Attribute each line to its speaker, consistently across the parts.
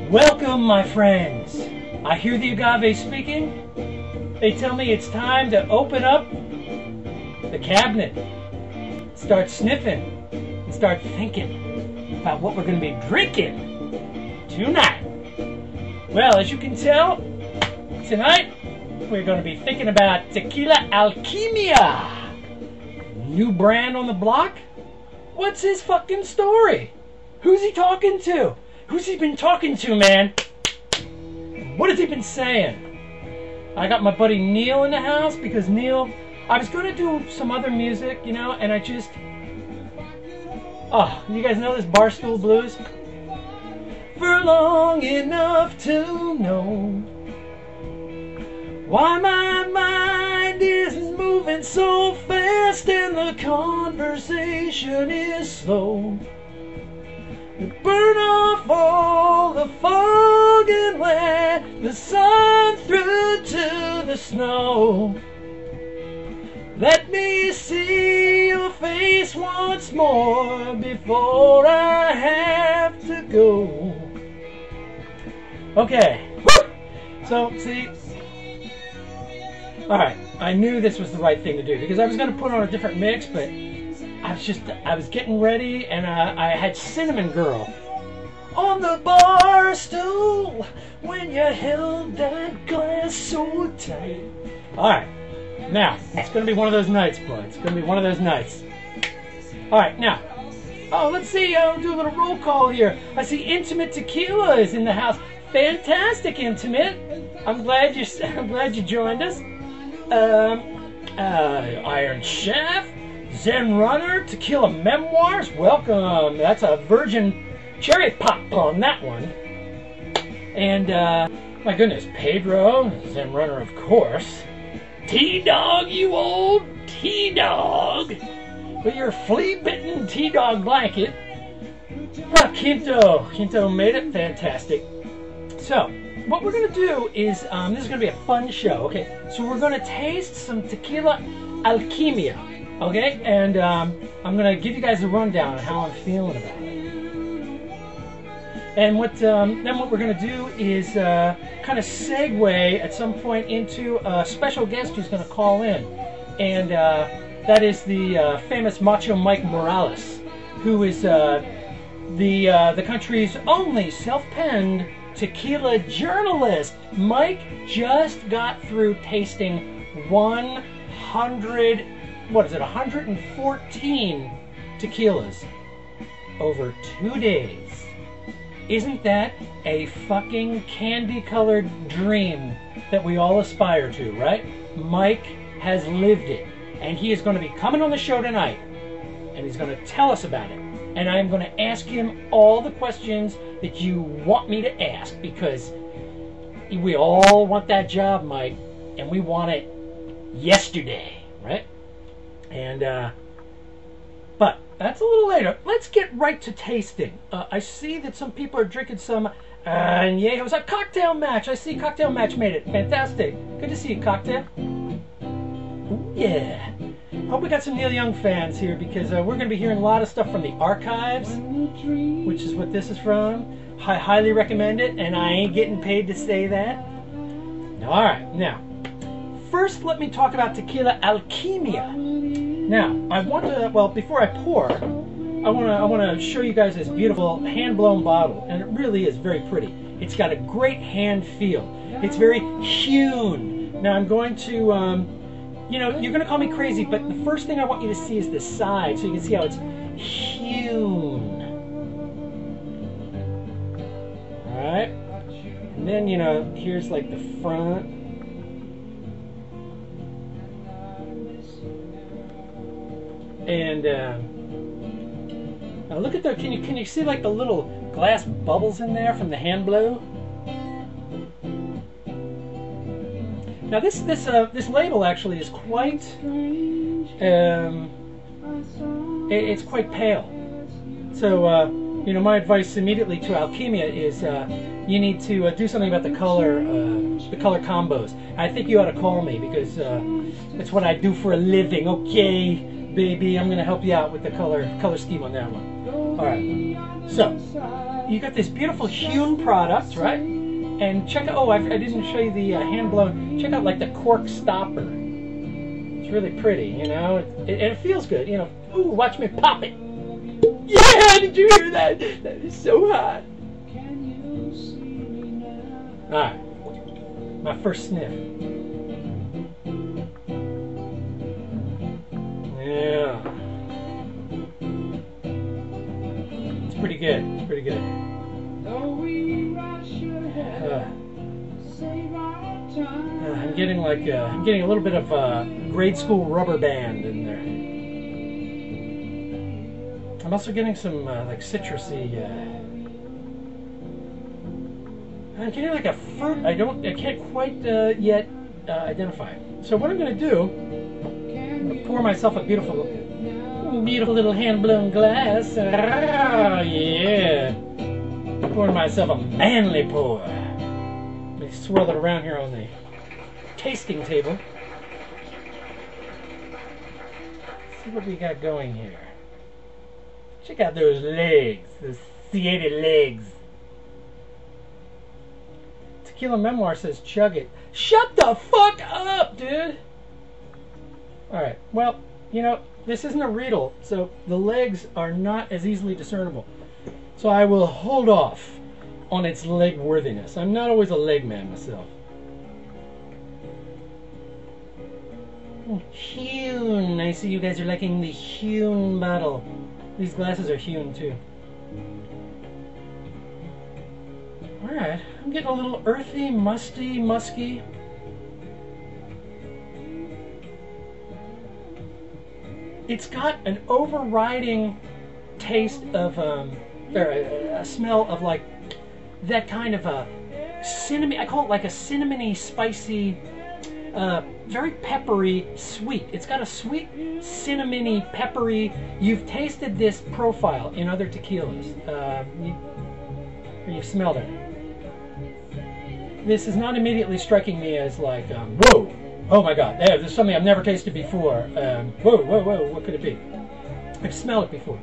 Speaker 1: Welcome, my friends. I hear the agave speaking. They tell me it's time to open up the cabinet, start sniffing, and start thinking about what we're going to be drinking tonight. Well, as you can tell, tonight we're going to be thinking about Tequila Alquimia. New brand on the block? What's his fucking story? Who's he talking to? Who's he been talking to, man? What has he been saying? I got my buddy Neil in the house because Neil, I was going to do some other music, you know, and I just... Oh, you guys know this Barstool Blues? For long enough to know why my mind is moving so fast and the conversation is slow. Burn off all the fog and let the sun through to the snow. Let me see your face once more before I have to go. Okay. So, see. Alright, I knew this was the right thing to do because I was going to put on a different mix, but I was getting ready and I had Cinnamon Girl on the bar stool when you held that glass so tight. Alright, now, it's going to be one of those nights, bud. It's going to be one of those nights. Alright, now, let's see, I'll do a little roll call here. I see Intimate Tequila is in the house. Fantastic, Intimate. I'm glad you joined us. Iron Chef, Zen Runner, Tequila Memoirs, welcome. That's a virgin cherry pop on that one. And, my goodness, Pedro, Zen Runner, of course. T-Dog, you old T-Dog, with your flea-bitten T-Dog blanket. Quinto made it fantastic. So, what we're going to do is, this is going to be a fun show, okay? So we're going to taste some Tequila Alquimia. Okay, and I'm going to give you guys a rundown on how I'm feeling about it. And then what we're going to do is kind of segue at some point into a special guest who's going to call in. And that is the famous Macho Mike Morales, who is the country's only self-penned tequila journalist. Mike just got through tasting 114 tequilas over 2 days. Isn't that a fucking candy-colored dream that we all aspire to, right? Mike has lived it, and he is going to be coming on the show tonight, and he's going to tell us about it. And I'm going to ask him all the questions that you want me to ask, because we all want that job, Mike, and we want it yesterday, right? And, but that's a little later. Let's get right to tasting. I see that some people are drinking some anejo. It was a cocktail match. I see Cocktail Match made it. Fantastic. Good to see you, Cocktail. Ooh, yeah. Hope we got some Neil Young fans here because we're going to be hearing a lot of stuff from the archives, which is what this is from. I highly recommend it, and I ain't getting paid to say that. All right, now, first let me talk about Tequila Alquimia. Now, I want to, well, before I pour, I want to show you guys this beautiful hand-blown bottle, and it really is very pretty. It's got a great hand feel. It's very hewn. Now, I'm going to, you know, you're going to call me crazy, but the first thing I want you to see is the side, so you can see how it's hewn. Alright? And then, you know, here's like the front. And now look at the, can you see like the little glass bubbles in there from the hand blow? Now this label actually is quite it's quite pale. So you know, my advice immediately to Alquimia is you need to do something about the color combos. I think you ought to call me because that's what I do for a living. Okay. Baby, I'm going to help you out with the color scheme on that one. All right. So, you got this beautiful hewn product, right? And check out, oh, I didn't show you the hand blown. Check out like the cork stopper. It's really pretty, you know, and it feels good, you know. Ooh, watch me pop it. Yeah, did you hear that? That is so hot. All right, my first sniff. Yeah. It's pretty good. It's pretty good. I'm getting like I'm getting a little bit of grade school rubber band in there. I'm also getting some like citrusy. I'm getting like a fruit. I can't quite yet identify. So what I'm going to do, I'm going to pour myself a beautiful little hand-blown glass. Yeah. Pouring myself a manly pour. Let me swirl it around here on the tasting table. See what we got going here. Check out those legs, those sciated legs. Tequila Memoir says chug it. Shut the fuck up, dude! Alright, well, you know, this isn't a riedel, so the legs are not as easily discernible. So I will hold off on its leg worthiness. I'm not always a leg man myself. Hewn. I see you guys are liking the hewn bottle. These glasses are hewn too. Alright, I'm getting a little earthy, musky. It's got an overriding taste of, or a smell of like that kind of a cinnamon. I call it like a cinnamony, spicy, very peppery, sweet. It's got a sweet, cinnamony, peppery. You've tasted this profile in other tequilas. You've smelled it. This is not immediately striking me as like, whoa, oh my God, there's something I've never tasted before. Whoa, what could it be? I've smelled it before.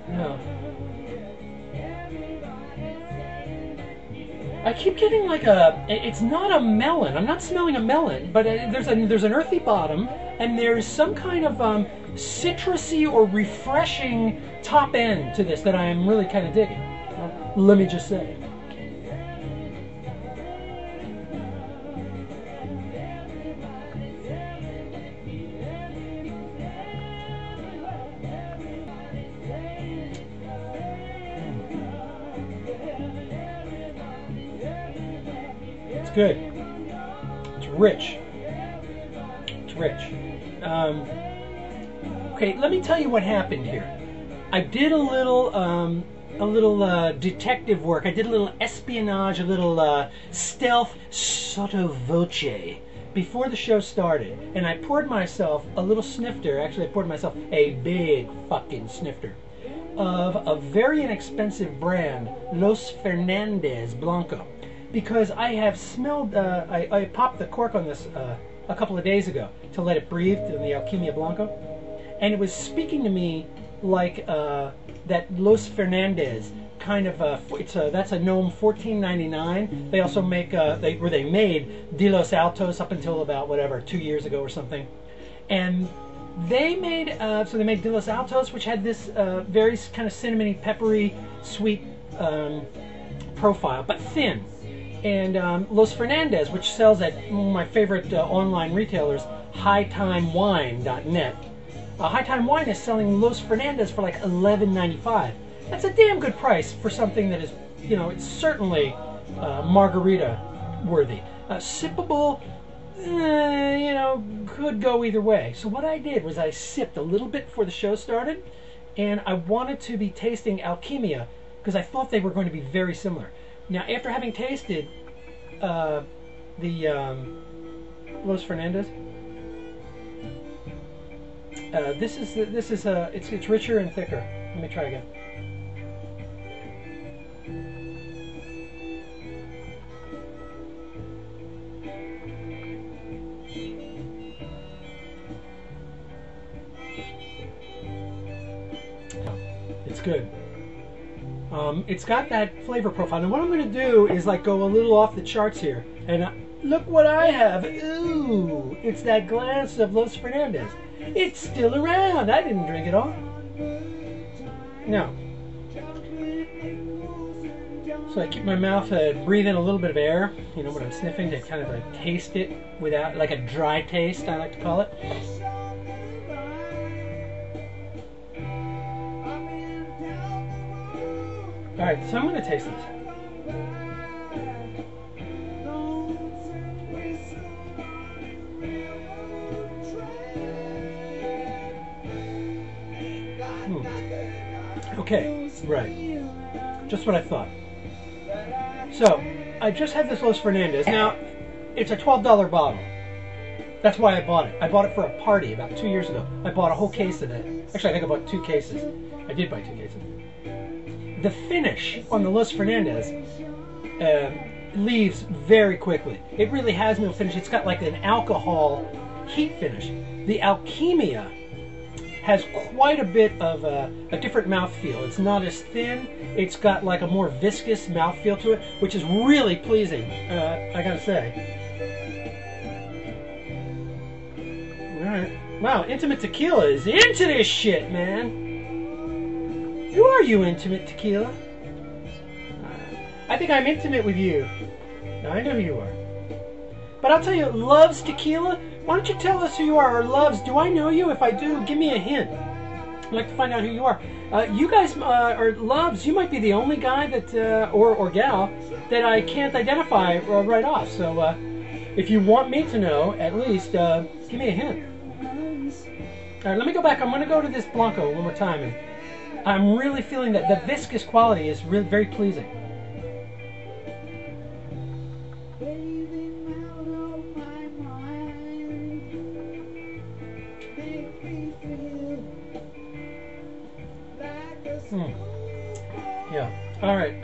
Speaker 1: No. I keep getting like it's not a melon. I'm not smelling a melon, but there's an earthy bottom, and there's some kind of citrusy or refreshing top end to this that I am really kind of digging. Let me just say. It's good. It's rich. It's rich. Okay, let me tell you what happened here. I did a little detective work. I did a little espionage, a little stealth sotto voce before the show started, and I poured myself a little snifter. Actually, I poured myself a big fucking snifter of a very inexpensive brand, Los Fernandez Blanco, because I have smelled. I popped the cork on this a couple of days ago to let it breathe, to the Alquimia Blanco, and it was speaking to me like that Los Fernandez kind of that's a gnome $14.99. They also make they made De Los Altos up until about 2 years ago or something, and they made they made De Los Altos, which had this very kind of cinnamony, peppery, sweet profile, but thin. And Los Fernandez, which sells at my favorite online retailers, hightimewine.net. High Time Wine is selling Los Fernandez for like $11.95. That's a damn good price for something that is, you know, it's certainly margarita worthy. Sippable, you know, could go either way. So what I did was I sipped a little bit before the show started, and I wanted to be tasting Alquimia because I thought they were going to be very similar. Now, after having tasted the Los Fernandez, it's richer and thicker. Let me try again. It's good. It's got that flavor profile. And what I'm going to do is like go a little off the charts here. And look what I have. Ooh, it's that glass of Los Fernandez. It's still around. I didn't drink it all. No. So I keep my mouth, breathe in a little bit of air, you know, when I'm sniffing, to kind of like taste it without, like a dry taste, I like to call it. Alright, so I'm going to taste this. Okay, right. Just what I thought. So, I just had this Los Fernandez. Now, it's a $12 bottle. That's why I bought it. I bought it for a party about 2 years ago. I bought a whole case of it. Actually, I think I bought 2 cases. I did buy 2 cases. The finish on the Los Fernandez leaves very quickly. It really has no finish. It's got like an alcohol heat finish. The Alquimia has quite a bit of a different mouthfeel. It's not as thin. It's got like a more viscous mouthfeel to it, which is really pleasing, I gotta say. Alright. Wow, Intimate Tequila is into this shit, man. Who are you, Intimate Tequila? I think I'm intimate with you. I know who you are. But I'll tell you, Loves Tequila, why don't you tell us who you are? Or Loves, do I know you? If I do, give me a hint. I'd like to find out who you are. You guys, or Loves, you might be the only guy that, or gal, that I can't identify right off. So if you want me to know, at least, give me a hint. All right, let me go back. I'm going to go to this Blanco one more time. And I'm really feeling that the viscous quality is really very pleasing. Yeah. All right.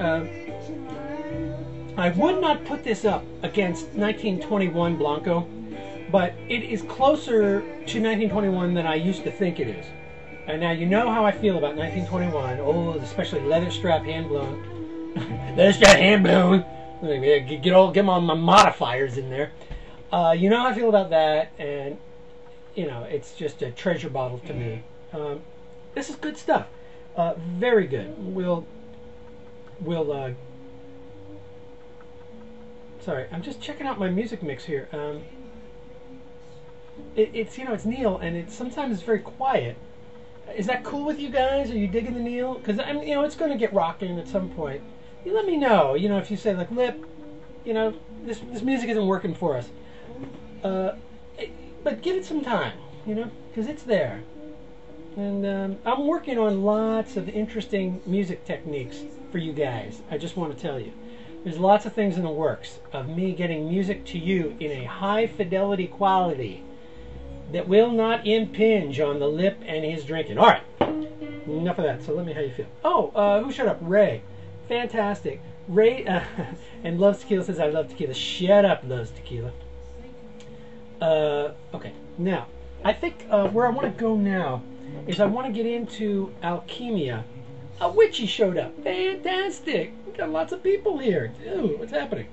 Speaker 1: I would not put this up against 1921 Blanco, but it is closer to 1921 than I used to think it is. And now you know how I feel about 1921. Oh, especially leather strap hand blown. Leather strap hand blown. Get my modifiers in there. You know how I feel about that, and you know it's just a treasure bottle to me. This is good stuff. Very good. We'll sorry, I'm just checking out my music mix here. It's you know, it's Neil, and it's sometimes very quiet. Is that cool with you guys? Are you digging the Neil? Because I'm, you know, it's going to get rocking at some point. You let me know. You know, if you say like, Lip, you know, this music isn't working for us. But give it some time. You know, because it's there. And I'm working on lots of interesting music techniques for you guys. I just want to tell you. There's lots of things in the works of me getting music to you in a high fidelity quality that will not impinge on the Lip and his drinking. All right, enough of that. So let me know how you feel. Oh, who shut up? Ray. Fantastic. Ray and Loves Tequila says, I love tequila. Shut up, Loves Tequila. Okay, now, I think where I want to go now is I want to get into Alquimia. Witchy showed up. Fantastic. We got lots of people here. Dude, what's happening?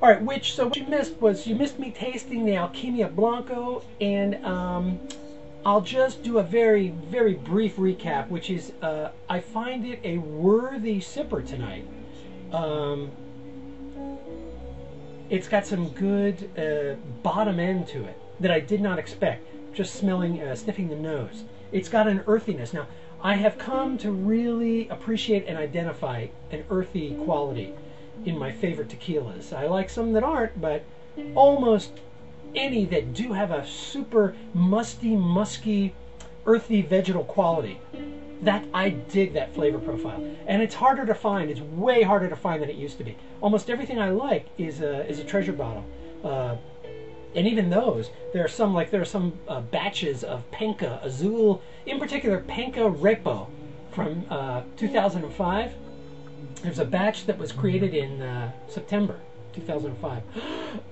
Speaker 1: All right, Witch, so what you missed was you missed me tasting the Alquimia Blanco, and I'll just do a very, very brief recap, which is I find it a worthy sipper tonight. It's got some good bottom end to it that I did not expect, just sniffing the nose. It's got an earthiness. Now, I have come to really appreciate and identify an earthy quality in my favorite tequilas. I like some that aren't, but almost any that do have a super musky, earthy, vegetal quality. That I dig that flavor profile. And it's harder to find. It's way harder to find than it used to be. Almost everything I like is a treasure bottle. And even those, there are some batches of Penca Azul, in particular Penca Repo from 2005. There's a batch that was created in September 2005.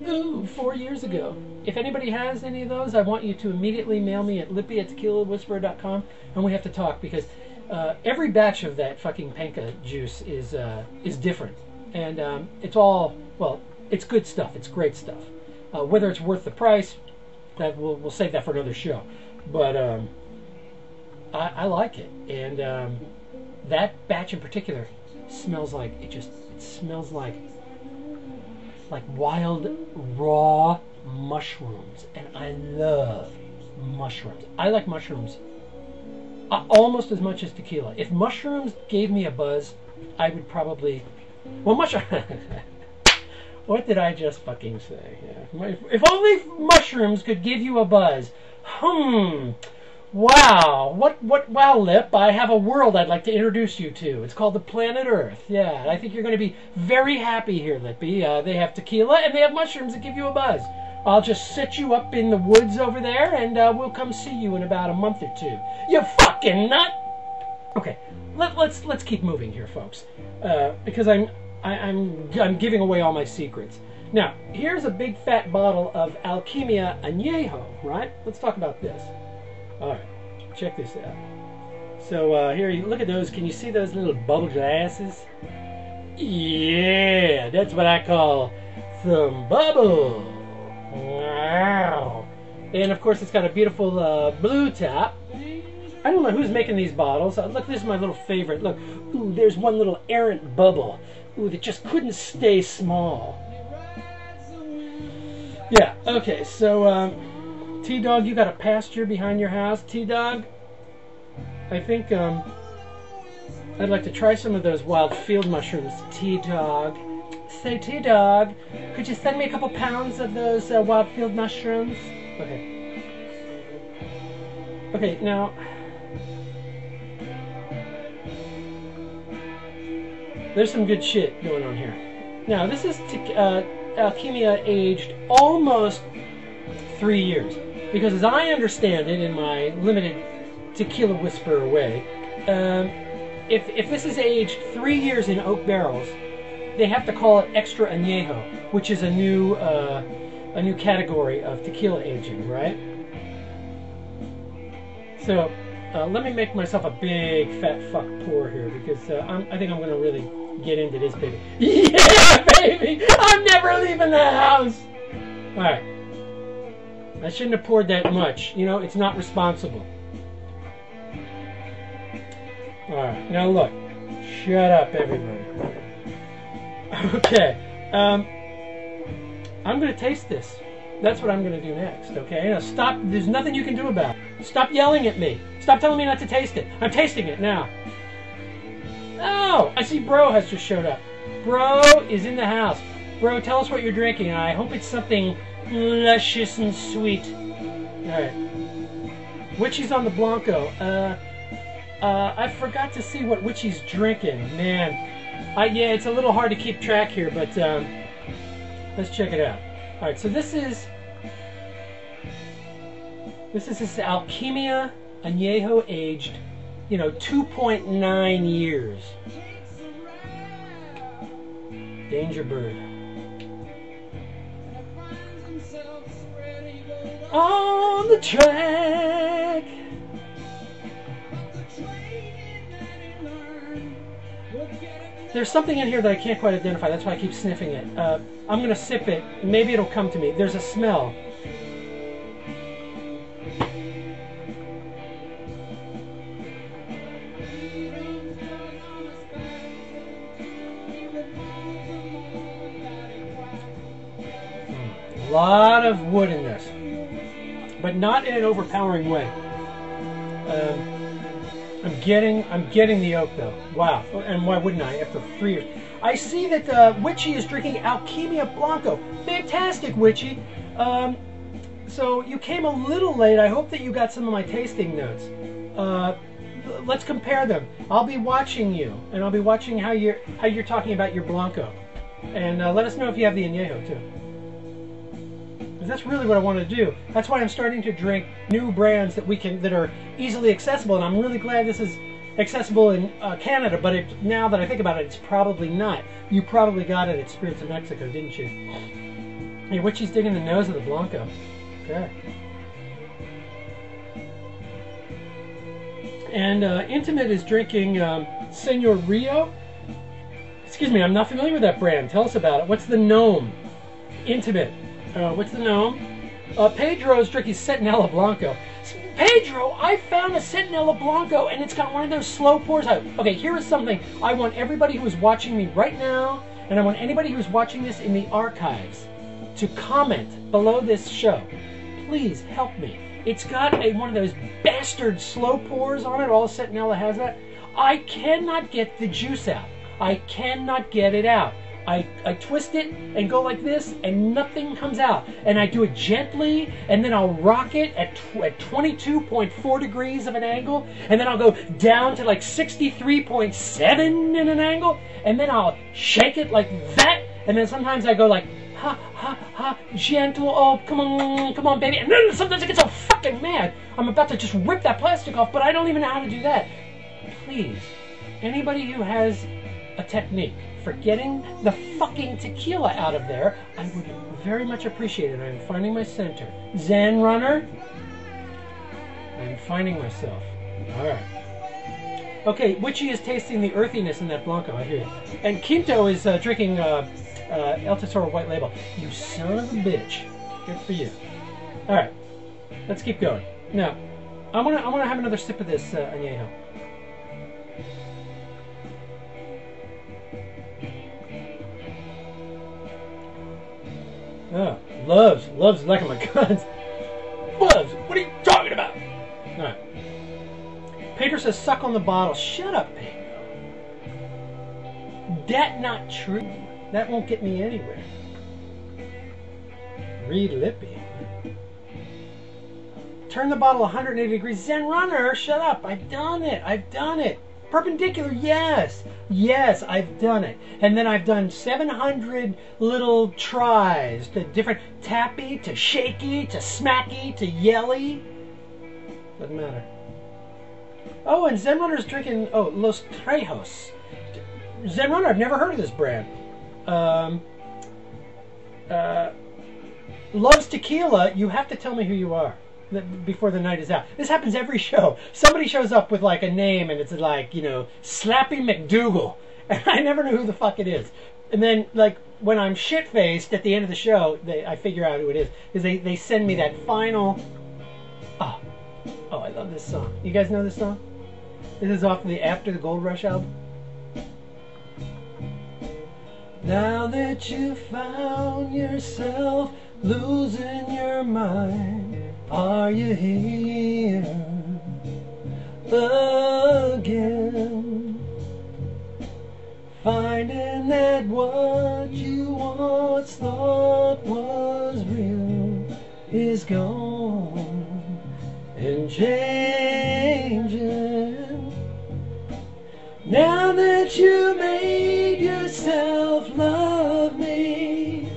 Speaker 1: Ooh, 4 years ago. If anybody has any of those, I want you to immediately mail me at Lippy at tequilawhisperer.com, and we have to talk, because every batch of that fucking panca juice is different, and it's all, well, it's good stuff. It's great stuff. Whether it's worth the price, that we'll save that for another show. But I like it, and that batch in particular smells like it smells like wild raw mushrooms, and I love mushrooms. I like mushrooms almost as much as tequila. If mushrooms gave me a buzz, I would probably, well, what did I just fucking say? Yeah. If only mushrooms could give you a buzz. Wow. Wow, Lip, I have a world I'd like to introduce you to. It's called the planet Earth. Yeah, I think you're going to be very happy here, Lippy. They have tequila and they have mushrooms that give you a buzz. I'll just set you up in the woods over there, and we'll come see you in about a month or two. You fucking nut! Okay, let's keep moving here, folks, because I'm giving away all my secrets. Now, here's a big fat bottle of Alquimia anejo, right? Let's talk about this. All right, check this out. So here, you look at those. Can you see those little bubble glasses? Yeah, that's what I call some bubble. Wow. And of course, it's got a beautiful blue top. I don't know who's making these bottles. Look, this is my little favorite. Look, ooh, there's one little errant bubble. Ooh, that just couldn't stay small. Yeah, okay, so T-Dog, you got a pasture behind your house, T-Dog? I think I'd like to try some of those wild field mushrooms, T-Dog. Say, T-Dog, could you send me a couple pounds of those wild field mushrooms? Okay. Okay, now, there's some good shit going on here. Now, this is Alquimia aged almost 3 years. Because as I understand it, in my limited Tequila Whisperer way, if this is aged 3 years in oak barrels, they have to call it extra anejo, which is a new category of tequila aging, right? So let me make myself a big fat fuck pour here, because I think I'm going to really get into this, baby. Yeah, baby! I'm never leaving the house! Alright. I shouldn't have poured that much. You know, it's not responsible. Alright, now look. Shut up, everybody. Okay. I'm going to taste this. That's what I'm going to do next, okay? Now stop. There's nothing you can do about it. Stop yelling at me. Stop telling me not to taste it. I'm tasting it now. Oh, I see Bro has just showed up. Bro is in the house. Bro, tell us what you're drinking. I hope it's something luscious and sweet. Alright. Witchy's on the Blanco. I forgot to see what Witchy's drinking. Man. Yeah, it's a little hard to keep track here, but let's check it out. Alright, so this is this Alquimia anejo aged, 2.9 years. Danger Bird. On the track. There's something in here that I can't quite identify. That's why I keep sniffing it. I'm going to sip it. Maybe it'll come to me. There's a smell. A lot of wood in this, but not in an overpowering way. I'm getting the oak though. Wow, and why wouldn't I after 3 years? I see that Witchy is drinking Alquimia Blanco. Fantastic, Witchy. So you came a little late. I hope that you got some of my tasting notes. Let's compare them. I'll be watching you, and I'll be watching how you're talking about your Blanco, and let us know if you have the anejo too. That's really what I want to do. That's why I'm starting to drink new brands that are easily accessible, and I'm really glad this is accessible in Canada, but now that I think about it, it's probably not. You probably got it at Spirits of Mexico, didn't you? Hey, Witchy's digging the nose of the Blanco. Okay. And Intimate is drinking Senor Rio. Excuse me, I'm not familiar with that brand. Tell us about it. What's the gnome? Intimate. What's the gnome? Pedro's drinking Centinela Blanco. Pedro, I found a Centinela Blanco, and it's got one of those slow pours. Okay, here is something I want everybody who is watching me right now, and I want anybody who's watching this in the archives to comment below this show. Please help me. It's got one of those bastard slow pours on it. All Centinela has that. I cannot get the juice out. I cannot get it out. I twist it and go like this, and nothing comes out. And I do it gently, and then I'll rock it at 22.4 degrees of an angle, and then I'll go down to like 63.7 in an angle, and then I'll shake it like that, and then sometimes I go like, ha, ha, ha, gentle, oh, come on, baby. And then sometimes I get so fucking mad, I'm about to just rip that plastic off, but I don't even know how to do that. Please, anybody who has a technique for getting the fucking tequila out of there, I would very much appreciate it. I'm finding my center. Zen Runner, I'm finding myself. All right. Okay, Witchy is tasting the earthiness in that Blanco, I hear you. And Quinto is drinking El Tesoro White Label. You son of a bitch. Good for you. All right, let's keep going. Now, I wanna have another sip of this anejo. Oh, loves licking my guns. Loves, what are you talking about? Alright. Pedro says, suck on the bottle. Shut up, Pedro. That not true. That won't get me anywhere. Read Lippy. Turn the bottle 180 degrees. Zen Runner, shut up. I've done it. Perpendicular, yes, I've done it. And then I've done 700 little tries, to different tappy, to shaky, to smacky, to yelly. Doesn't matter. Oh, and Zen Runner's drinking, Los Trejos. Zen Runner, I've never heard of this brand. Loves tequila. You have to tell me who you are before the night is out. This happens every show. Somebody shows up with like a name, and it's like, Slappy McDougal, and I never know who the fuck it is. And then, like, when I'm shit-faced at the end of the show, I figure out who it is, because they send me that final. Oh, I love this song. You guys know this song? This is off the After the Gold Rush album. Now that you found yourself losing your mind, are you here again? Finding that what you once thought was real is gone and changing. Now that you made yourself love me,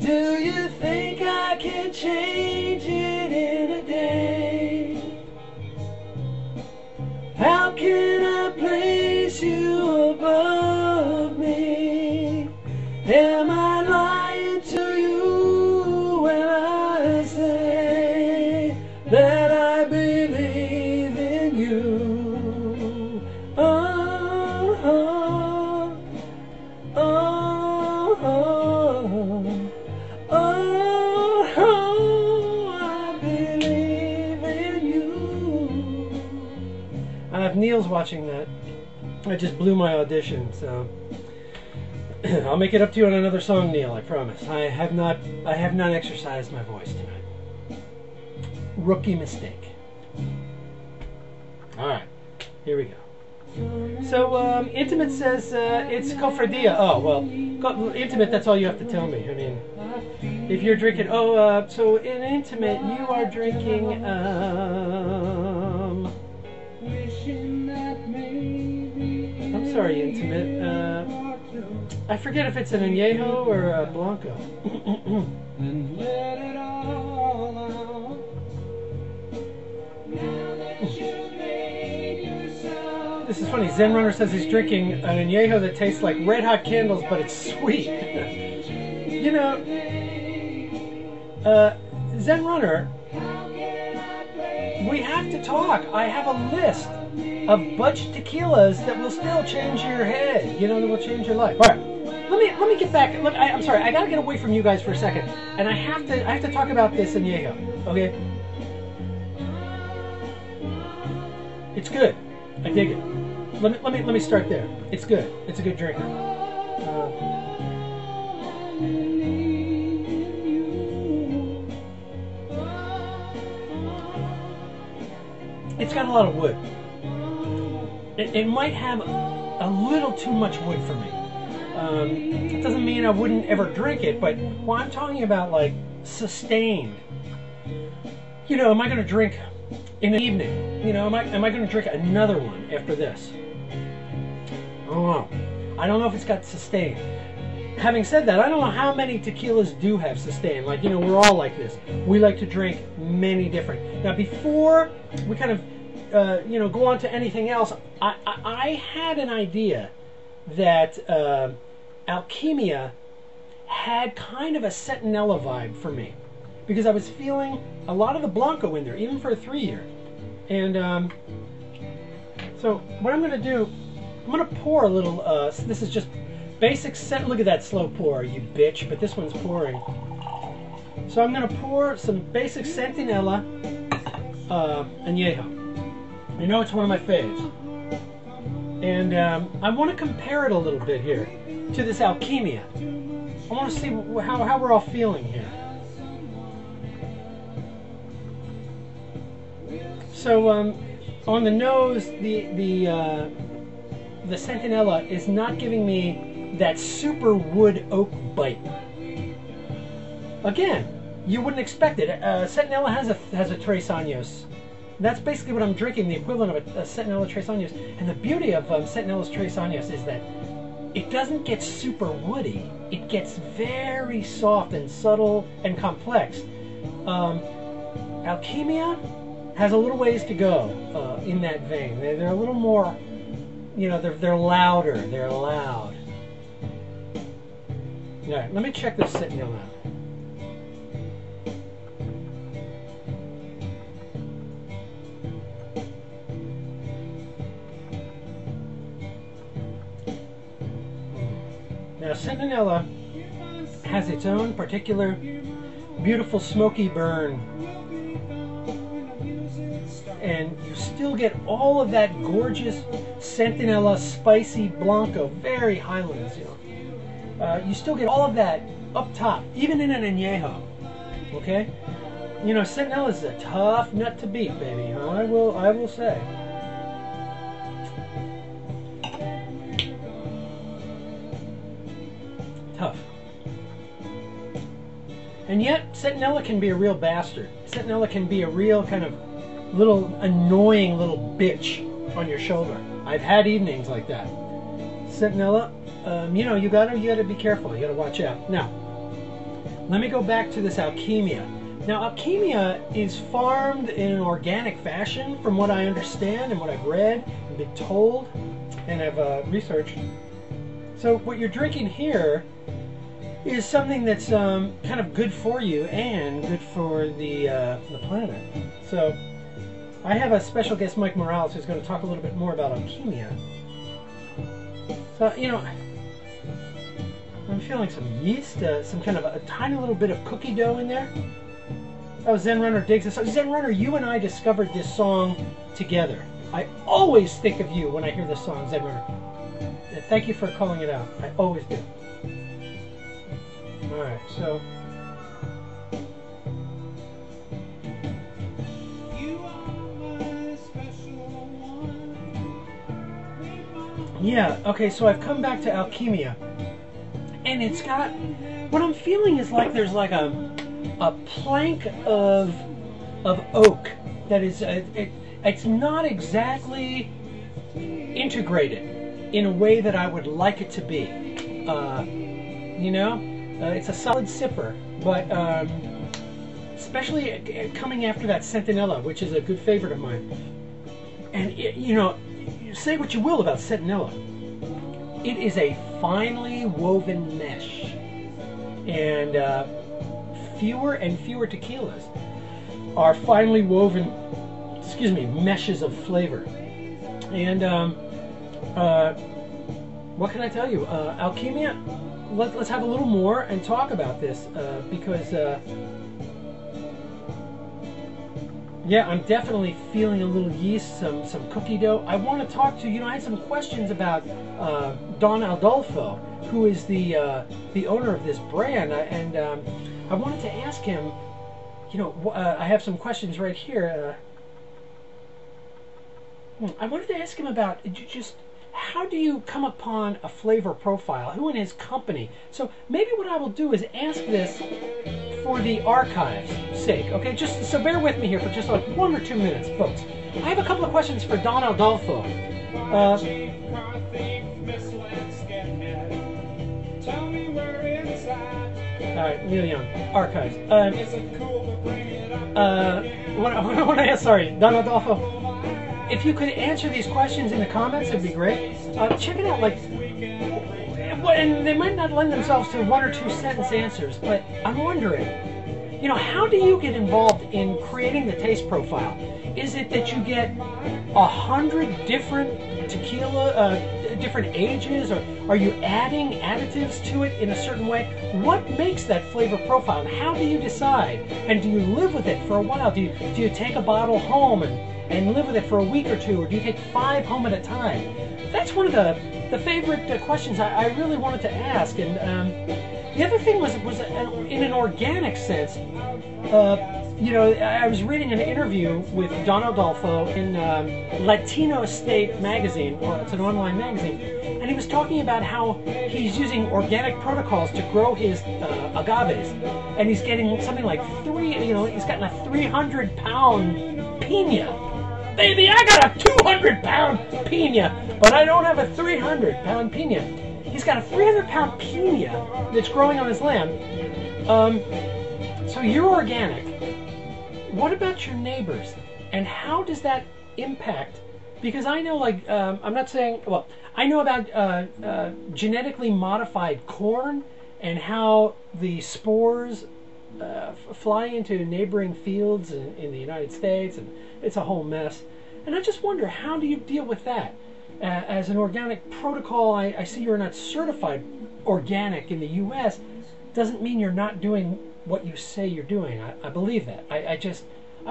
Speaker 1: do you think I can change it in a day? How can I place you above me? Am I lying to you when I say that I believe in you? Oh, oh, oh, oh, oh, I believe in you. If Neil's watching that, I just blew my audition, so I'll make it up to you on another song, Neil, I promise. I have not exercised my voice tonight. Rookie mistake. Alright, here we go. So, Intimate says it's Cofradia. Oh, well, Intimate, that's all you have to tell me. I mean, if you're drinking... so in Intimate, you are drinking, I'm sorry, Intimate. I forget if it's an anejo or a blanco. And let it all out. Now that you made yourself. This is funny. Zen Runner says he's drinking an anejo that tastes like red hot candles, but it's sweet. Zen Runner, we have to talk. I have a list of budget tequilas that will still change your head. You know, that will change your life. All right, let me get back. Look, I'm sorry, I gotta get away from you guys for a second, and I have to talk about this anejo. Okay, it's good. I dig it. Let me start there. It's good. It's a good drinker. It's got a lot of wood. It might have a little too much wood for me. It doesn't mean I wouldn't ever drink it, but when I'm talking about like sustained, you know, am I going to drink in the evening? You know, am I going to drink another one after this? I don't know. I don't know if it's got sustained. Having said that, I don't know how many tequilas do have sustain. Like, you know, we're all like this. We like to drink many different. Now, before we kind of, you know, go on to anything else, I had an idea that Alquimia had kind of a Sentinella vibe for me, because I was feeling a lot of the Blanco in there, even for a 3-year. And so what I'm going to do, I'm going to pour a little, this is just basic scent. Look at that slow pour, you bitch, but this one's pouring. So I'm going to pour some basic Sentinella anejo. You know, it's one of my faves. And I want to compare it a little bit here to this Alquimia. I want to see how we're all feeling here. So on the nose, the Sentinella is not giving me that super wood oak bite. Again, you wouldn't expect it. Sentinella has a Tres Años. That's basically what I'm drinking, the equivalent of a Sentinella Tres Años. And the beauty of Sentinella's Tres Años is that it doesn't get super woody. It gets very soft and subtle and complex. Alquimia has a little ways to go in that vein. They're a little more, you know, they're louder. They're loud. All right, let me check this Sentinella out. Now, Sentinella has its own particular beautiful smoky burn, and you still get all of that gorgeous Sentinella spicy Blanco, very Highlands, you know. You still get all of that up top, even in an anejo. Okay, you know, Sentinella is a tough nut to beat, baby. I will say. Tough. And yet, Sentinella can be a real bastard. Sentinella can be a real kind of little annoying little bitch on your shoulder. I've had evenings like that. Sentinella, you know, you gotta be careful. You gotta watch out. Now, let me go back to this Alquimia. Now, Alquimia is farmed in an organic fashion, from what I understand and what I've read and been told, and I've researched. So, what you're drinking here is something that's kind of good for you and good for the planet. So, I have a special guest, Mike Morales, who's going to talk a little bit more about Alquimia. So, you know, I'm feeling some yeast, some kind of a tiny little bit of cookie dough in there. Oh, Zen Runner digs this. So, Zen Runner, you and I discovered this song together. I always think of you when I hear this song, Zen Runner. Thank you for calling it out. I always do. All right, so. Yeah, okay, so I've come back to Alquimia, and it's got, what I'm feeling is like there's like a plank of oak that is, it's not exactly integrated in a way that I would like it to be. You know, it's a solid sipper, but especially coming after that Sentinella, which is a good favorite of mine. And, you know, say what you will about Sentinella, it is a finely woven mesh, and fewer and fewer tequilas are finely woven, meshes of flavor. And what can I tell you? Alquimia, let's have a little more and talk about this because yeah, I'm definitely feeling a little yeast, some cookie dough. I want to talk to you. I had some questions about Don Adolfo, who is the owner of this brand, and I wanted to ask him. I have some questions right here. I wanted to ask him about just how do you come upon a flavor profile? Who in his company? So maybe what I will do is ask this for the archive's sake. Okay, just so bear with me here for just like 1 or 2 minutes, folks. I have a couple of questions for Don Adolfo. All right, Neil Young, archives. Sorry, Don Adolfo. If you could answer these questions in the comments, it'd be great. Check it out, and they might not lend themselves to 1 or 2 sentence answers, but I'm wondering, how do you get involved in creating the taste profile? Is it that you get 100 different tequila, different ages, or are you adding additives to it in a certain way? What makes that flavor profile, and how do you decide? And do you live with it for a while? Do you take a bottle home and live with it for a week or 2, or do you take 5 home at a time? That's one of the favorite questions I really wanted to ask. And the other thing was in an organic sense. I was reading an interview with Don Adolfo in Latino State magazine. Well, it's an online magazine, and he was talking about how he's using organic protocols to grow his agaves, and he's getting something like he's gotten a 300-pound pina. Baby, I got a 200-pound pina, but I don't have a 300-pound pina. He's got a 300-pound pina that's growing on his land. So you're organic. What about your neighbors? And how does that impact? Because I know, I'm not saying, well, I know about genetically modified corn and how the spores fly into neighboring fields in the United States, and it's a whole mess. And I just wonder, how do you deal with that? As an organic protocol, I see you're not certified organic in the U.S. Doesn't mean you're not doing what you say you're doing. I believe that. I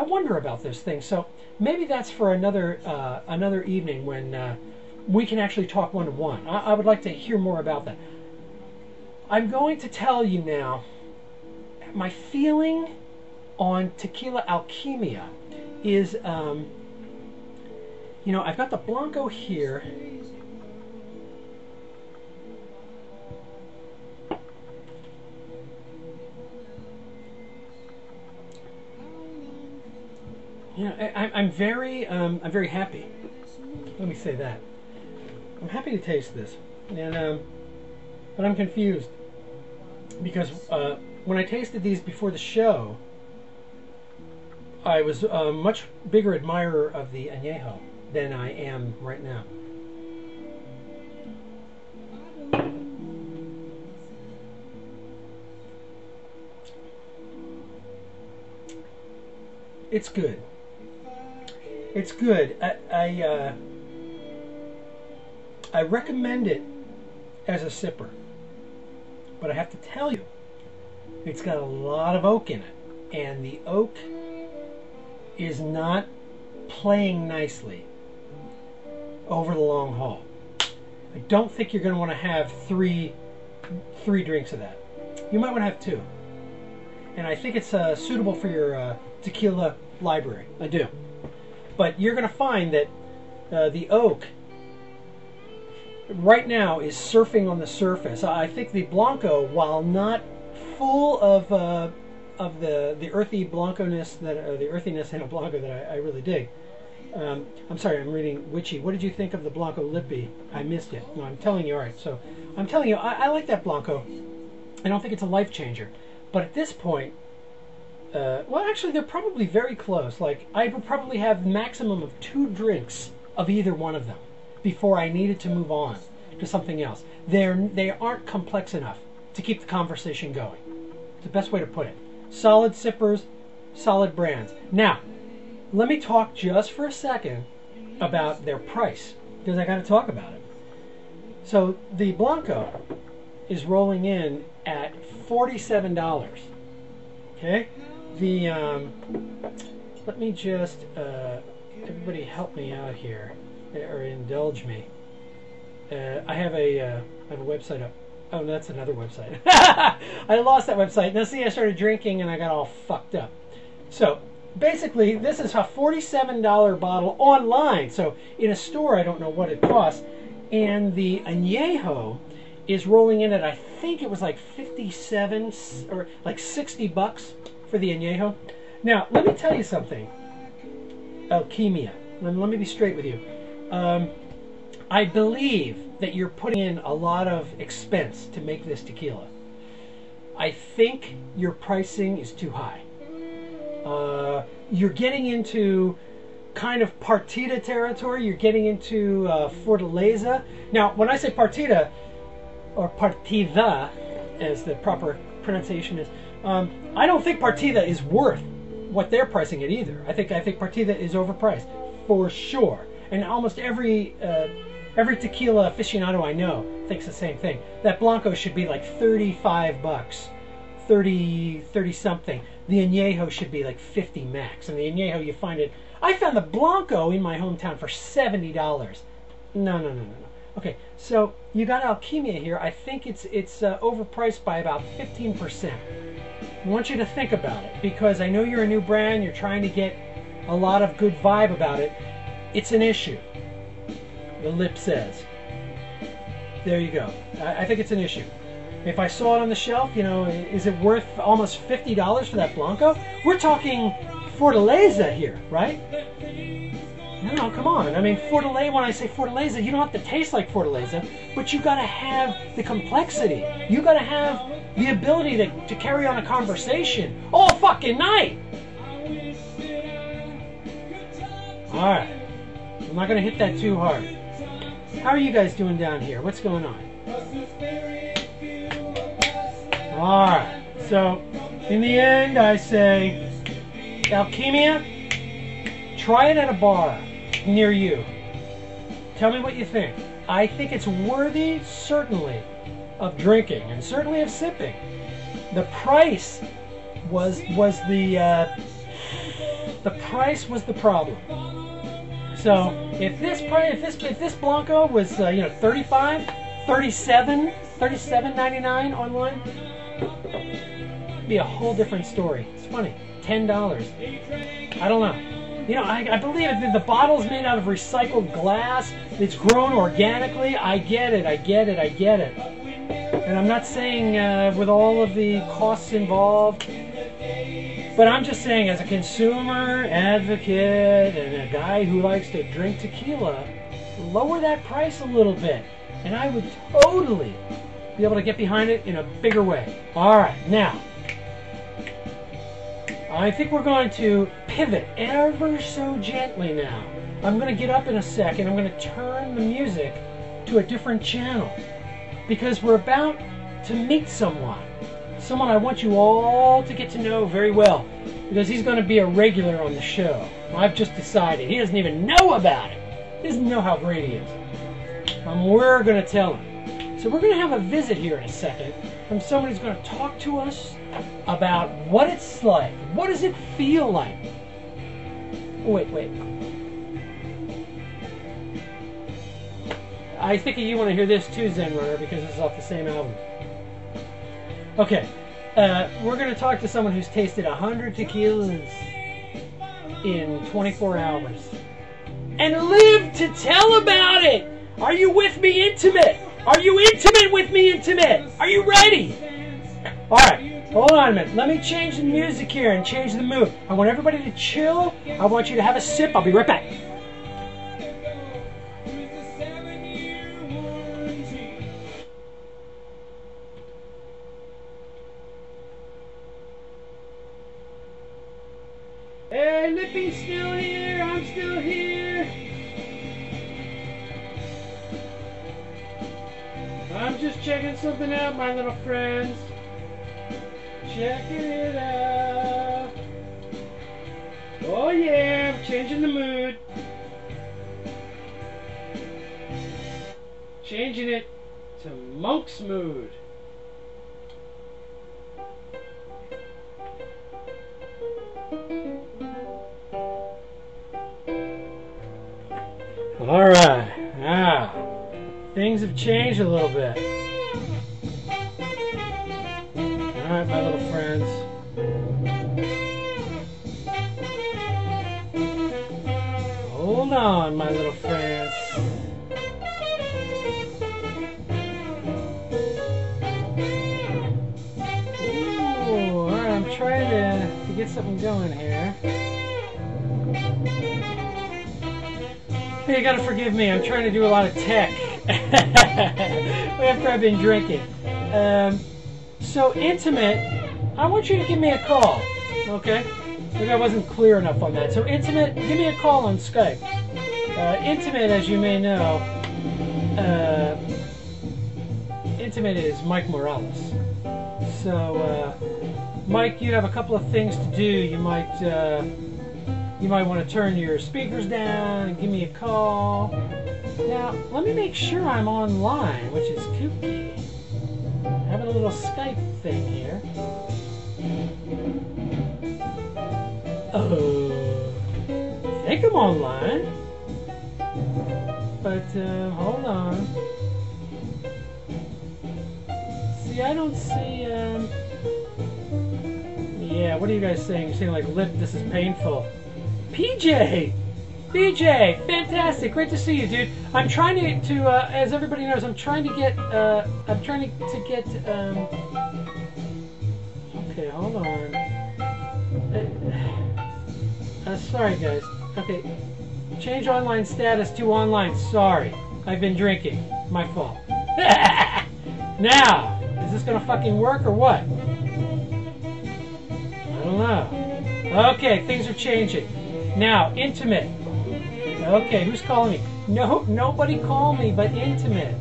Speaker 1: wonder about those things. So maybe that's for another evening when we can actually talk one-to-one. I would like to hear more about that. I'm going to tell you now my feeling on Tequila Alquimia is, I've got the Blanco here. I'm very happy. Let me say that. I'm happy to taste this, and but I'm confused because when I tasted these before the show, I was a much bigger admirer of the anejo than I am right now. It's good. It's good. I recommend it as a sipper, but I have to tell you, it's got a lot of oak in it, and the oak is not playing nicely over the long haul. I don't think you're going to want to have three drinks of that. You might want to have 2, and I think it's suitable for your tequila library. I do. But you're going to find that the oak right now is surfing on the surface. I think the Blanco, while not full of the earthy Blanco-ness, the earthiness in a Blanco that I really dig. I'm sorry, I'm reading Witchy. What did you think of the Blanco Lippy? I missed it. No, I'm telling you. All right, so I'm telling you, I like that Blanco. I don't think it's a life changer, but at this point, well, actually, they're probably very close. Like, I would probably have maximum of 2 drinks of either one of them before I needed to move on to something else. They aren't complex enough to keep the conversation going. It's the best way to put it. Solid sippers, solid brands. Now, let me talk just for a second about their price. because I got to talk about it. So the Blanco is rolling in at $47. Okay, the let me just everybody help me out here or indulge me. I have a website up. Oh, no, that's another website. I lost that website. Now see, I started drinking and I got all fucked up. So basically, this is a $47 bottle online. So in a store, I don't know what it costs. And the anejo is rolling in at, I think it was like 57 or like 60 bucks for the anejo. Now, let me tell you something. Alquimia. Let me be straight with you. I believe that you're putting in a lot of expense to make this tequila. I think your pricing is too high. You're getting into kind of partida territory. You're getting into Fortaleza. Now, when I say partida, or partida, as the proper pronunciation is, I don't think partida is worth what they're pricing it either. I think partida is overpriced for sure. And almost every tequila aficionado I know thinks the same thing. That Blanco should be like 35 bucks, 30 something. The anejo should be like 50 max. And the anejo, you find it. I found the Blanco in my hometown for $70. No. Okay, so you got Alquimia here. I think it's overpriced by about 15%. I want you to think about it because I know you're a new brand. You're trying to get a lot of good vibe about it. It's an issue. The lip says. There you go. I think it's an issue. If I saw it on the shelf, you know, is it worth almost $50 for that Blanco? We're talking Fortaleza here, right? No, come on. I mean, Fortaleza, when I say Fortaleza, you don't have to taste like Fortaleza, but you got to have the complexity. You got to have the ability to carry on a conversation all fucking night. All right. I'm not going to hit that too hard. How are you guys doing down here? What's going on? Alright, so in the end I say, Alquimia, try it at a bar near you. Tell me what you think. I think it's worthy, certainly, of drinking and certainly of sipping. The price was the problem. So if this Blanco was you know, 35, 37, 37.99 online, it'd be a whole different story. It's funny, $10. I don't know. You know, I believe the bottle's made out of recycled glass. It's grown organically. I get it. And I'm not saying with all of the costs involved. But I'm just saying, as a consumer advocate and a guy who likes to drink tequila, lower that price a little bit. And I would totally be able to get behind it in a bigger way. All right, now, I think we're going to pivot ever so gently now. I'm going to get up in a second. I'm going to turn the music to a different channel because we're about to meet someone. Someone I want you all to get to know very well because he's going to be a regular on the show. I've just decided. He doesn't even know about it. He doesn't know how great he is. We're going to tell him. So we're going to have a visit here in a second from someone who's going to talk to us about what it's like. What does it feel like? Oh, wait. I think you want to hear this too, Zen Runner, because it's off the same album. Okay, we're going to talk to someone who's tasted 100 tequilas in 24 hours and lived to tell about it. Are you with me, intimate? Are you intimate with me, intimate? Are you ready? All right, hold on a minute. Let me change the music here and change the mood. I want everybody to chill. I want you to have a sip. I'll be right back. Hey, Lippy's still here. I'm still here. I'm just checking something out, my little friends. Checking it out. Oh yeah, I'm changing the mood. Changing it to monk's mood. All right, now things have changed a little bit. All right, my little friends. Hold on, my little friends. Ooh, all right, I'm trying to get something going here. Hey, you gotta forgive me. I'm trying to do a lot of tech after I've been drinking. So intimate. I want you to give me a call, okay? Maybe I wasn't clear enough on that. So intimate, give me a call on Skype. Intimate, as you may know, intimate is Mike Morales. So, Mike, you have a couple of things to do. You might want to turn your speakers down and give me a call. Now, let me make sure I'm online, which is kooky. Having a little Skype thing here. I think I'm online. But, hold on. See, I don't see, yeah, what are you guys saying? You're saying like, Lip, this is painful. PJ! BJ! Fantastic! Great to see you, dude. I'm trying to as everybody knows, I'm trying to get, okay, hold on. Sorry, guys. Okay, change online status to online. Sorry, I've been drinking. My fault. Now, is this gonna fucking work or what? I don't know. Okay, things are changing. Now, intimate. Okay, who's calling me? No, nobody call me but intimate.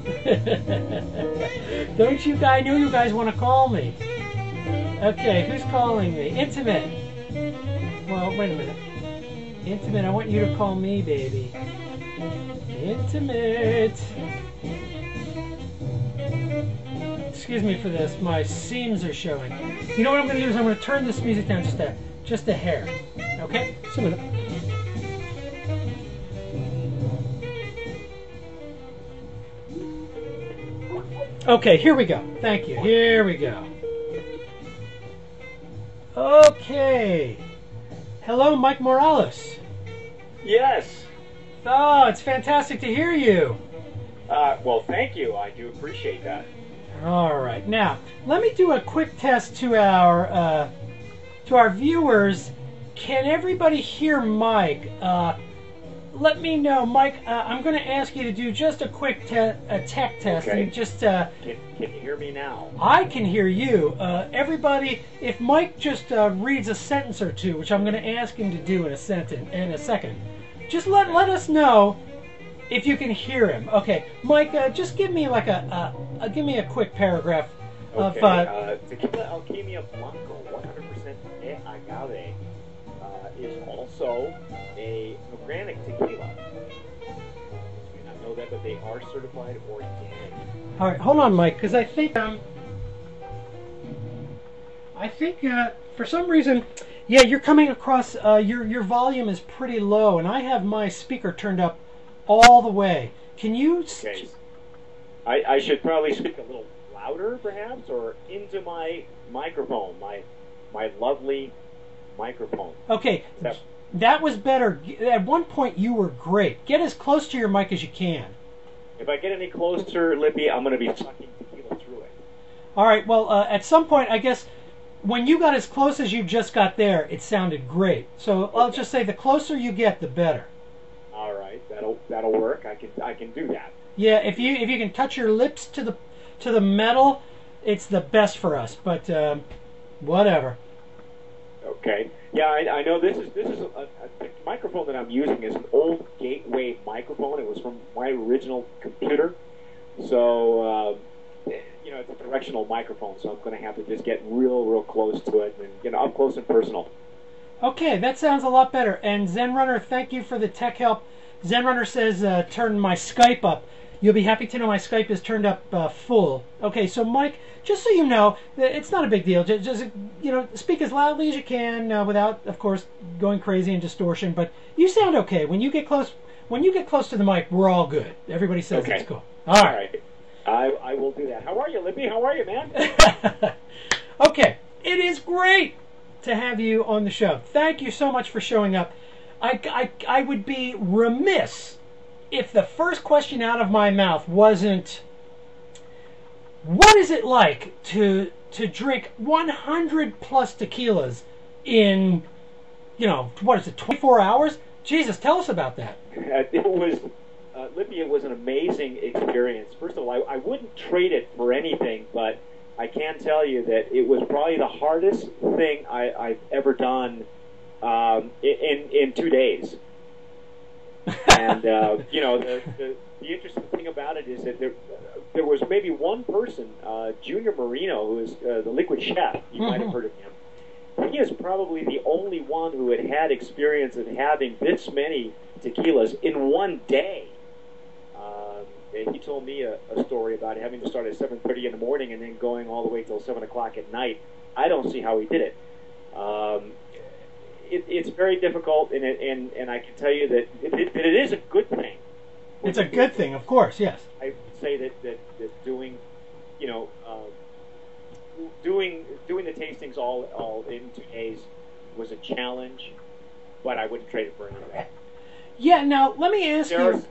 Speaker 1: Don't you guys? I know you guys want to call me. Okay, who's calling me? Intimate. Well, wait a minute. Intimate, I want you to call me, baby. Intimate. Excuse me for this. My seams are showing. You know what I'm going to do is I'm going to turn this music down just a hair. Okay? Just a minute. Okay, here we go. Thank you. Here we go. Okay. Hello, Mike Morales.
Speaker 2: Yes.
Speaker 1: Oh, it's fantastic to hear you.
Speaker 2: Well, thank you. I do appreciate that.
Speaker 1: All right. Now, let me do a quick test to our viewers. Can everybody hear Mike? Let me know, Mike. I'm going to ask you to do just a quick tech test.
Speaker 2: Okay.
Speaker 1: And just
Speaker 2: Can you hear me now?
Speaker 1: I can hear you. Everybody, if Mike just reads a sentence or two, which I'm going to ask him to do in a second, just let us know if you can hear him. Okay, Mike, just give me like give me a quick paragraph of.
Speaker 2: Tequila Alquimia blanco, 100% agave, is also a organic tequila. You may not know that, but they are certified organic.
Speaker 1: All right, hold on, Mike, because I think for some reason, yeah, you're coming across your volume is pretty low, and I have my speaker turned up all the way. Can you?
Speaker 2: Okay. I should probably speak a little louder, perhaps, or into my microphone, my lovely microphone.
Speaker 1: Okay, that was better. At one point, you were great. Get as close to your mic as you can.
Speaker 2: If I get any closer, Lippy, I'm going to be sucking tequila through it.
Speaker 1: All right. Well, at some point, I guess when you got as close as you just got there, it sounded great. So okay. I'll just say the closer you get, the better.
Speaker 2: All right, that'll work. I can do that.
Speaker 1: Yeah, if you can touch your lips to the metal, it's the best for us. But whatever.
Speaker 2: Okay. Yeah, I know this is the microphone that I'm using is an old Gateway microphone. It was from my original computer, so it's a directional microphone. So I'm going to have to just get real close to it and up close and personal.
Speaker 1: Okay, that sounds a lot better. And Zen Runner, thank you for the tech help. Zen Runner says turn my Skype up. You'll be happy to know my Skype is turned up full. Okay, so Mike, just so you know, it's not a big deal. Just speak as loudly as you can without, of course, going crazy and distortion. But you sound okay. When you get close to the mic, we're all good. Everybody says
Speaker 2: okay.
Speaker 1: It's cool. All right.
Speaker 2: I will do that. How are you, Lippy? How are you, man?
Speaker 1: Okay, it is great to have you on the show. Thank you so much for showing up. I would be remiss if the first question out of my mouth wasn't, what is it like to drink 100 plus tequilas in, what is it, 24 hours? Jesus, tell us about that.
Speaker 2: It was, Lippy, it was an amazing experience. First of all, I wouldn't trade it for anything, but I can tell you that it was probably the hardest thing I've ever done in 2 days. And the interesting thing about it is that there was maybe one person, Junior Marino, who is the Liquid Chef. You might have heard of him. He is probably the only one who had experience of having this many tequilas in one day. He told me a story about having to start at 7:30 in the morning and then going all the way till 7 o'clock at night. I don't see how he did it. It's very difficult, and I can tell you that it is a good thing.
Speaker 1: It's a good thing, of course, yes.
Speaker 2: I would say that doing, doing the tastings all in 2 days was a challenge, but I wouldn't trade it for anything.
Speaker 1: Yeah. Now let me ask you.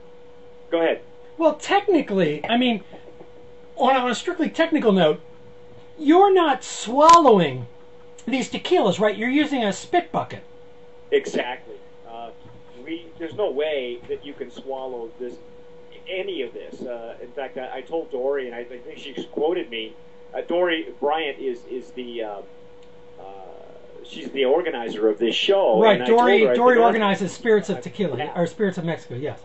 Speaker 2: Go ahead.
Speaker 1: Well, technically, I mean, on a strictly technical note, you're not swallowing these tequilas, right? You're using a spit bucket.
Speaker 2: Exactly. There's no way that you can swallow any of this. In fact, I told Dory, and I think she quoted me. Dory Bryant is the she's the organizer of this show.
Speaker 1: Right.
Speaker 2: And
Speaker 1: Dory organizes Spirits of Tequila or Spirits of Mexico. Yes.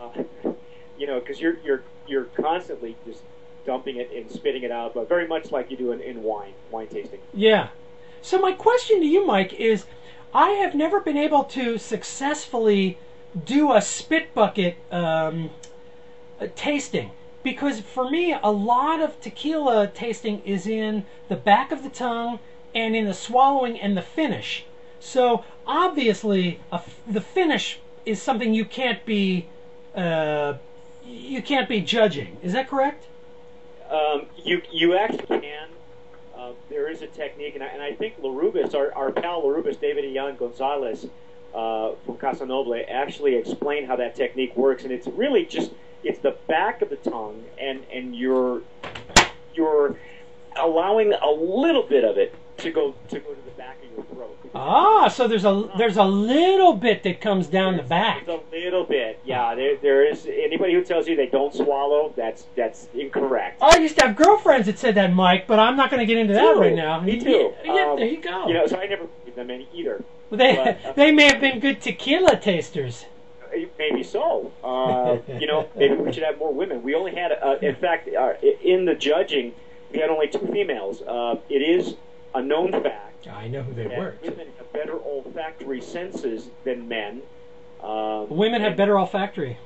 Speaker 2: Because you're constantly just dumping it and spitting it out, but very much like you do in wine tasting.
Speaker 1: Yeah. So my question to you, Mike, is I have never been able to successfully do a spit bucket tasting, because for me a lot of tequila tasting is in the back of the tongue and in the swallowing and the finish. So obviously the finish is something you can't be judging. Is that correct?
Speaker 2: You actually can. There is a technique, and I think Larubis, our pal Larubis, David Ian Gonzalez from Casa Noble, actually explained how that technique works, and it's really just the back of the tongue, and you're allowing a little bit of it to go to the back of your throat.
Speaker 1: Ah, so there's a little bit that comes down the back.
Speaker 2: There's a little bit, yeah. There is. Anybody who tells you they don't swallow, that's incorrect.
Speaker 1: I used to have girlfriends that said that, Mike, but I'm not going to get into that right now.
Speaker 2: Me too.
Speaker 1: Yeah, there you go.
Speaker 2: So I never believed them any either.
Speaker 1: They may have been good tequila tasters.
Speaker 2: Maybe so. Maybe we should have more women. We only had, in fact, in the judging, we had only 2 females. It is a known fact.
Speaker 1: I know who they were.
Speaker 2: Women have better olfactory senses than men.
Speaker 1: Women have better olfactory.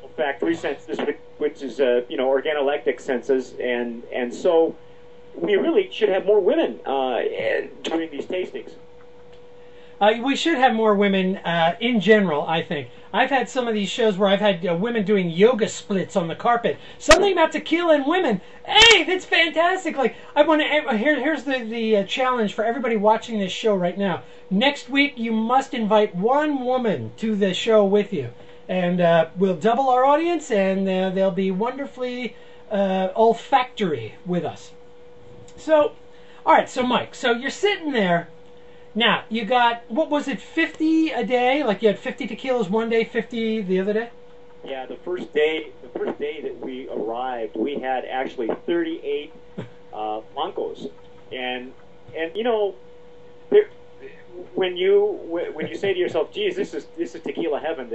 Speaker 2: Olfactory senses, which is organoleptic senses, and so we really should have more women doing these tastings.
Speaker 1: We should have more women in general, I think. I've had some of these shows where I've had women doing yoga splits on the carpet. Something about tequila and women. Hey, that's fantastic. Like, I want to. Here's the challenge for everybody watching this show right now. Next week, you must invite one woman to the show with you, and we'll double our audience, and they'll be wonderfully olfactory with us. So, all right. So, Mike, so you're sitting there. Now, you got, what was it, 50 a day? Like you had 50 tequilas one day, 50 the other day?
Speaker 2: Yeah, the first day that we arrived, we had actually 38 blancos. And when you say to yourself, geez, this is tequila heaven.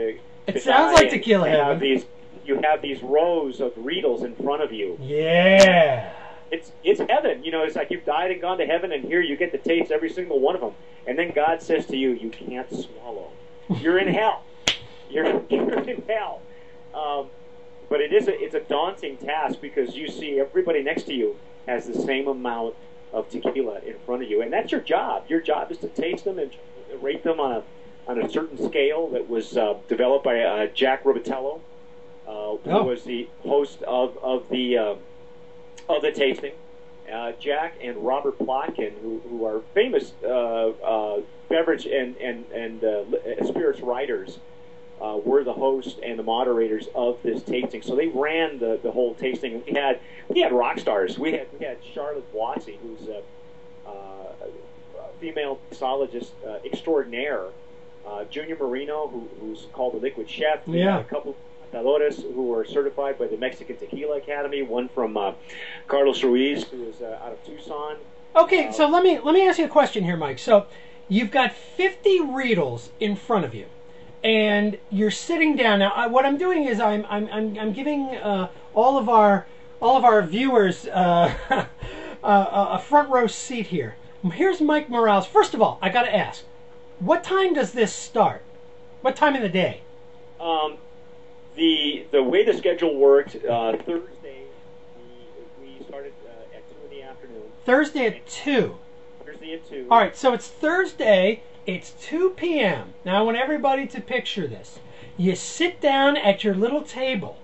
Speaker 1: It sounds like tequila heaven.
Speaker 2: You have these rows of Riedels in front of you.
Speaker 1: Yeah.
Speaker 2: It's heaven. It's like you've died and gone to heaven, and here you get to taste every single one of them. And then God says to you, you can't swallow. You're in hell. You're in hell. but it's a daunting task because you see everybody next to you has the same amount of tequila in front of you, and that's your job. Your job is to taste them and rate them on a certain scale that was developed by Jack Robatello, who was the host of the tasting. Jack and Robert Plotkin, who are famous beverage and spirits writers, were the hosts and the moderators of this tasting. So they ran the whole tasting. We had rock stars. We had Charlotte Boissy, who's a female mixologist extraordinaire. Junior Marino, who's called the Liquid Chef. We had a couple who are certified by the Mexican Tequila Academy. One from Carlos Ruiz, who is out of Tucson.
Speaker 1: Okay, so let me ask you a question here, Mike. So you've got 50 Riedels in front of you, and you're sitting down. Now, what I'm doing is I'm giving all of our viewers a front row seat here. Here's Mike Morales. First of all, I got to ask, what time does this start? What time in the day?
Speaker 2: The way the schedule worked, Thursday we started at 2 in the afternoon.
Speaker 1: Thursday at 2.
Speaker 2: Thursday at 2.
Speaker 1: All right, so it's Thursday. It's 2 p.m. Now I want everybody to picture this. You sit down at your little table.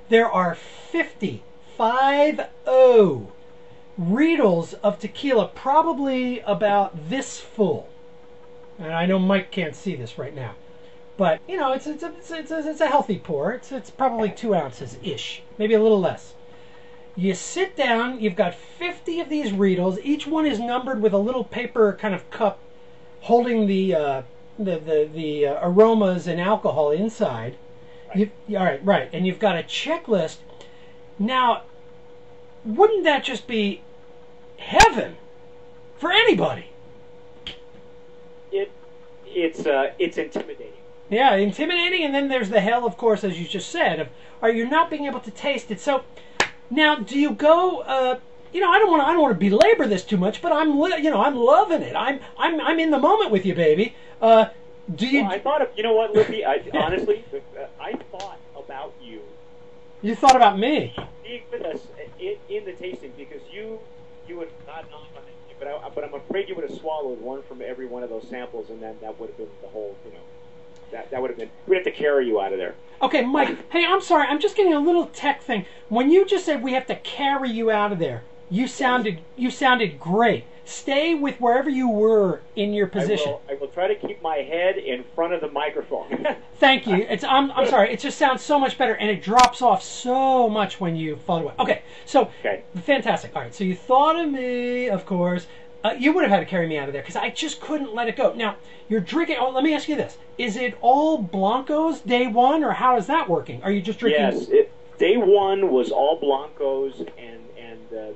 Speaker 1: There are 50 Riedels of tequila, probably about this full. And I know Mike can't see this right now. But, you know, it's a healthy pour. It's probably 2 ounces ish, maybe a little less. You sit down. You've got 50 of these Riedels. Each one is numbered with a little paper kind of cup holding the aromas and alcohol inside. Right. And you've got a checklist. Now, wouldn't that just be heaven for anybody?
Speaker 2: It's intimidating.
Speaker 1: Yeah, intimidating, and then there's the hell, of course, as you just said, of you're not being able to taste it. So now, do you go? I don't want to belabor this too much, but I'm loving it. I'm in the moment with you, baby. Do you?
Speaker 2: Well, I thought of, you know what, Lippy? Honestly, I thought about you.
Speaker 1: You thought about me?
Speaker 2: Being with us in the tasting, because you would not knock on it, but I'm afraid you would have swallowed one from every one of those samples, and then that would have been the whole, that would have been, we'd have to carry you out of there.
Speaker 1: Okay, Mike, hey, I'm sorry, I'm just getting a little tech thing. When you just said we have to carry you out of there, you sounded great. Stay with wherever you were in your position.
Speaker 2: I will try to keep my head in front of the microphone.
Speaker 1: Thank you. I'm sorry. It just sounds so much better, and it drops off so much when you fall away. Okay, so fantastic. All right, so you thought of me, of course. You would have had to carry me out of there because I just couldn't let it go. Now you're drinking. Oh, let me ask you this: is it all blancos day one, or how is that working? Are you just drinking?
Speaker 2: Yes, day one was all blancos, and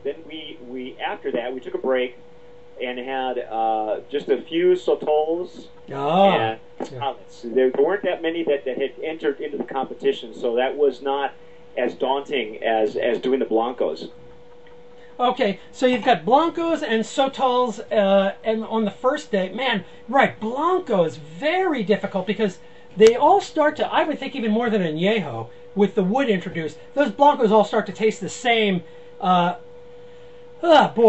Speaker 2: then we after that we took a break and had just a few sotols and palettes. There weren't that many that had entered into the competition, so that was not as daunting as doing the blancos.
Speaker 1: Okay, so you've got blancos and sotols, and on the first day, man, right, blanco is very difficult because they all start to, I would think even more than anejo, with the wood introduced, those blancos all start to taste the same. Boy,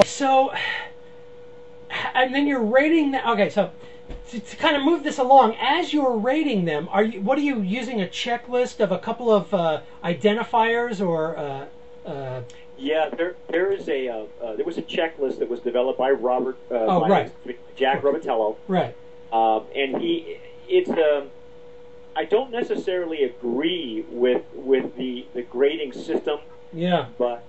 Speaker 1: so, and then you're rating them. Okay, so to kind of move this along, as you're rating them, what are you using, a checklist of a couple of identifiers or?
Speaker 2: Yeah, there was a checklist that was developed by Robert, Jack Robatello,
Speaker 1: right?
Speaker 2: And I don't necessarily agree with the grading system.
Speaker 1: Yeah.
Speaker 2: But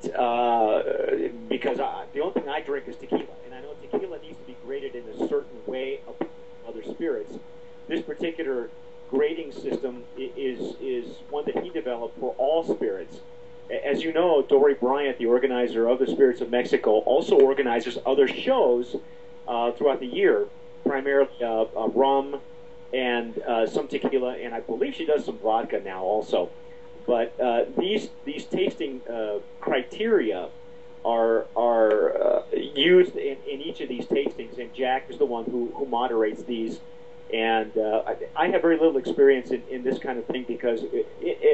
Speaker 2: because the only thing I drink is tequila, and I know tequila needs to be graded in a certain way of other spirits. This particular grading system is one that he developed for all spirits. As you know, Dory Bryant, the organizer of the Spirits of Mexico, also organizes other shows throughout the year, primarily rum and some tequila, and I believe she does some vodka now also. But these tasting criteria are used in each of these tastings, and Jack is the one who moderates these And I have very little experience in this kind of thing because,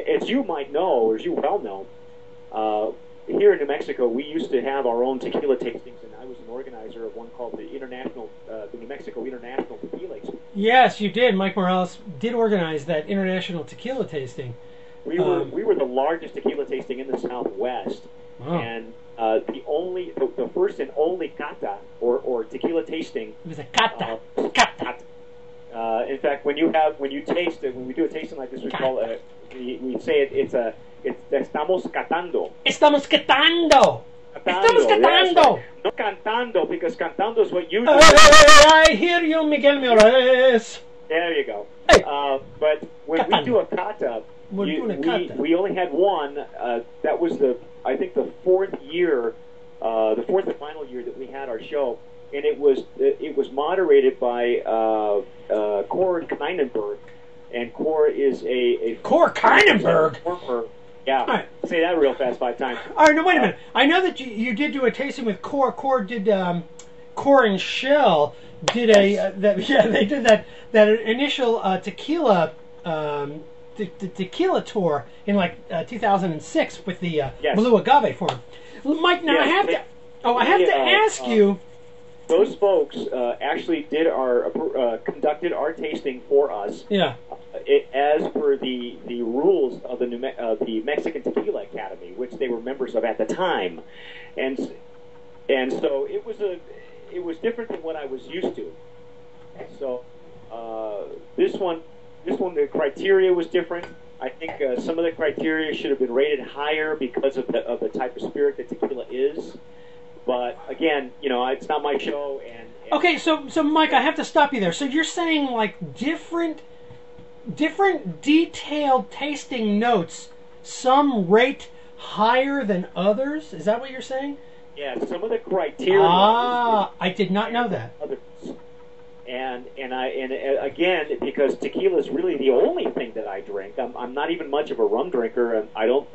Speaker 2: as you might know, or as you well know, here in New Mexico, we used to have our own tequila tastings, and I was an organizer of one called the New Mexico International Tequila Experience.
Speaker 1: Yes, you did. Mike Morales did organize that international tequila tasting.
Speaker 2: We were the largest tequila tasting in the Southwest, and the first and only cata or tequila tasting.
Speaker 1: It was a cata.
Speaker 2: Cata. In fact, when we do a tasting like this, we say it's estamos catando.
Speaker 1: Estamos catando. Estamos catando.
Speaker 2: Right. No cantando, because cantando is what you do.
Speaker 1: I hear you, Miguel Morales.
Speaker 2: There you go.
Speaker 1: Hey.
Speaker 2: But when we do a cata, we only had one. That was the fourth and final year that we had our show, and it was moderated by Cor Kleinenberg, and Cor is a
Speaker 1: Cor Kleinenberg.
Speaker 2: Yeah,
Speaker 1: right.
Speaker 2: Say that real fast 5 times.
Speaker 1: All right, no, wait a minute. I know that you did do a tasting with Cor. Cor did Cor and Shell did they did that initial tequila the tequila tour in like 2006 with the Blue Agave form. Mike, now
Speaker 2: yes,
Speaker 1: I have to ask you.
Speaker 2: Those folks actually did conducted our tasting for us.
Speaker 1: Yeah.
Speaker 2: As per the rules of the Mexican Tequila Academy, which they were members of at the time, and so it was different than what I was used to. So this one the criteria was different. I think some of the criteria should have been rated higher because of the type of spirit that tequila is. But again, it's not my show. And
Speaker 1: okay, so Mike, I have to stop you there. So you're saying like different detailed tasting notes, some rate higher than others? Is that what you're saying?
Speaker 2: Yeah, some of the criteria.
Speaker 1: I did not know that.
Speaker 2: Others. And again, because tequila is really the only thing that I drink. I'm not even much of a rum drinker, and I don't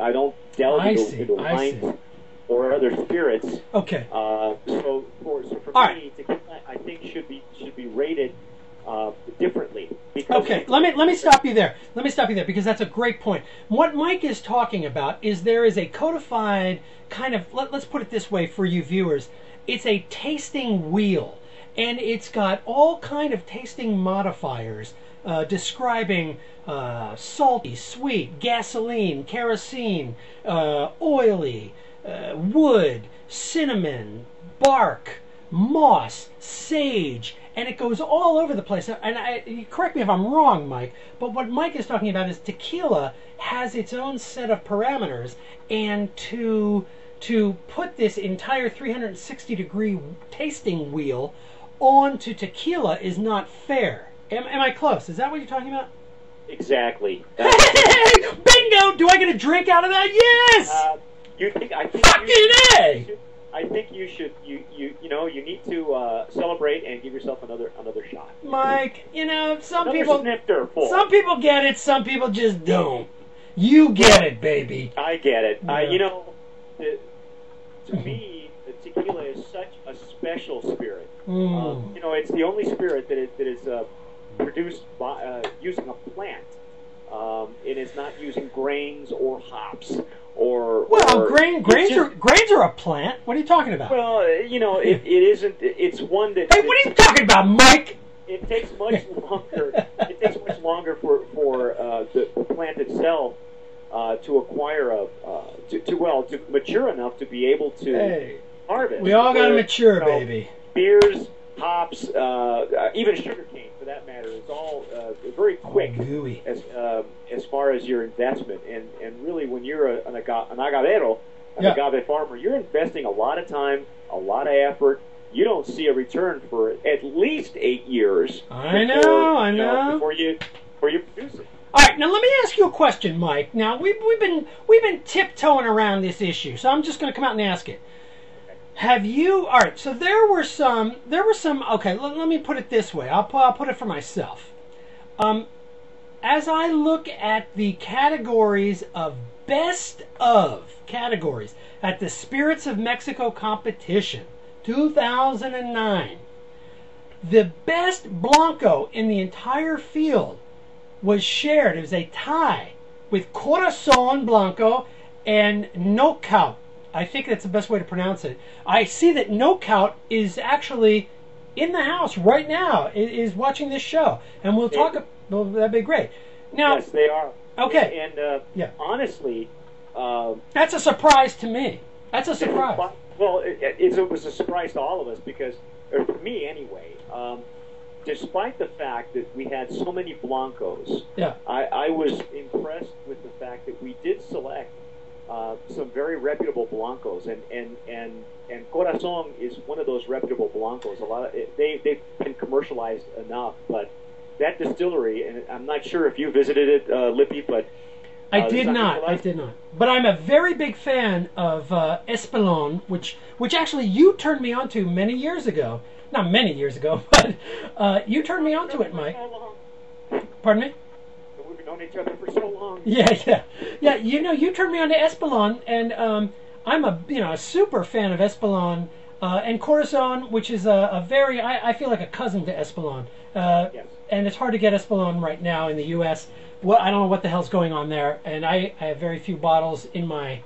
Speaker 2: delve into wines or other spirits.
Speaker 1: Okay.
Speaker 2: So for me, tequila, I think should be rated differently.
Speaker 1: Okay, let me stop you there. Let me stop you there because that's a great point. What Mike is talking about is there is a codified kind of, let's put it this way for you viewers, it's a tasting wheel, and it's got all kind of tasting modifiers describing salty, sweet, gasoline, kerosene, oily, wood, cinnamon, bark, moss, sage, and it goes all over the place. And correct me if I'm wrong, Mike, but what Mike is talking about is tequila has its own set of parameters, and to put this entire 360-degree tasting wheel onto tequila is not fair. Am I close? Is that what you're talking about?
Speaker 2: Exactly.
Speaker 1: Hey, bingo! Do I get a drink out of that? Yes!
Speaker 2: I think you should. You need to celebrate and give yourself another shot.
Speaker 1: Mike, some
Speaker 2: people
Speaker 1: people get it, some people just don't. You get it, baby.
Speaker 2: I get it.
Speaker 1: Yeah.
Speaker 2: To me, the tequila is such a special spirit.
Speaker 1: Mm.
Speaker 2: It's the only spirit that is produced by using a plant. It is not using grains or hops
Speaker 1: grains are a plant. What are you talking about?
Speaker 2: Well, it isn't. It's one that.
Speaker 1: Hey, what are you talking about, Mike?
Speaker 2: It takes much longer. It takes much longer for the plant itself to acquire to mature enough to be able to harvest.
Speaker 1: We all got to mature, baby.
Speaker 2: Beers, hops, even sugarcane for that matter, is all very quick
Speaker 1: gooey
Speaker 2: as far as your investment. And really, when you're an agavero, agave farmer, you're investing a lot of time, a lot of effort. You don't see a return for at least 8 years.
Speaker 1: I know.
Speaker 2: Before you produce it.
Speaker 1: All right, now let me ask you a question, Mike. Now we've been tiptoeing around this issue, so I'm just going to come out and ask it. Have you? All right. So there were some. Okay, let me put it this way. I'll put it for myself. As I look at the categories of best of categories at the Spirits of Mexico competition, 2009, The best Blanco in the entire field was shared. It was a tie with Corazon Blanco and Knockout. I think that's the best way to pronounce it. I see that Knockout is actually in the house right now, is watching this show. And we'll talk, well, that'd be great. Now,
Speaker 2: yes, they are.
Speaker 1: Okay.
Speaker 2: And
Speaker 1: yeah.
Speaker 2: Honestly...
Speaker 1: that's a surprise to me. That's a surprise.
Speaker 2: Well, it was a surprise to all of us because, or for me anyway, despite the fact that we had so many Blancos,
Speaker 1: yeah.
Speaker 2: I was impressed with the fact that we did select some very reputable Blancos, and Corazon is one of those reputable Blancos. They've been commercialized enough, but that distillery, and I'm not sure if you visited it, Lippy, but
Speaker 1: I did not. But I'm a very big fan of Espelon, which actually you turned me on to many years ago. Not many years ago, but you turned me on to it, Mike. Pardon me?
Speaker 2: We've known each other for so long.
Speaker 1: Yeah. You turned me on to Espelon, and I'm a super fan of Espelon and Corazon, which is a very I feel like a cousin to Espelon.
Speaker 2: Yes.
Speaker 1: And it's hard to get Espelon right now in the U.S. Well, I don't know what the hell's going on there, and I have very few bottles in my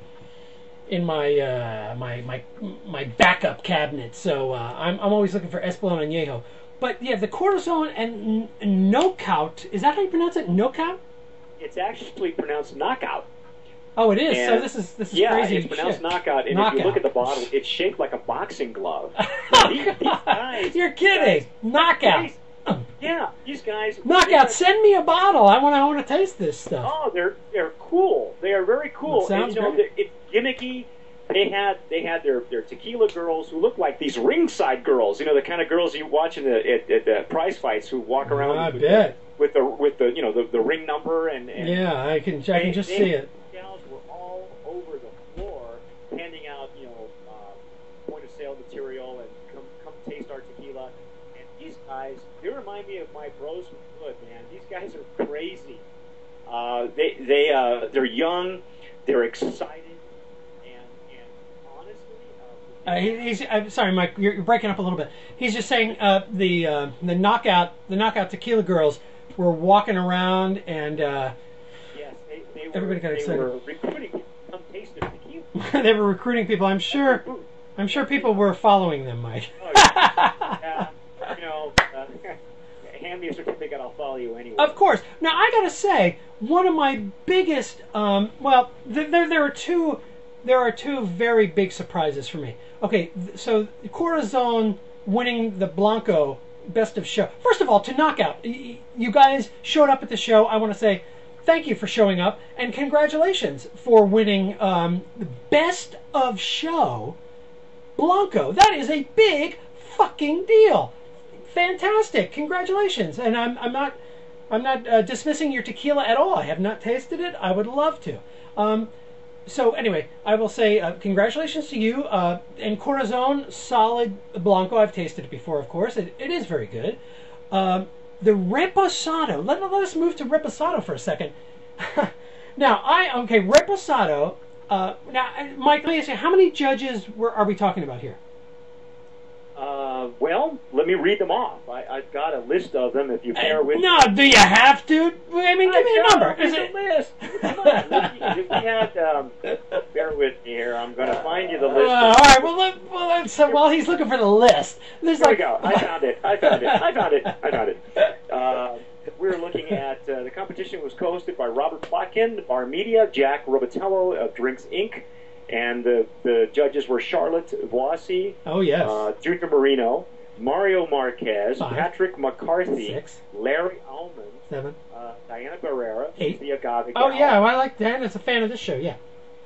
Speaker 1: backup cabinet. So I'm always looking for Espelon Anejo. But yeah, the Corazon and Knockout, is that how you pronounce it? Knockout?
Speaker 2: It's actually pronounced Knockout.
Speaker 1: Oh, it is.
Speaker 2: And
Speaker 1: so this is crazy.
Speaker 2: Yeah, it's pronounced Knockout. And if you look at the bottle, it's shaped like a boxing glove. These guys,
Speaker 1: you're kidding? Knockout.
Speaker 2: Yeah, these guys.
Speaker 1: Knockout, send me a bottle. I want to taste this stuff.
Speaker 2: Oh, they're cool. They are very cool.
Speaker 1: Sounds
Speaker 2: and,
Speaker 1: great.
Speaker 2: It's gimmicky. They had their tequila girls who look like these ringside girls. You know, the kind of girls you watch at the prize fights who walk around with the ring number and
Speaker 1: yeah, I can just see it.
Speaker 2: Gals were all over the floor handing out point of sale material and come taste our tequila. And these guys, they remind me of my bros from Hood, man. These guys are crazy. They're young, they're excited.
Speaker 1: I'm sorry, Mike. You're breaking up a little bit. He's just saying the knockout tequila girls were walking around and
Speaker 2: yes,
Speaker 1: everybody got excited.
Speaker 2: They were recruiting people to come taste their tequila.
Speaker 1: They were recruiting people. I'm sure people were following them, Mike.
Speaker 2: Oh, yeah. Hand me a certificate, I'll follow you anyway.
Speaker 1: Of course. Now I gotta say, one of my biggest there are two very big surprises for me. Okay, so Corazon winning the Blanco Best of Show. First of all, to Knockout, you guys showed up at the show. I want to say thank you for showing up, and congratulations for winning the Best of Show Blanco. That is a big fucking deal. Fantastic. Congratulations. And I'm not dismissing your tequila at all. I have not tasted it. I would love to. So anyway, I will say congratulations to you. And Corazon, solid Blanco. I've tasted it before, of course. It is very good. The Reposado. Let us move to Reposado for a second. Now, Reposado. Now, Mike, let me ask you, how many judges are we talking about here?
Speaker 2: Well, let me read them off. I've got a list of them. If you bear with me.
Speaker 1: No, do you have to? I mean, give me a number.
Speaker 2: Is it a list? Come on, if we had, bear with me here. I'm going to find you the list.
Speaker 1: All right. Well, so while he's looking for the list,
Speaker 2: there we go. I found it. We're looking at the competition was co-hosted by Robert Plotkin, Bar Media, Jack Robatello of Drinks Inc., and the judges were Charlotte Voisi,
Speaker 1: oh yes,
Speaker 2: Junior Marino, Mario Marquez,
Speaker 1: 5,
Speaker 2: Patrick McCarthy,
Speaker 1: 6,
Speaker 2: Larry Allman,
Speaker 1: 7,
Speaker 2: Diana Barrera,
Speaker 1: 8.
Speaker 2: The Agave
Speaker 1: Oh
Speaker 2: Gal,
Speaker 1: yeah, well, I like Dan. It's a fan of this show. Yeah.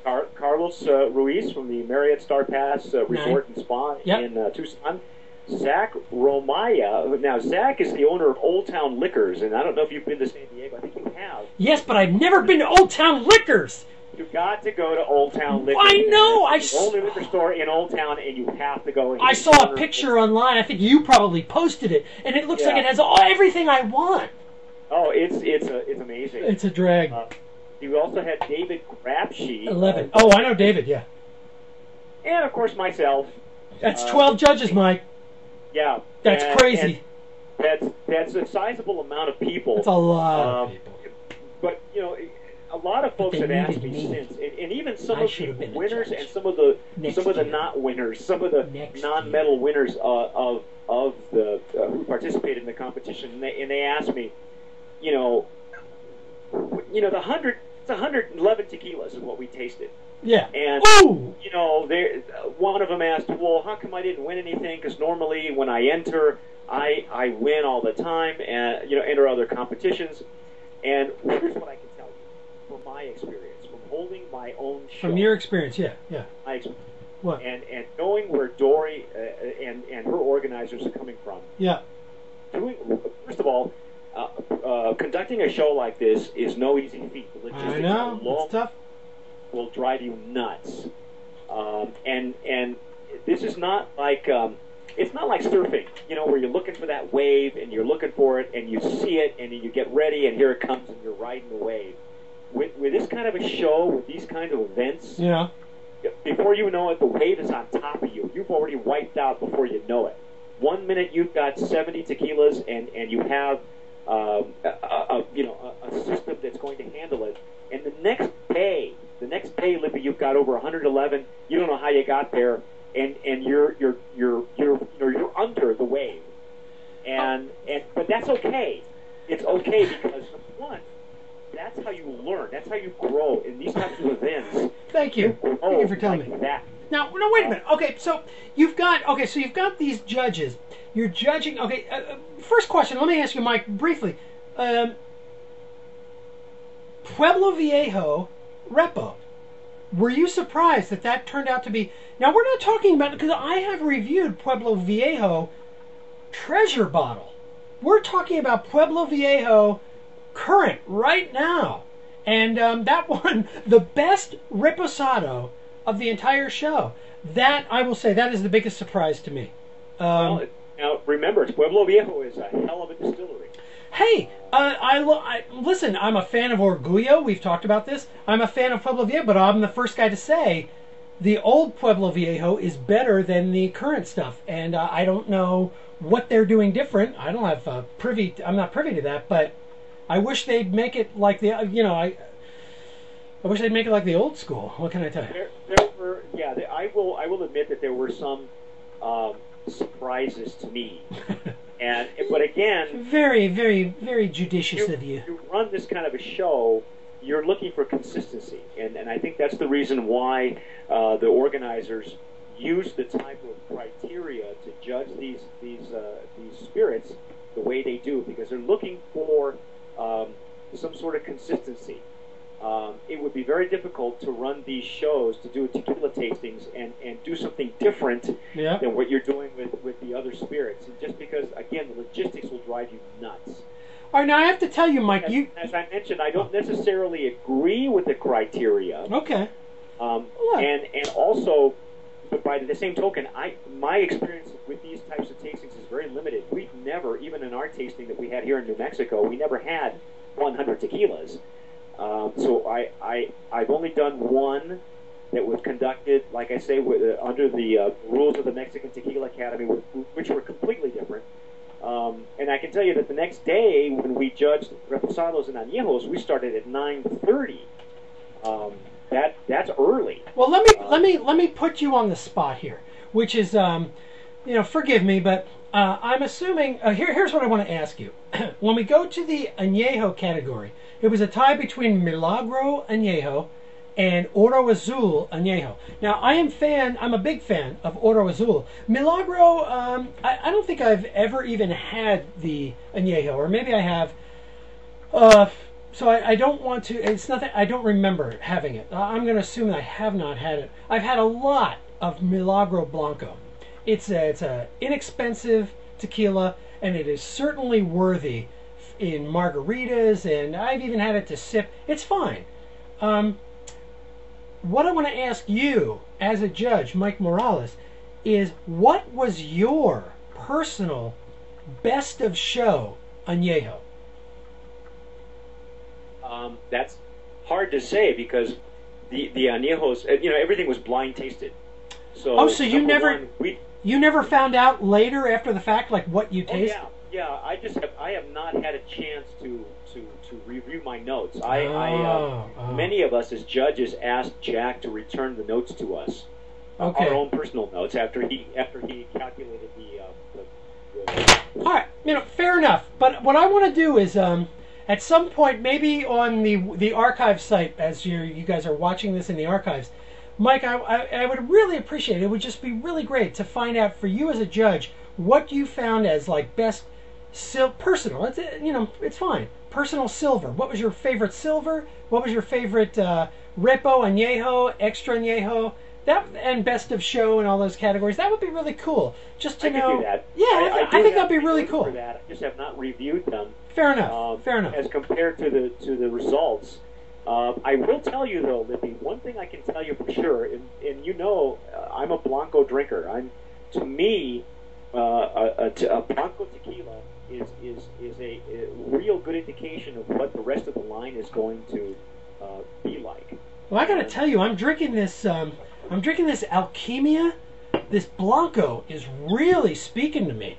Speaker 2: Carlos Ruiz from the Marriott Star Pass Resort and Spa in Tucson. Zach Romaya. Now, Zach is the owner of Old Town Liquors, and I don't know if you've been to San Diego. I think you have.
Speaker 1: Yes, but I've never been to Old Town Liquors.
Speaker 2: You've got to go to Old Town Liquors.
Speaker 1: I know.
Speaker 2: It's the only liquor store in Old Town, and you have to go.
Speaker 1: I saw a picture online. I think you probably posted it, and it looks like it has everything I want.
Speaker 2: Oh, it's amazing.
Speaker 1: It's a drag.
Speaker 2: You also had David Grabschi.
Speaker 1: 11. Oh, I know David. Yeah.
Speaker 2: And of course myself.
Speaker 1: That's 12 judges, Mike.
Speaker 2: Yeah.
Speaker 1: That's crazy.
Speaker 2: that's a sizable amount of people.
Speaker 1: That's a lot of people.
Speaker 2: But a lot of folks have asked me since, and even some of the winners and some of the not winners, some of the non-medal winners of the who participated in the competition, and they asked me, the 111 tequilas is what we tasted.
Speaker 1: Yeah.
Speaker 2: And one of them asked, well, how come I didn't win anything? Because normally when I enter, I win all the time, and enter other competitions. And here's what I can tell you from my experience, from holding my own show.
Speaker 1: From your experience, yeah.
Speaker 2: My experience.
Speaker 1: What?
Speaker 2: And knowing where Dory and her organizers are coming from.
Speaker 1: Yeah.
Speaker 2: First of all, conducting a show like this is no easy feat. The logistics
Speaker 1: I know. It's tough.
Speaker 2: Will drive you nuts. And this is not like it's not like surfing, where you're looking for that wave and you're looking for it and you see it and you get ready and here it comes and you're riding the wave. With this kind of a show, with these kind of events, before you know it, the wave is on top of you. You've already wiped out before you know it. 1 minute you've got 70 tequilas and you have a system that's going to handle it. And the next day, Lippy, you've got over 111. You don't know how you got there, and you're under the wave. But that's okay. It's okay because one, that's how you learn. That's how you grow in these types of events.
Speaker 1: Thank you. Thank you for telling me
Speaker 2: that.
Speaker 1: Now, no, wait a minute. Okay, so you've got these judges. You're judging. Okay, first question. Let me ask you, Mike, briefly. Pueblo Viejo Repo. Were you surprised that turned out to be... Now, we're not talking about... Because I have reviewed Pueblo Viejo Treasure Bottle. We're talking about Pueblo Viejo Current right now. And that won the best Reposado of the entire show. That, I will say, that is the biggest surprise to me.
Speaker 2: Now, remember, Pueblo Viejo is a hell of a distillery.
Speaker 1: Hey, listen, I'm a fan of Orgullo. We've talked about this. I'm a fan of Pueblo Viejo, but I'm the first guy to say the old Pueblo Viejo is better than the current stuff. And I don't know what they're doing different. I don't have I'm not privy to that, but I wish they'd make it like the, I wish they'd make it like the old school. What can I tell you?
Speaker 2: I will admit that there were some surprises to me. But again,
Speaker 1: very, very, very judicious of you.
Speaker 2: You run this kind of a show, you're looking for consistency, and I think that's the reason why the organizers use the type of criteria to judge these spirits the way they do, because they're looking for some sort of consistency. It would be very difficult to run these shows, to do tequila tastings and do something different than what you're doing with the other spirits. And just because, again, the logistics will drive you nuts.
Speaker 1: All right, now I have to tell you, Mike,
Speaker 2: as I mentioned, I don't necessarily agree with the criteria.
Speaker 1: Okay.
Speaker 2: And also, but by the same token, my experience with these types of tastings is very limited. We've never, even in our tasting that we had here in New Mexico, we never had 100 tequilas. So I've only done one that was conducted, like I say, under the rules of the Mexican Tequila Academy, which were completely different. And I can tell you that the next day, when we judged reposados and añejos, we started at 9:30. That's early.
Speaker 1: Well, let me put you on the spot here, which is, forgive me, but I'm assuming. Here's what I want to ask you. When we go to the añejo category, it was a tie between Milagro Añejo and Oro Azul Añejo. Now, I'm a big fan of Oro Azul. Milagro, I don't think I've ever even had the Añejo, or maybe I have. So I don't want to, it's nothing, I don't remember having it. I'm going to assume that I have not had it. I've had a lot of Milagro Blanco. It's a inexpensive tequila, and it is certainly worthy in margaritas, and I've even had it to sip. It's fine. What I want to ask you, as a judge, Mike Morales, is what was your personal best of show añejo?
Speaker 2: That's hard to say because the añejos, everything was blind tasted. So
Speaker 1: you never found out later after the fact, like what you tasted?
Speaker 2: Yeah, I have not had a chance to review my notes. Many of us as judges asked Jack to return the notes to us,
Speaker 1: Okay.
Speaker 2: our own personal notes after he calculated the
Speaker 1: All right, fair enough. But what I want to do is, at some point, maybe on the archive site, as you guys are watching this in the archives, Mike, I would really appreciate it. It would just be really great to find out for you as a judge what you found as like best personal. It's fine. Personal silver. What was your favorite silver? What was your favorite repo, anejo, extra anejo? That and best of show and all those categories. That would be really cool. Just to know.
Speaker 2: Do that.
Speaker 1: Yeah, I think that'd be really cool.
Speaker 2: For that. I just have not reviewed them.
Speaker 1: Fair enough. Fair enough.
Speaker 2: As compared to the results. I will tell you though, Lippy, one thing I can tell you for sure, and I'm a blanco drinker. To me, a blanco tequila is a real good indication of what the rest of the line is going to be like.
Speaker 1: Well, I got to tell you, I'm drinking this Alquimia. This blanco is really speaking to me.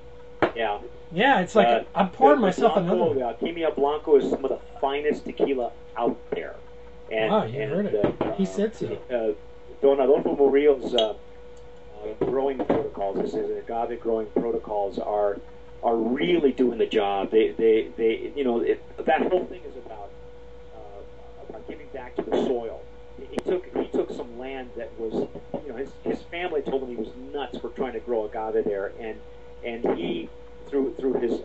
Speaker 2: Yeah.
Speaker 1: Yeah, it's like I'm pouring myself another one.
Speaker 2: The Alquimia Blanco is some of the finest tequila out there. And,
Speaker 1: wow, you heard it. He said so.
Speaker 2: Don Adolfo Murillo's growing protocols, his agave growing protocols are really doing the job. That whole thing is about giving back to the soil. He took some land that was, his family told him he was nuts for trying to grow agave there, and he through his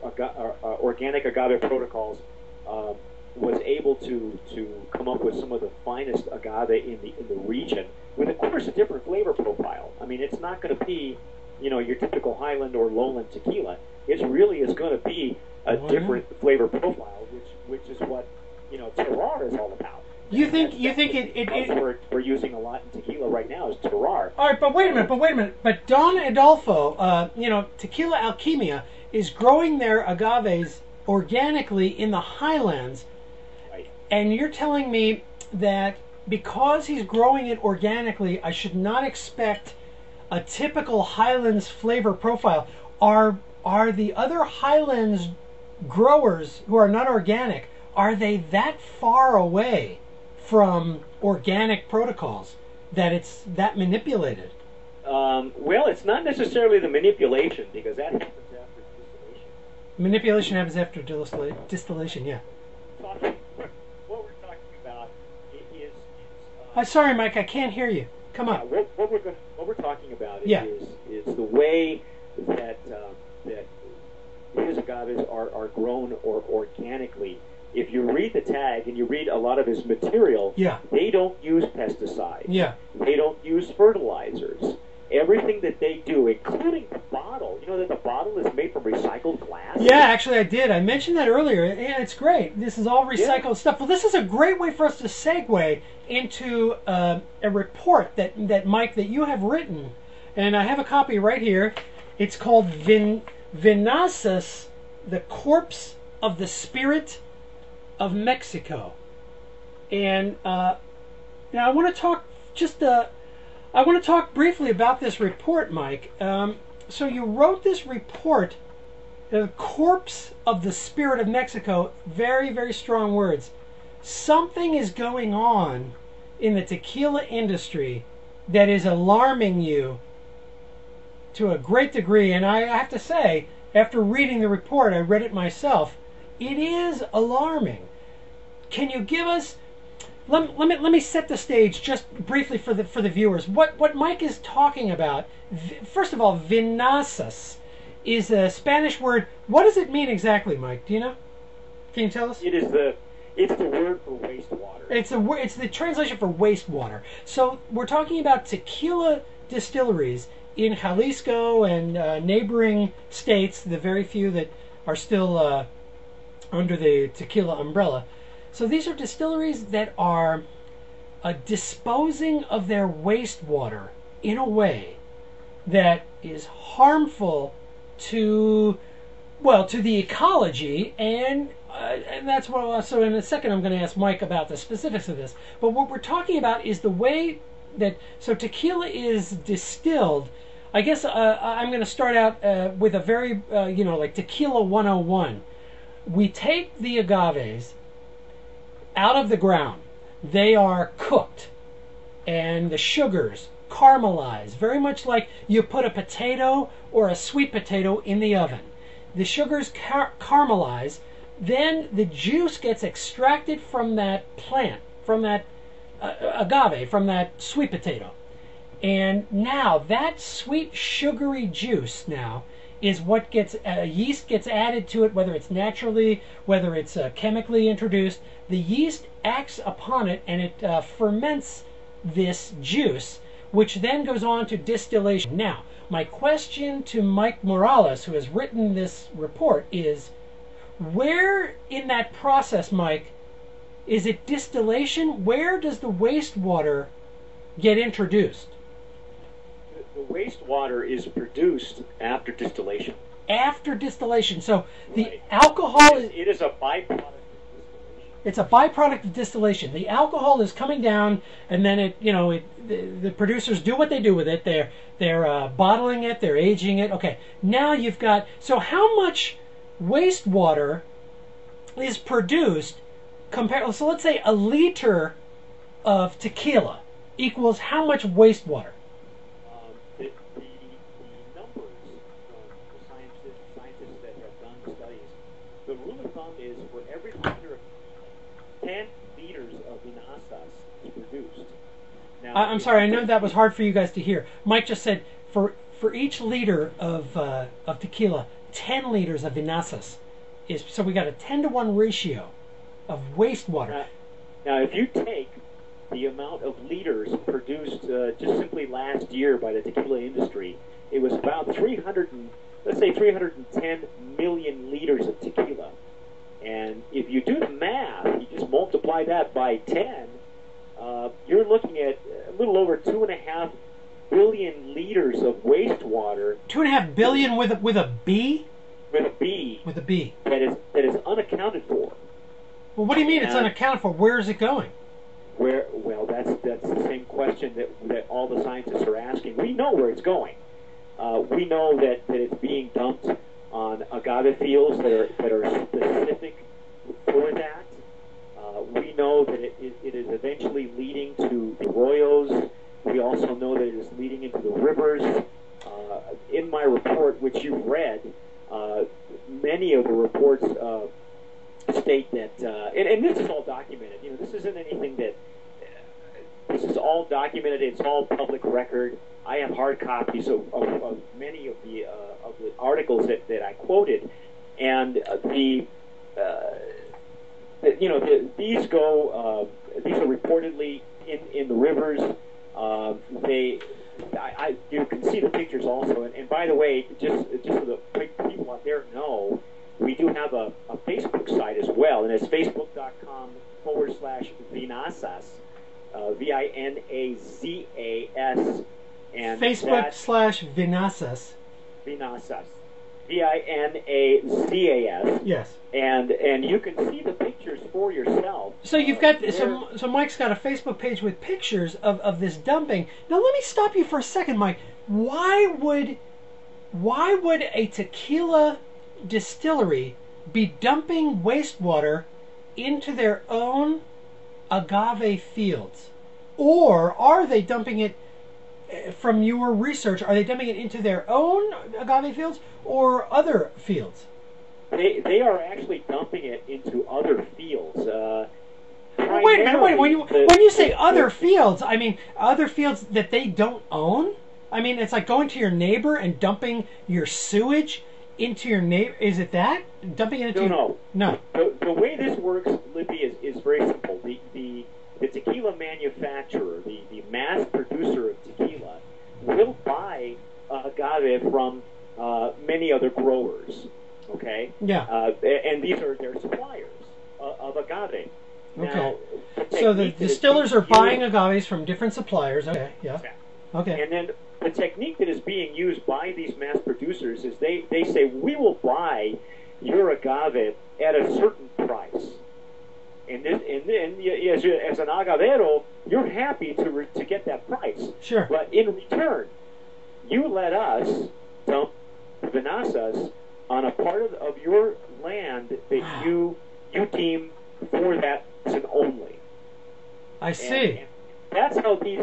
Speaker 2: organic agave protocols was able to come up with some of the finest agave in the region, with of course a different flavor profile. I mean, it's not going to be your typical highland or lowland tequila. It really is going to be a different flavor profile, which is what terroir is all about.
Speaker 1: You think
Speaker 2: we're using a lot in tequila right now is terroir.
Speaker 1: All right, but wait a minute. But Don Adolfo, Tequila Alquimia is growing their agaves organically in the highlands,
Speaker 2: right? And
Speaker 1: you're telling me that because he's growing it organically, I should not expect a typical highlands flavor profile. Are the other highlands growers who are not organic, are they that far away from organic protocols that it's that manipulated?
Speaker 2: Well, it's not necessarily the manipulation, because that happens after distillation.
Speaker 1: Manipulation happens after distillation, yeah.
Speaker 2: What we're talking about is
Speaker 1: sorry, Mike, I can't hear you. Come on.
Speaker 2: What we're talking about is the way that his agaves are grown organically. If you read the tag and you read a lot of his material, they don't use pesticides.
Speaker 1: Yeah.
Speaker 2: They don't use fertilizers. Everything that they do, including the bottle, that the bottle is made from recycled glass?
Speaker 1: Yeah, actually I did. I mentioned that earlier, and it's great. This is all recycled stuff. Well, this is a great way for us to segue into a report that Mike, that you have written, and I have a copy right here. It's called Vinazas, the Corpse of the Spirit of Mexico. And now I want to talk briefly about this report, Mike. So you wrote this report, The Corpse of the Spirit of Mexico. Very, very strong words. Something is going on in the tequila industry that is alarming you to a great degree. And I have to say, after reading the report, I read it myself, it is alarming. Can you give us... Let me set the stage just briefly for the viewers. What Mike is talking about, first of all, vinazas is a Spanish word. What does it mean exactly, Mike? Do you know? Can you tell us?
Speaker 2: It's the word for wastewater.
Speaker 1: It's the translation for wastewater. So we're talking about tequila distilleries in Jalisco and neighboring states, the very few that are still under the tequila umbrella. So these are distilleries that are disposing of their wastewater in a way that is harmful to the ecology, and that's what. So in a second, I'm going to ask Mike about the specifics of this. But what we're talking about is the way that tequila is distilled I guess I'm going to start out with a very, like Tequila 101. We take the agaves out of the ground. They are cooked, and the sugars caramelize, very much like you put a potato or a sweet potato in the oven. The sugars caramelize, then the juice gets extracted from that plant, from that agave, from that sweet potato. And now that sweet sugary juice now is what gets, yeast gets added to it, whether it's naturally, whether it's chemically introduced. The yeast acts upon it and it ferments this juice, which then goes on to distillation. Now, my question to Mike Morales, who has written this report, is where in that process, Mike, is it distillation? Where does the wastewater get introduced?
Speaker 2: The wastewater is produced after distillation.
Speaker 1: After distillation. So the
Speaker 2: Right.
Speaker 1: alcohol is...
Speaker 2: It is a byproduct.
Speaker 1: It's a byproduct of distillation. The alcohol is coming down, and then the producers do what they do with it. They're bottling it, they're aging it. Okay, now you've got. So how much wastewater is produced compared? So let's say a liter of tequila equals how much wastewater?
Speaker 2: The numbers from the scientists that have done studies, the rule of thumb is for every liter of 10 liters of vinazas is produced. Now,
Speaker 1: I'm sorry, I know that was hard for you guys to hear. Mike just said for each liter of tequila, 10 liters of vinazas is, so we got a 10-to-1 ratio of wastewater.
Speaker 2: Now, if you take the amount of liters produced just simply last year by the tequila industry, it was about 310 million liters of tequila. And if you do the math, you just multiply that by 10, you're looking at a little over 2.5 billion liters of wastewater.
Speaker 1: 2.5 billion with a B?
Speaker 2: With a B.
Speaker 1: With a B.
Speaker 2: That is unaccounted for.
Speaker 1: Well, what do you mean it's unaccounted for? Where is it going?
Speaker 2: Well, that's the same question that all the scientists are asking. We know where it's going. We know that it's being dumped on agave fields that are specific for that. We know that it is eventually leading to arroyos. We also know that it is leading into the rivers. In my report, which you've read, many of the reports state that, and this is all documented. This isn't anything that. This is all documented. It's all public record. I have hard copies of many of the articles that I quoted, and these are reportedly in the rivers. You can see the pictures also. And by the way, just so the people out there know, we do have a Facebook site as well, and it's facebook.com/vinazas. Vinazas, and
Speaker 1: Facebook/Vinazas.
Speaker 2: Vinazas, Vinazas.
Speaker 1: Yes.
Speaker 2: And you can see the pictures for yourself.
Speaker 1: So you've got so Mike's got a Facebook page with pictures of this dumping. Now let me stop you for a second, Mike. Why would a tequila distillery be dumping wastewater into their own agave fields? Or are they dumping it, from your research, are they dumping it into their own agave fields or other fields?
Speaker 2: They are actually dumping it into other fields.
Speaker 1: Wait a minute, when you say other fields, I mean other fields that they don't own? I mean, it's like going to your neighbor and dumping your sewage into your neighbor. Is it that? Dumping it into
Speaker 2: No. The way this works, Lippy, is very simple. The tequila manufacturer, the mass producer of tequila, will buy agave from many other growers. Okay?
Speaker 1: Yeah.
Speaker 2: And these are their suppliers of agave.
Speaker 1: Okay. So the distillers are buying agaves from different suppliers. Okay. Yeah. Okay.
Speaker 2: And then the technique that is being used by these mass producers is they say, we will buy your agave at a certain price. And then as an agavero, you're happy to get that price.
Speaker 1: Sure.
Speaker 2: But in return, you let us dump vinasas on a part of your land that you deem for that reason only.
Speaker 1: I see.
Speaker 2: And that's how these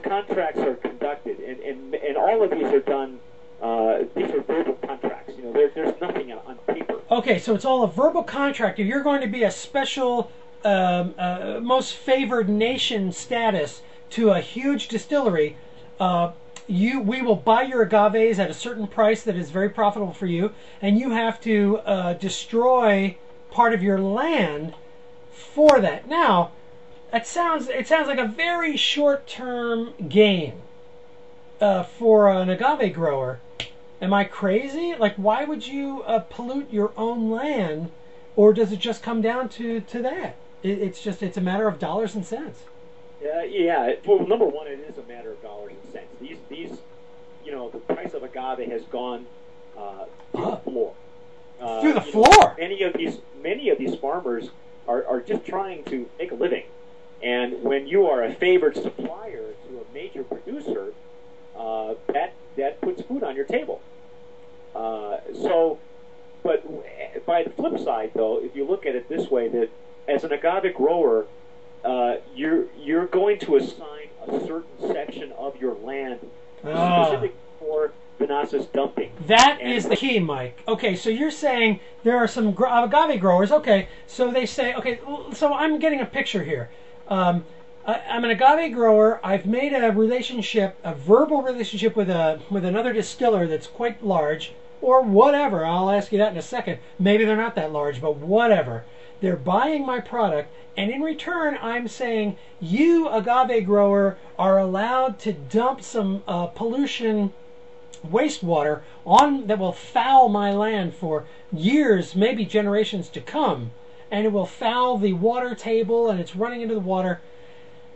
Speaker 2: contracts are conducted, and all of these are done. These are verbal contracts. You know, there's nothing on paper.
Speaker 1: Okay, so it's all a verbal contract. If you're going to be a special, most favored nation status to a huge distillery, we will buy your agaves at a certain price that is very profitable for you, and you have to destroy part of your land for that. Now, it sounds like a very short-term gain for an agave grower. Am I crazy? Like, why would you pollute your own land, or does it just come down to that? It's a matter of dollars and cents.
Speaker 2: Yeah. Well, number one, it is a matter of dollars and cents. These, you know, the price of agave has gone through the floor.
Speaker 1: Through the floor.
Speaker 2: Many of these farmers are just trying to make a living, and when you are a favored supplier to a major producer, that puts food on your table. But by the flip side, though, if you look at it this way, that as an agave grower, you're going to assign a certain section of your land specific for vinasas dumping.
Speaker 1: That is the key, Mike. Okay, so you're saying there are some agave growers. Okay, so they say, okay, so I'm getting a picture here. I'm an agave grower. I've made a verbal relationship with another distiller that's quite large, or whatever. I'll ask you that in a second. Maybe they're not that large, but whatever. They're buying my product, and in return, I'm saying, you, agave grower, are allowed to dump some pollution wastewater on that will foul my land for years, maybe generations to come, and it will foul the water table, and it's running into the water.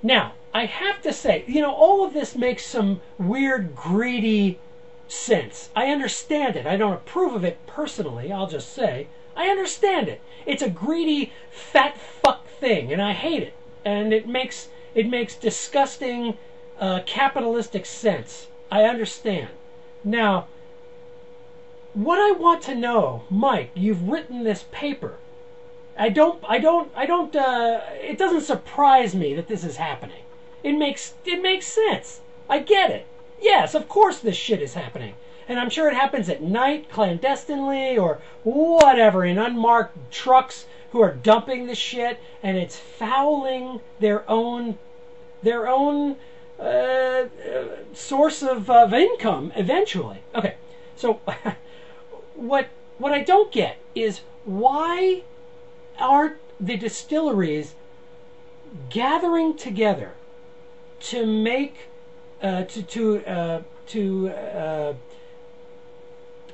Speaker 1: Now, I have to say, you know, all of this makes some weird, greedy sense. I understand it. I don't approve of it personally, I'll just say. I understand it. It's a greedy, fat fuck thing, and I hate it. And it makes disgusting, capitalistic sense. I understand. Now, what I want to know, Mike, you've written this paper. It doesn't surprise me that this is happening. It makes sense. I get it. Yes, of course this shit is happening. And I'm sure it happens at night, clandestinely, or whatever, in unmarked trucks who are dumping this shit, and it's fouling their own source of income eventually. Okay, so what I don't get is, why aren't the distilleries gathering together to make to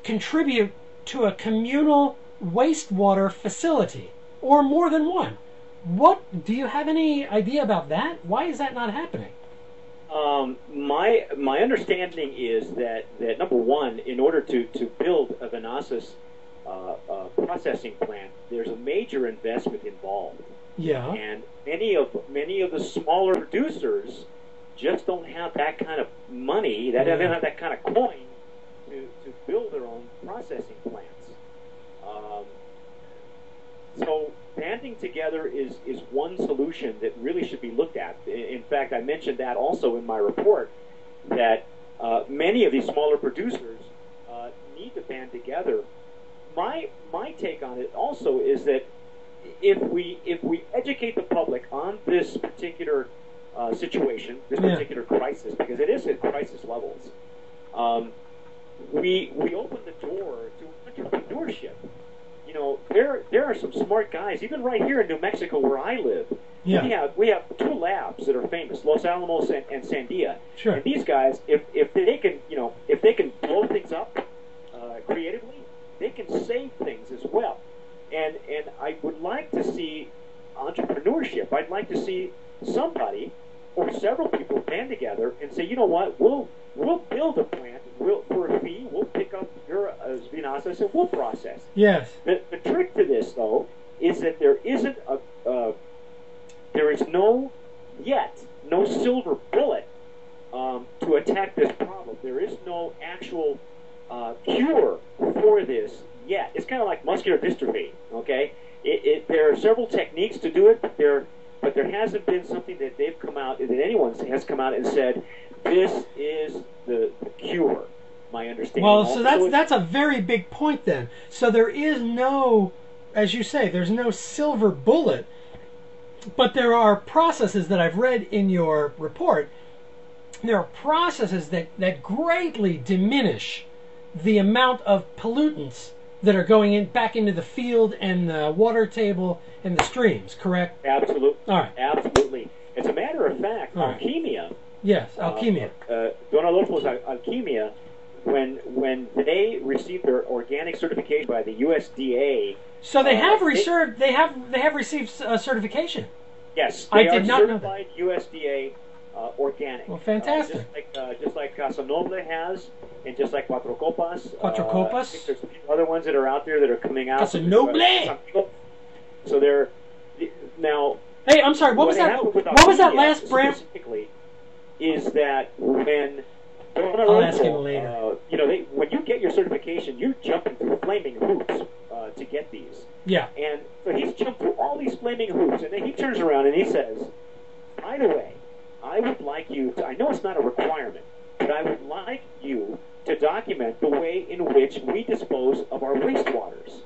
Speaker 1: contribute to a communal wastewater facility, or more than one? What do you have any idea about that? Why is that not happening?
Speaker 2: My understanding is that number one, in order to build a vinasas processing plant, there's a major investment involved.
Speaker 1: Yeah.
Speaker 2: And many of the smaller producers just don't have that kind of money, they don't have that kind of coin to build their own processing plants. So banding together is one solution that really should be looked at. In fact, I mentioned that also in my report, that many of these smaller producers need to band together. My take on it also is that if we educate the public on this particular situation, this particular crisis, because it is at crisis levels, we open the door to entrepreneurship. You know, there are some smart guys, even right here in New Mexico where I live. Yeah. We have two labs that are famous, Los Alamos and Sandia.
Speaker 1: Sure.
Speaker 2: And these guys, if they can blow things up creatively, they can save things as well. And I would like to see entrepreneurship. I'd like to see somebody or several people band together and say, you know what, we'll build a plant. For a fee, we'll pick up your vinasas and we'll process.
Speaker 1: Yes.
Speaker 2: The trick to this, though, is that there is no silver bullet to to attack this problem. There is no actual cure for this yet. It's kind of like muscular dystrophy, okay? There are several techniques to do it, but there hasn't been something that they've come out, that anyone has come out and said, this is the cure, my understanding.
Speaker 1: Well, so that's a very big point then. So there is no, as you say, there's no silver bullet, but there are processes that I've read in your report. There are processes that greatly diminish the amount of pollutants that are going back into the field and the water table and the streams, correct?
Speaker 2: Absolutely.
Speaker 1: All right.
Speaker 2: Absolutely. As a matter of fact, Alquimia.
Speaker 1: Yes, Alquimia.
Speaker 2: Don Adolfo's Alquimia, when they received their organic certification by the USDA.
Speaker 1: So they have they have received certification.
Speaker 2: Yes,
Speaker 1: I
Speaker 2: they
Speaker 1: did
Speaker 2: are
Speaker 1: not know that.
Speaker 2: certified USDA organic.
Speaker 1: Well, fantastic.
Speaker 2: Just like Casa Noble has, and just like Cuatro Copas.
Speaker 1: Cuatro Copas.
Speaker 2: I think there's a few other ones that are out there that are coming out.
Speaker 1: Casa Noble.
Speaker 2: So they're now.
Speaker 1: Hey, I'm sorry. What was that? What was that last brand?
Speaker 2: Specifically, is that when
Speaker 1: I'll ask him later.
Speaker 2: When you get your certification, you're jumping through flaming hoops to get these.
Speaker 1: Yeah.
Speaker 2: And so he's jumped through all these flaming hoops, and then he turns around and he says, by the way, I would like you to, I know it's not a requirement, but I would like you to document the way in which we dispose of our wastewaters,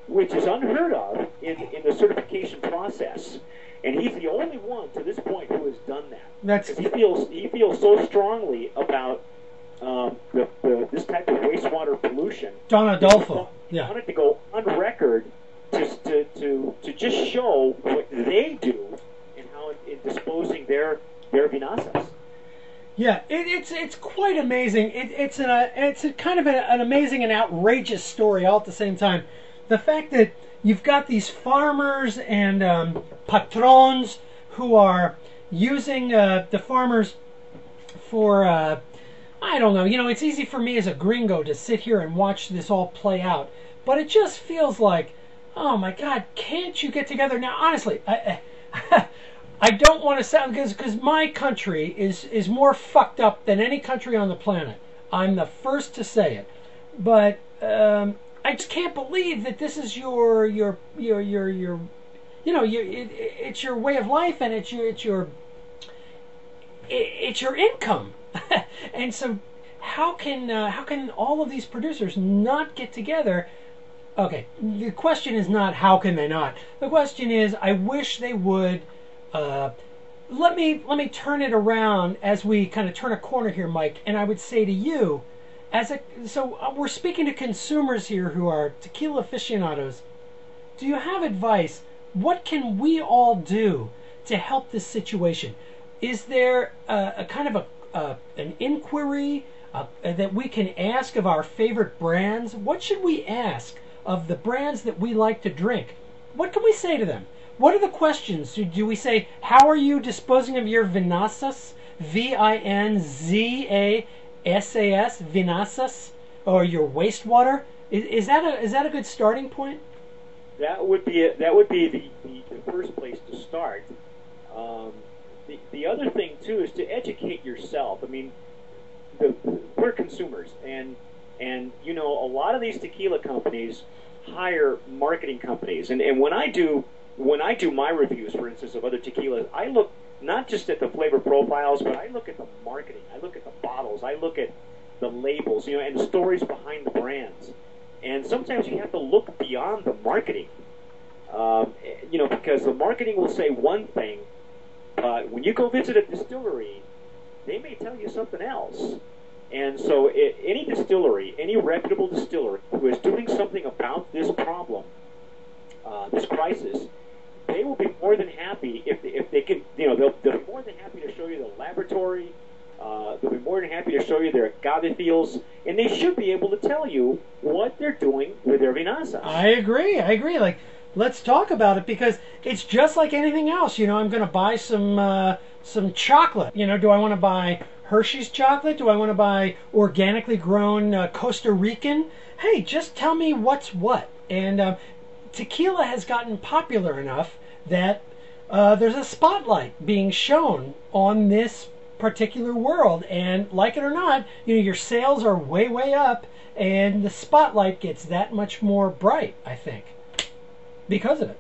Speaker 2: which is unheard of in the certification process. And he's the only one to this point who has done that. Because he feels so strongly about this type of wastewater pollution.
Speaker 1: Don Adolfo.
Speaker 2: He wanted to go on record to just show what they do and how in disposing their vinazas.
Speaker 1: Yeah, it's quite amazing. It's a kind of an amazing and outrageous story all at the same time. The fact that you've got these farmers and patrons who are using the farmers for, I don't know, it's easy for me as a gringo to sit here and watch this all play out. But it just feels like, oh my God, can't you get together? Now, honestly, I don't want to sound, because my country is more fucked up than any country on the planet. I'm the first to say it. But I just can't believe that this is it's your way of life, and it's your income. And so how can all of these producers not get together? Okay, the question is not how can they not. The question is, I wish they would. Let me turn it around as we kind of turn a corner here, Mike, and I would say to you, we're speaking to consumers here who are tequila aficionados. Do you have advice? What can we all do to help this situation? Is there a kind of an inquiry that we can ask of our favorite brands? What should we ask of the brands that we like to drink? What can we say to them? What are the questions? Do we say, how are you disposing of your vinazas? Vinzasas, vinazas, or your wastewater? Is that a good starting point?
Speaker 2: That would be the first place to start. The other thing too is to educate yourself. I mean, we're consumers, and a lot of these tequila companies hire marketing companies, and when I do my reviews, for instance, of other tequilas, I look not just at the flavor profiles, but I look at the marketing. I look at the bottles. I look at the labels, and the stories behind the brands. And sometimes you have to look beyond the marketing, because the marketing will say one thing, but when you go visit a distillery, they may tell you something else. And so any distillery, any reputable distillery who is doing something about this problem, this crisis, they will be more than happy if they can, they'll be more than happy to show you the laboratory. They'll be more than happy to show you their agave fields, and they should be able to tell you what they're doing with their vinazas.
Speaker 1: I agree. Like, let's talk about it, because it's just like anything else. I'm going to buy some chocolate. Do I want to buy Hershey's chocolate? Do I want to buy organically grown Costa Rican? Hey, just tell me what's what. And tequila has gotten popular enough that there's a spotlight being shown on this particular world. And like it or not, your sales are way, way up, and the spotlight gets that much more bright, I think, because of it.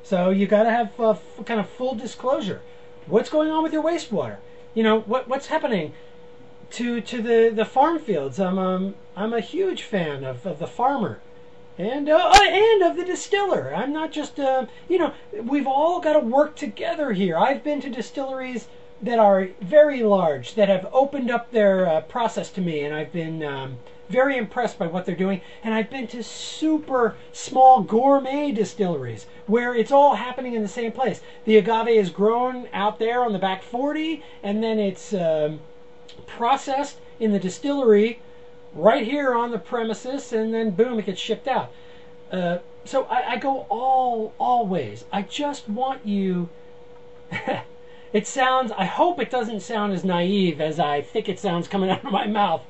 Speaker 1: So you got to have kind of full disclosure. What's going on with your wastewater? What's happening to the farm fields? I'm a huge fan of the farmer and of the distiller. I'm not just we've all got to work together here. I've been to distilleries that are very large, that have opened up their process to me, and I've been very impressed by what they're doing. And I've been to super small gourmet distilleries where it's all happening in the same place. The agave is grown out there on the back 40, and then it's processed in the distillery right here on the premises, and then boom, it gets shipped out. So I go all ways. I just want you... I hope it doesn't sound as naive as I think it sounds coming out of my mouth.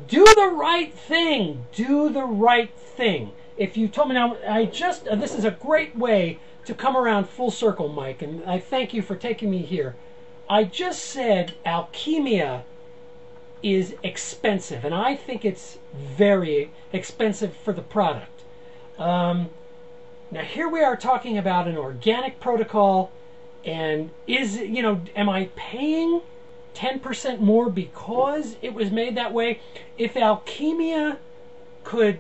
Speaker 1: Do the right thing. Do the right thing. If you told me now, this is a great way to come around full circle, Mike, and I thank you for taking me here. I just said Alquimia is expensive, and I think it's very expensive for the product. Now here we are talking about an organic protocol, and am I paying 10% more because it was made that way? If Alquimia could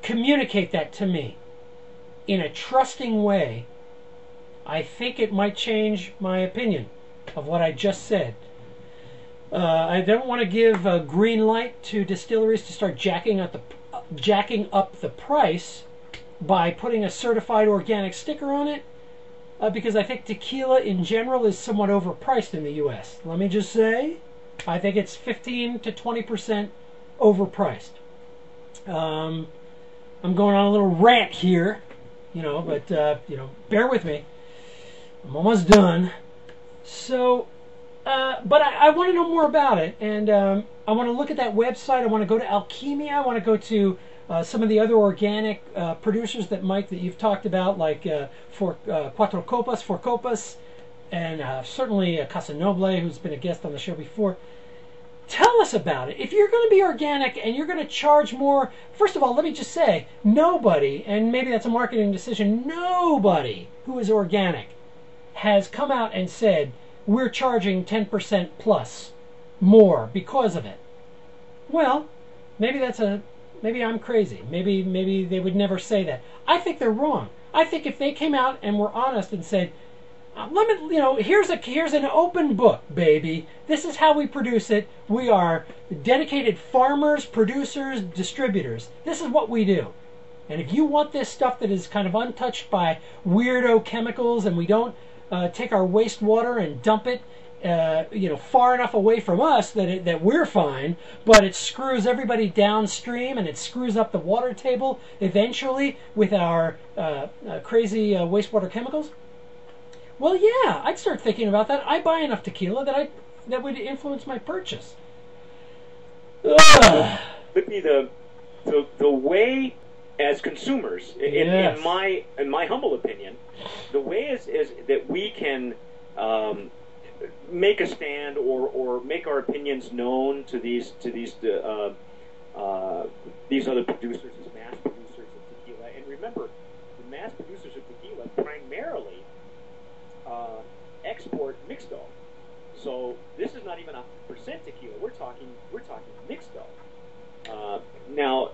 Speaker 1: communicate that to me in a trusting way, I think it might change my opinion of what I just said. I don't want to give a green light to distilleries to start jacking up the price by putting a certified organic sticker on it, because I think tequila in general is somewhat overpriced in the U.S. Let me just say, I think it's 15 to 20% overpriced. I'm going on a little rant here, but bear with me. I'm almost done. So, but I want to know more about it, and I want to look at that website. I want to go to Alquimia. I want to go to some of the other organic producers that you've talked about, like Four Copas, and certainly Casa Noble, who's been a guest on the show before. Tell us about it. If you're going to be organic and you're going to charge more, first of all, let me just say, nobody, and maybe that's a marketing decision, nobody who is organic has come out and said, we're charging 10% plus more because of it. Well, maybe I'm crazy. Maybe they would never say that. I think they're wrong. I think if they came out and were honest and said, here's an open book, baby. This is how we produce it. We are dedicated farmers, producers, distributors. This is what we do. And if you want this stuff that is kind of untouched by weirdo chemicals, and we don't take our wastewater and dump it far enough away from us that we're fine, but it screws everybody downstream, and it screws up the water table eventually with our crazy wastewater chemicals. Well, yeah, I'd start thinking about that. I buy enough tequila that would influence my purchase.
Speaker 2: Lippy, the way, as consumers,
Speaker 1: yes,
Speaker 2: in my humble opinion, the way is that we can make a stand or make our opinions known to these other producers as mass producers of tequila. And remember, the mass producers of tequila primarily export mixto. So this is not even 100% tequila. We're talking mixto. Now,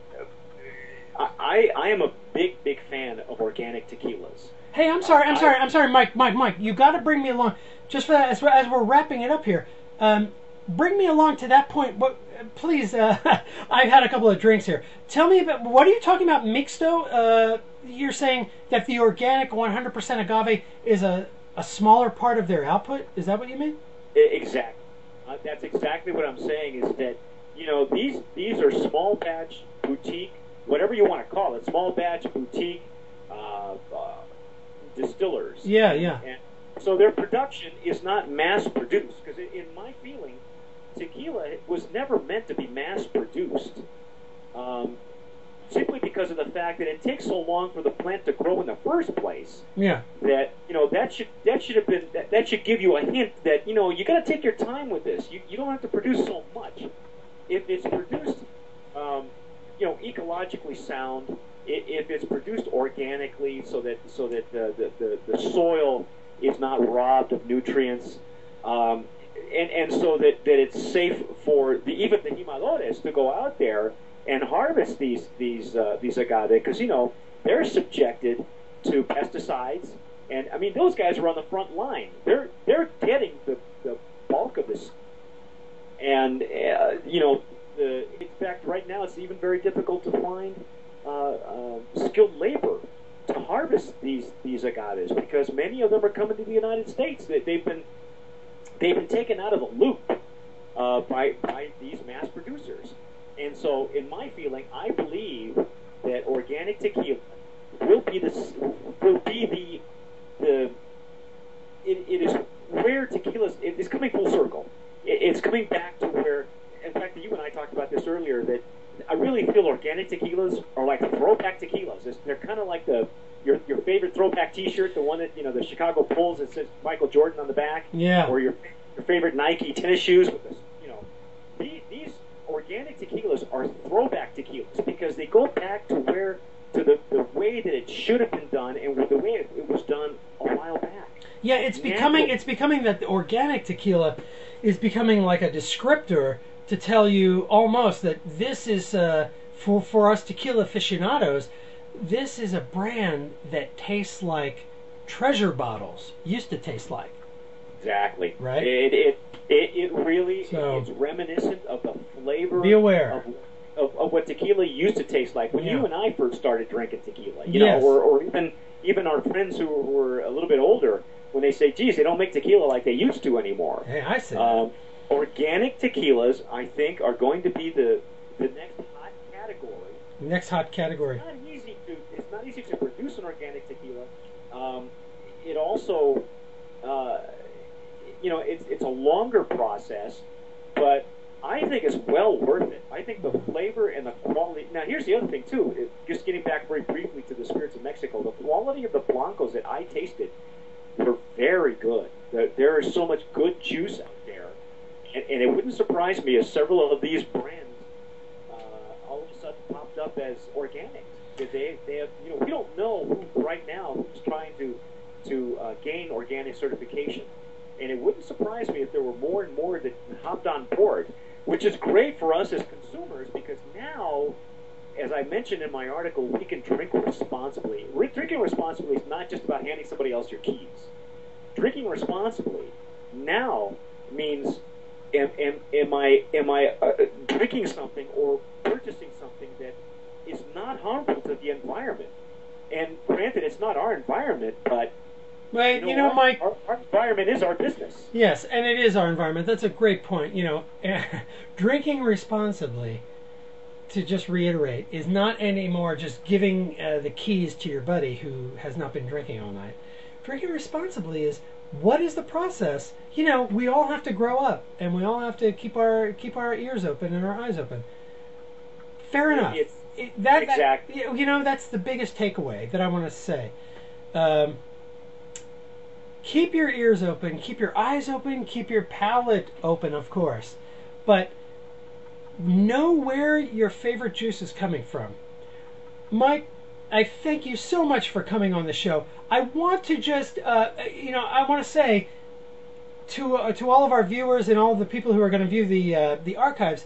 Speaker 2: I am a big fan of organic tequilas.
Speaker 1: Hey, I'm sorry, Mike. You got to bring me along. Just for that, as we're wrapping it up here, bring me along to that point. But please, I've had a couple of drinks here. Tell me about, what are you talking about, mixto? You're saying that the organic 100% agave is a smaller part of their output? Is that what you mean?
Speaker 2: Exactly. That's exactly what I'm saying. Is that these are small batch boutique, whatever you want to call it, small batch boutique distillers.
Speaker 1: Yeah.
Speaker 2: And so their production is not mass produced, because in my feeling, tequila was never meant to be mass produced. simply because of the fact that it takes so long for the plant to grow in the first place.
Speaker 1: Yeah.
Speaker 2: That that should give you a hint that you got to take your time with this. You don't have to produce so much. If it's produced, ecologically sound, if it's produced organically, so that the soil is not robbed of nutrients, and so that it's safe for even the jimadores to go out there and harvest these agave, because they're subjected to pesticides, and I mean those guys are on the front line. They're getting the bulk of this, and in fact right now it's even very difficult to find skilled labor to harvest these agaves, because many of them are coming to the United States. They've been taken out of the loop by these mass producers. And so, in my feeling, I believe that organic tequila will be it is where tequilas. It is coming full circle. It's coming back to where, in fact, you and I talked about this earlier. That I really feel organic tequilas are like throwback tequilas. They're kind of like your favorite throwback T-shirt, the one that the Chicago Bulls that says Michael Jordan on the back, or your favorite Nike tennis shoes with this. These organic tequilas are throwback tequilas because they go back to the way that it should have been done and the way it was done a while back.
Speaker 1: Yeah, it's becoming that the organic tequila is becoming like a descriptor to tell you almost that this is for us tequila aficionados. This is a brand that tastes like treasure bottles used to taste like.
Speaker 2: Exactly.
Speaker 1: Right.
Speaker 2: It really it's reminiscent of the flavor.
Speaker 1: Be aware
Speaker 2: of what tequila used to taste like when you and I first started drinking tequila.
Speaker 1: Yes.
Speaker 2: Or even our friends who were a little bit older, when they say, "Geez, they don't make tequila like they used to anymore."
Speaker 1: Hey, I see.
Speaker 2: Organic tequilas, I think, are going to be the next hot category.
Speaker 1: Next hot category.
Speaker 2: It's not easy to produce an organic tequila. It also, it's a longer process, but I think it's well worth it. I think the flavor and the quality. Now, here's the other thing too. Just getting back very briefly to the spirits of Mexico, the quality of the blancos that I tasted were very good. There is so much good juice out there, and it wouldn't surprise me if several of these brands all of a sudden popped up as organic. They have, we don't know who right now who's trying to gain organic certification, and it wouldn't surprise me if there were more and more that hopped on board, which is great for us as consumers, because now, as I mentioned in my article, we can drink responsibly. Drinking responsibly is not just about handing somebody else your keys. Drinking responsibly now means, am I drinking something or purchasing something that is not harmful to the environment? And granted, it's not our environment, but
Speaker 1: Mike,
Speaker 2: our environment is our business.
Speaker 1: Yes, and it is our environment. That's a great point. Drinking responsibly, to just reiterate, is not anymore just giving the keys to your buddy who has not been drinking all night. Drinking responsibly is, what is the process? We all have to grow up, and we all have to keep our ears open and our eyes open. Fair enough.
Speaker 2: Exactly.
Speaker 1: That's the biggest takeaway that I want to say. Keep your ears open, keep your eyes open, keep your palate open, of course. But know where your favorite juice is coming from. Mike, I thank you so much for coming on the show. I want to just, I want to say to all of our viewers and all of the people who are going to view the archives,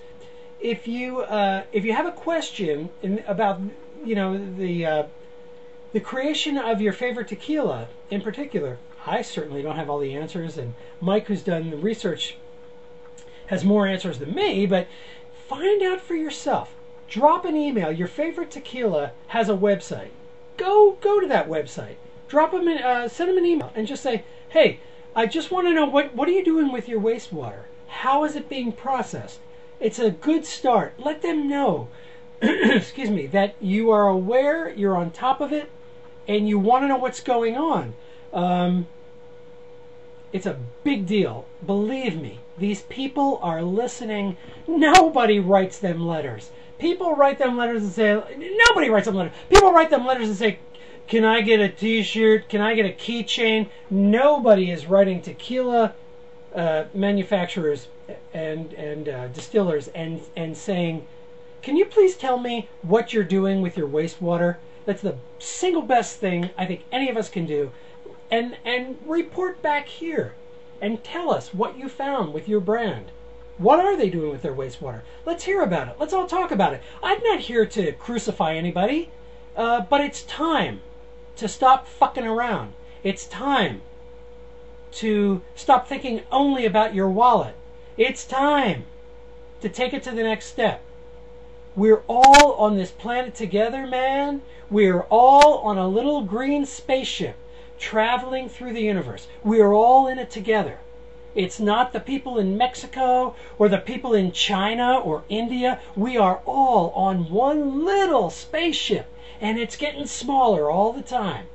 Speaker 1: if you have a question about the creation of your favorite tequila in particular, I certainly don't have all the answers, and Mike, who's done the research, has more answers than me, but find out for yourself. Drop an email. Your favorite tequila has a website. Go to that website. Drop them send them an email and just say, hey, I just want to know what are you doing with your wastewater? How is it being processed? It's a good start. Let them know, excuse me, that you are aware, you're on top of it, and you want to know what's going on. It's a big deal. Believe me, these people are listening. Nobody writes them letters. People write them letters and say, nobody writes them letters. People write them letters and say, can I get a t-shirt? Can I get a keychain? Nobody is writing tequila manufacturers and distillers and saying, can you please tell me what you're doing with your wastewater? That's the single best thing I think any of us can do. And report back here and tell us what you found with your brand. What are they doing with their wastewater? Let's hear about it. Let's all talk about it. I'm not here to crucify anybody, but it's time to stop fucking around. It's time to stop thinking only about your wallet. It's time to take it to the next step. We're all on this planet together, man. We're all on a little green spaceship traveling through the universe. We are all in it together. It's not the people in Mexico or the people in China or India. We are all on one little spaceship, and it's getting smaller all the time.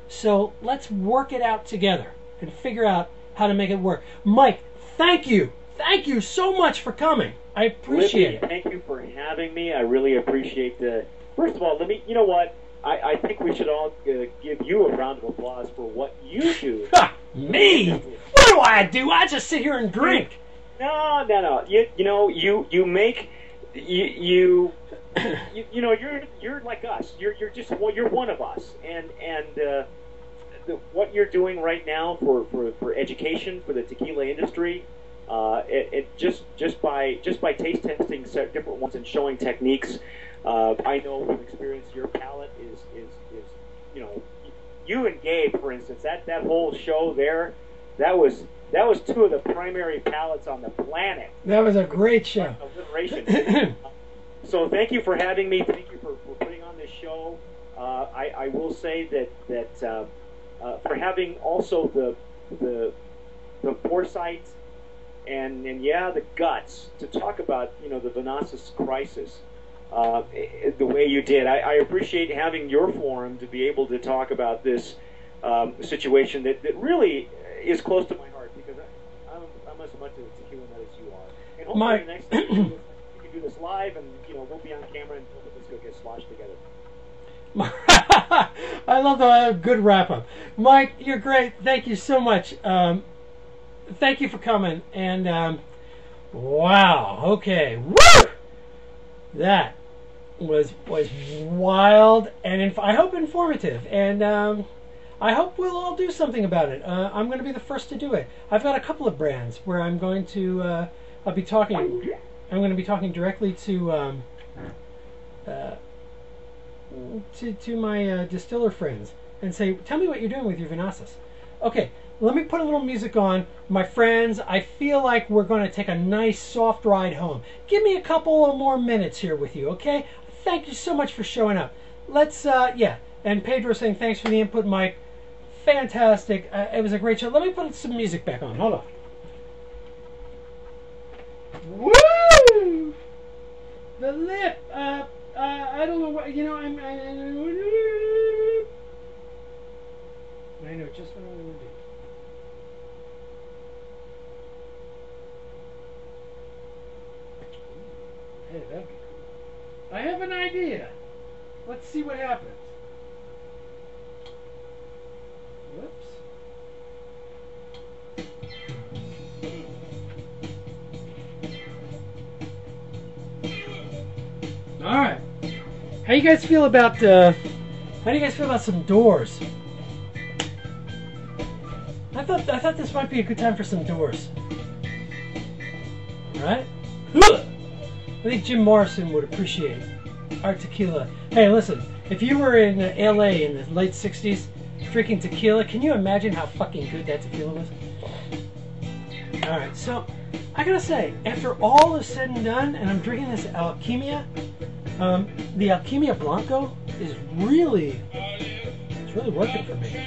Speaker 1: So let's work it out together and figure out how to make it work. Mike, thank you. Thank you so much for coming. I appreciate it.
Speaker 2: Thank you for having me. I really appreciate the... First of all, you know what? I think we should all give you a round of applause for what you do.
Speaker 1: Me? What do I do? I just sit here and drink.
Speaker 2: No. You make you know you're like us. You're one of us. And what you're doing right now for education for the tequila industry, just by taste testing different ones and showing techniques. I know from experience your palate is you and Gabe, for instance, that whole show there, that was two of the primary palates on the planet.
Speaker 1: That was a great show.
Speaker 2: Alliteration. So thank you for having me. Thank you for putting on this show. I will say that for having also the foresight and the guts to talk about the Vanasis crisis. The way you did. I appreciate having your forum to be able to talk about this situation that really is close to my heart, because I'm as much of a tequila nut as you are. And hopefully next time we can do this live, and we'll be on camera and let's go get sloshed together.
Speaker 1: I love the good wrap up. Mike, you're great. Thank you so much. Thank you for coming. And wow. Okay. Woo! That was wild and I hope informative, and I hope we'll all do something about it. I'm going to be the first to do it. I've got a couple of brands where I'm going to be talking. I'm going to be talking directly to my distiller friends and say, tell me what you're doing with your Vanasis. Okay. Let me put a little music on. My friends, I feel like we're going to take a nice soft ride home. Give me a couple of more minutes here with you, okay? Thank you so much for showing up. Let's, and Pedro saying thanks for the input, Mike. Fantastic. It was a great show. Let me put some music back on. Hold on. Woo! The lip. I don't know what, I know just what I'm going to do. Hey, that'd be cool. I have an idea. Let's see what happens. Whoops. All right. How you guys feel about some doors? I thought this might be a good time for some doors. All right. I think Jim Morrison would appreciate our tequila. Hey, listen, if you were in LA in the late 60s drinking tequila, can you imagine how fucking good that tequila was? Alright, so I gotta say, after all is said and done, and I'm drinking this Alquimia, the Alquimia Blanco is really working for me.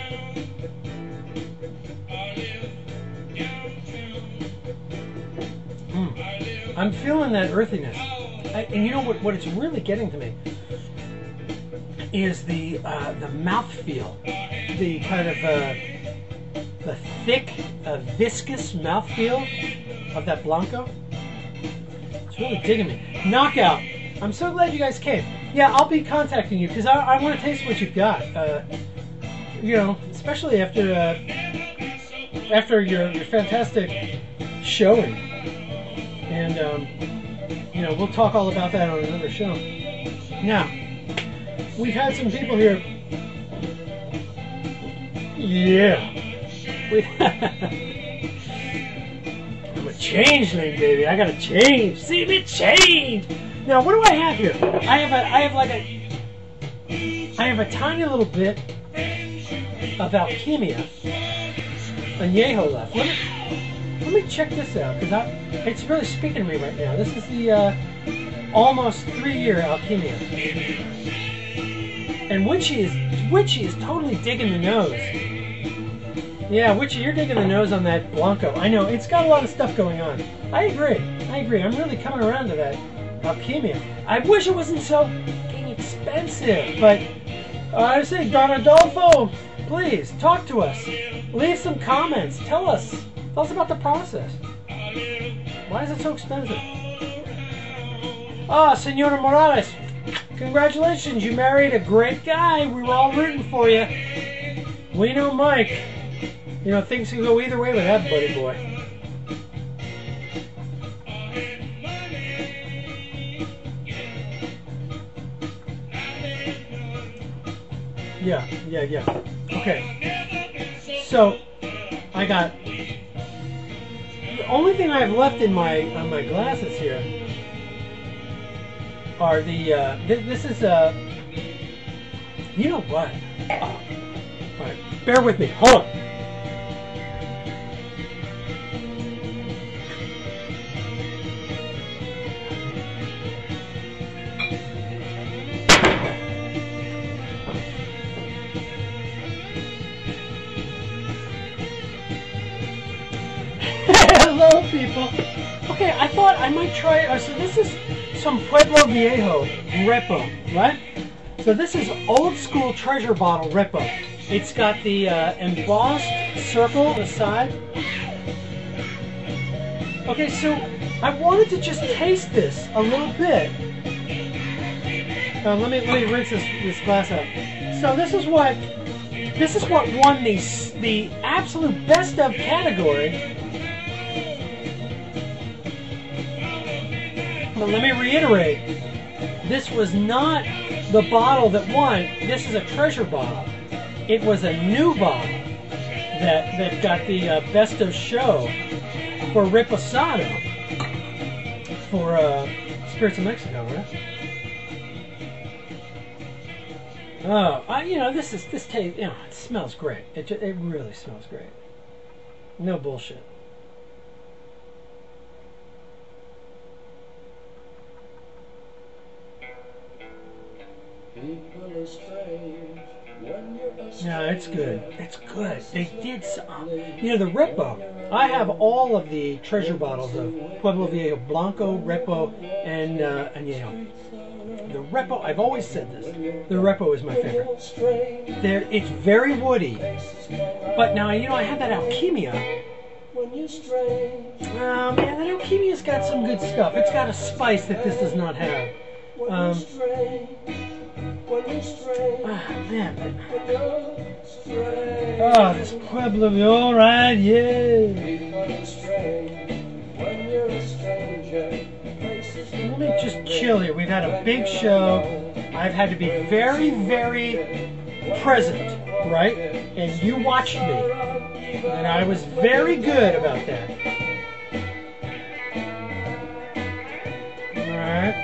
Speaker 1: I'm feeling that earthiness. And you know what it's really getting to me is the mouthfeel, the kind of the thick, viscous mouthfeel of that Blanco. It's really digging me. Knockout. I'm so glad you guys came. Yeah, I'll be contacting you because I want to taste what you've got. You know, especially after your fantastic showing. And, you know, we'll talk all about that on another show. Now, we've had some people here. Yeah. I'm a changeling, baby. I gotta change. See me change. Now, what do I have here? I have a tiny little bit of Alquimia anejo left. Let me check this out because it's really speaking to me right now. This is the almost 3-year Alquimia, and Witchy is totally digging the nose. Yeah, Witchy, you're digging the nose on that Blanco. I know it's got a lot of stuff going on. I agree. I'm really coming around to that Alquimia. I wish it wasn't so fucking expensive, but I say, Don Adolfo, please talk to us. Leave some comments. Tell us about the process. Why is it so expensive? Ah, Senora Morales, congratulations, you married a great guy. We were all rooting for you. We know Mike. You know, things can go either way with that buddy boy. Yeah. Okay. So, I got... The only thing I have left on my glasses here are the... this is... you know what? Alright, bear with me. Hold on. Hello, people. Okay, I thought I might try. So this is some Pueblo Viejo Repo, right? So this is old school treasure bottle Repo. It's got the embossed circle on the side. Okay, so I wanted to just taste this a little bit. Let me rinse this glass out. So this is what won the absolute best of category. But let me reiterate, this was not the bottle that won. This is a treasure bottle. It was a new bottle that got the best of show for Reposado for Spirits of Mexico, right? Oh, you know, this taste. You know, it smells great. It really smells great. No bullshit. No, it's good. It's good. They did some. You know, the Repo. I have all of the treasure bottles of Pueblo Viejo, Blanco, Repo, and Anejo. The Repo, I've always said this, the Repo is my favorite. It's very woody. But now, you know, I have that Alquimia. Man, that Alquimia's got some good stuff. It's got a spice that this does not have. Man. Oh, this Pueblo, all right, yeah. Let me just chill here. We've had a big show. I've had to be very, very present, right? And you watched me. And I was very good about that. Alright.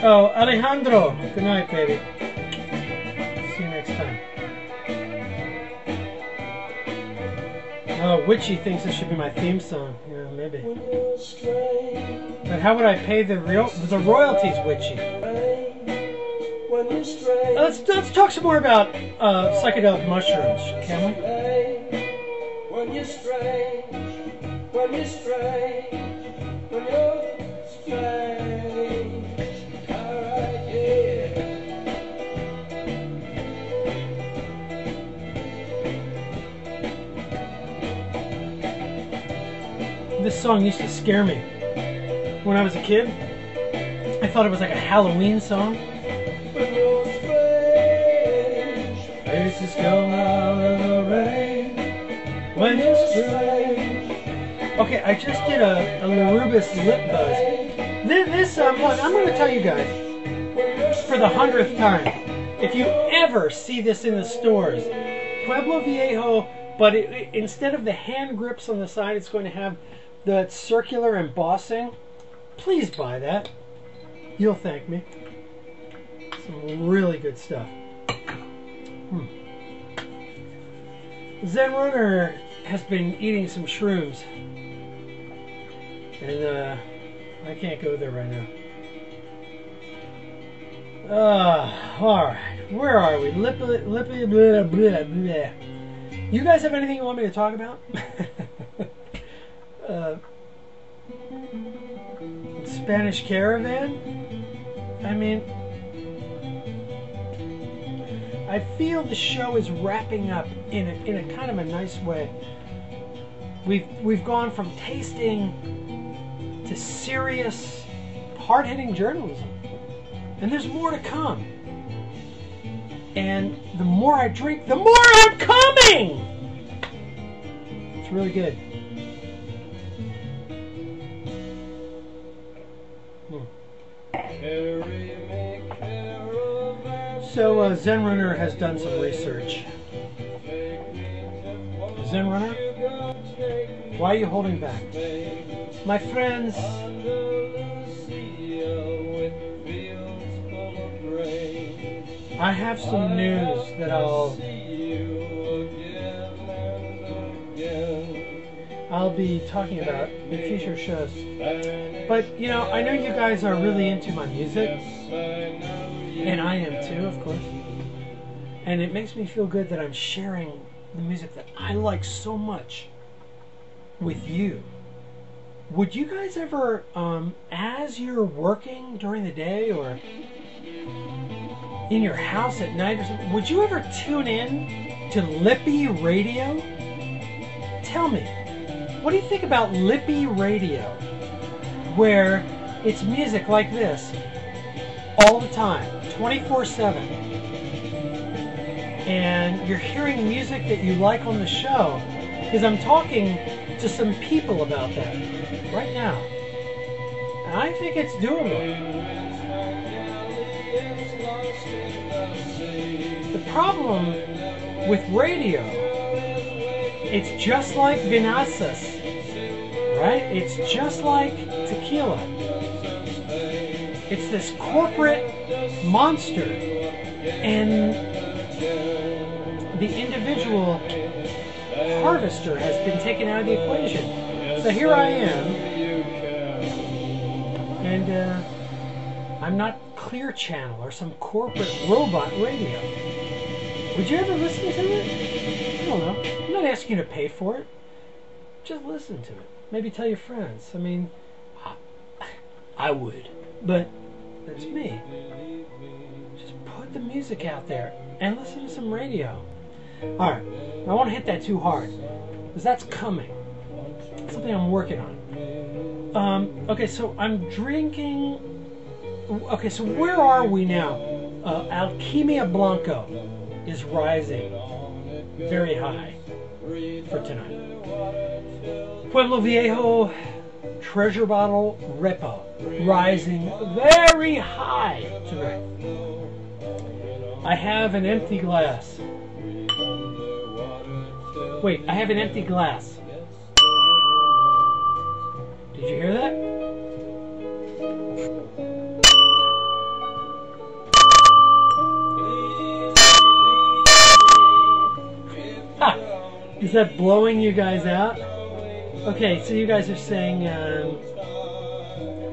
Speaker 1: Oh, Alejandro. Good night, baby. See you next time. Oh, Witchy thinks this should be my theme song. Yeah, maybe. But how would I pay the royalties, Witchy? Let's talk some more about psychedelic mushrooms, can we? When you're strange, when you're strange, when you're strange. Alright, yeah. This song used to scare me when I was a kid. I thought it was like a Halloween song. Faces come out of the rain when it's strange. Okay, I just did a Larubis lip buzz. This I'm going to tell you guys for the 100th time. If you ever see this in the stores, Pueblo Viejo, but instead of the hand grips on the side, it's going to have the circular embossing. Please buy that. You'll thank me. Some really good stuff. Zen Runner has been eating some shrooms. And I can't go there right now. Alright. Where are we? Lippy, blah, blah, blah. You guys have anything you want me to talk about? Spanish Caravan? I mean, I feel the show is wrapping up in a kind of a nice way. We've gone from tasting to serious, hard-hitting journalism, and there's more to come. And the more I drink, the more I'm coming. It's really good. So Zen Runner has done some research. Zen Runner, why are you holding back? My friends, I have some news that I'll be talking about in future shows. But, you know, I know you guys are really into my music, and I am too, of course. And it makes me feel good that I'm sharing the music that I like so much with you. Would you guys ever, as you're working during the day or in your house at night or something, would you ever tune in to Lippy Radio? Tell me, what do you think about Lippy Radio, where it's music like this all the time, 24/7, and you're hearing music that you like on the show? Because I'm talking to some people about that right now, and I think it's doable. The problem with radio, it's just like vinazas, right? It's just like tequila. It's this corporate monster, and the individual harvester has been taken out of the equation. So here I am, and I'm not Clear Channel or some corporate robot radio. Would you ever listen to it? I don't know. I'm not asking you to pay for it. Just listen to it. Maybe tell your friends. I mean, I would, but that's me. Just put the music out there and listen to some radio. Alright, I won't hit that too hard, because that's coming. It's something I'm working on. Okay, so I'm drinking... Okay, so where are we now? Alquimia Blanco is rising very high for tonight. Pueblo Viejo Treasure Bottle Repo rising very high tonight. I have an empty glass. Wait, I have an empty glass. Did you hear that? Ha! Is that blowing you guys out? Okay, so you guys are saying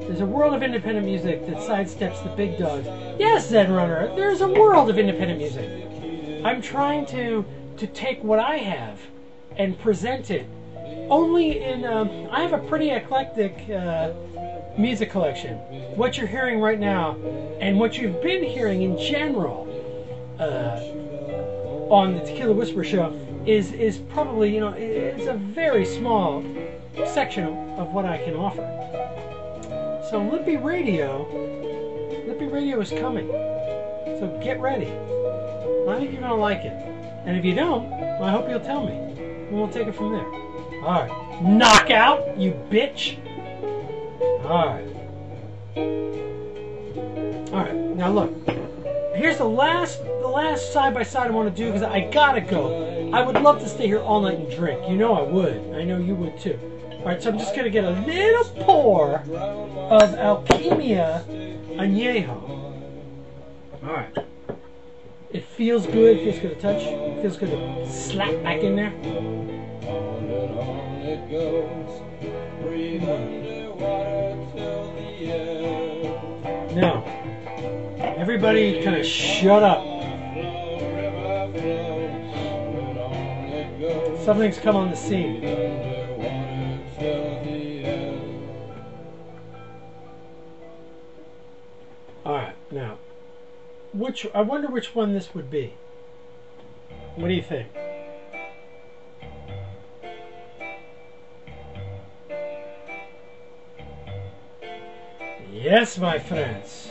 Speaker 1: there's a world of independent music that sidesteps the big dogs. Yes, Zen Runner, there's a world of independent music. I'm trying to take what I have and present it only in... I have a pretty eclectic music collection. What you're hearing right now and what you've been hearing in general on the Tequila Whisperer show is probably, you know, it's a very small section of what I can offer. So Lippy Radio Lippy Radio is coming. So get ready. I think you're going to like it. And if you don't, well, I hope you'll tell me. And we'll take it from there. Alright. Knockout, you bitch! Alright. Alright, now look. Here's the last side-by-side I want to do because I gotta go. I would love to stay here all night and drink. You know I would. I know you would too. Alright, so I'm just going to get a little pour of Alquimia Anejo. Alright. It feels good. It feels good to touch. It feels good to slap back in there. Now, everybody kind of shut up. Something's come on the scene. Alright, now, I wonder which one this would be. What do you think? Yes, my friends.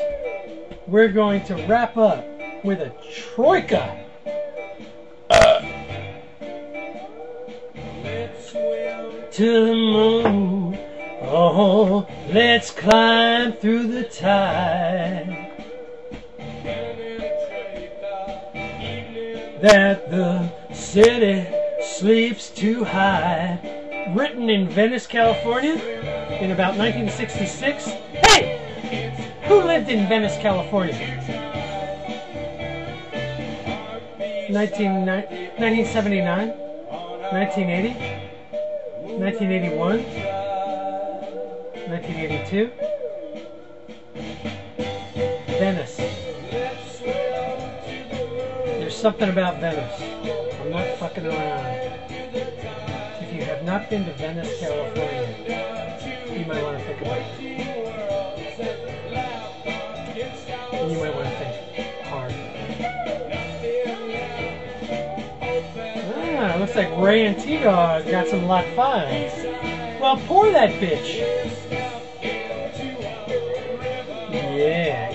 Speaker 1: We're going to wrap up with a troika. To the moon, oh, let's climb through the tide. That the city sleeps too high. Written in Venice, California in about 1966. Hey! Who lived in Venice, California? 1979? 1980? 1981? 1982? Venice. There's something about Venice. I'm not fucking around. If you have not been to Venice, California, you might want to think about it. And you might want to think hard. Ah, looks like Ray and T-Dog got some lot 5s. Well, pour that bitch. Yeah.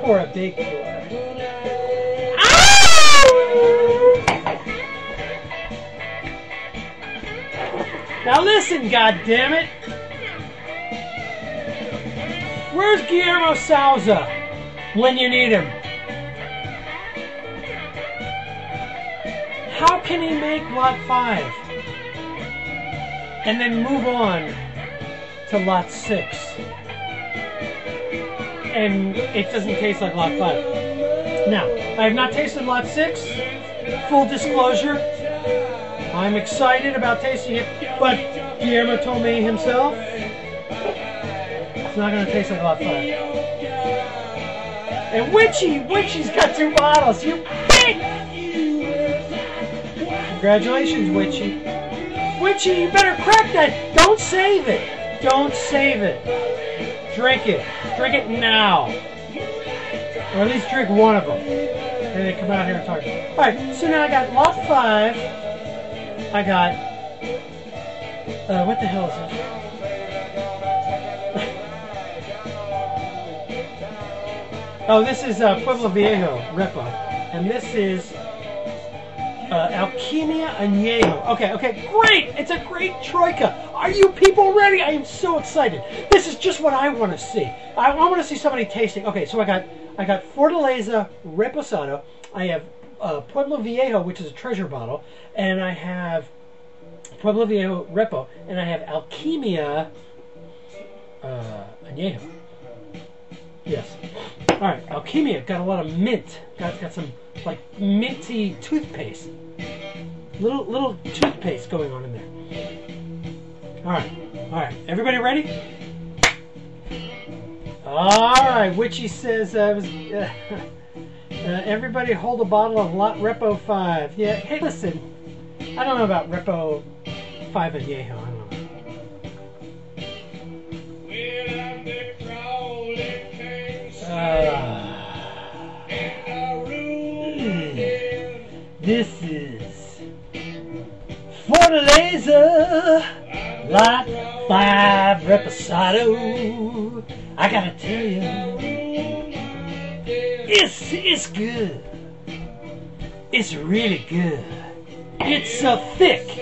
Speaker 1: Pour a big pour. Now listen, goddammit! Where's Guillermo Souza when you need him? How can he make lot 5 and then move on to lot 6 and it doesn't taste like lot 5? Now, I have not tasted lot 6. Full disclosure. I'm excited about tasting it, but Guillermo told me himself it's not going to taste like lot 5. And Witchy's got 2 bottles, you bitch! Congratulations, Witchy. Witchy, you better crack that. Don't save it. Don't save it. Drink it. Drink it now. Or at least drink one of them. And then come out here and talk. Alright, so now I got lot 5. I got, what the hell is this? Oh, this is Pueblo Viejo Repo. And this is Alquimia Anejo. Okay, great! It's a great troika. Are you people ready? I am so excited. This is just what I want to see. I want to see somebody tasting. Okay, so I got Fortaleza Reposado. I have Pueblo Viejo, which is a treasure bottle, and I have Pueblo Viejo Repo, and I have Alquimia Anejo. Yes. All right, Alquimia got a lot of mint. Got some like minty toothpaste. Little toothpaste going on in there. All right. Everybody ready? All right. Witchy says everybody hold a bottle of Lot Repo 5. Yeah. Hey, listen. I don't know about Repo 5 Anejo. I don't know. This is Fortaleza Lot 5 Reposado. I gotta tell you, It's good. It's really good. It's so thick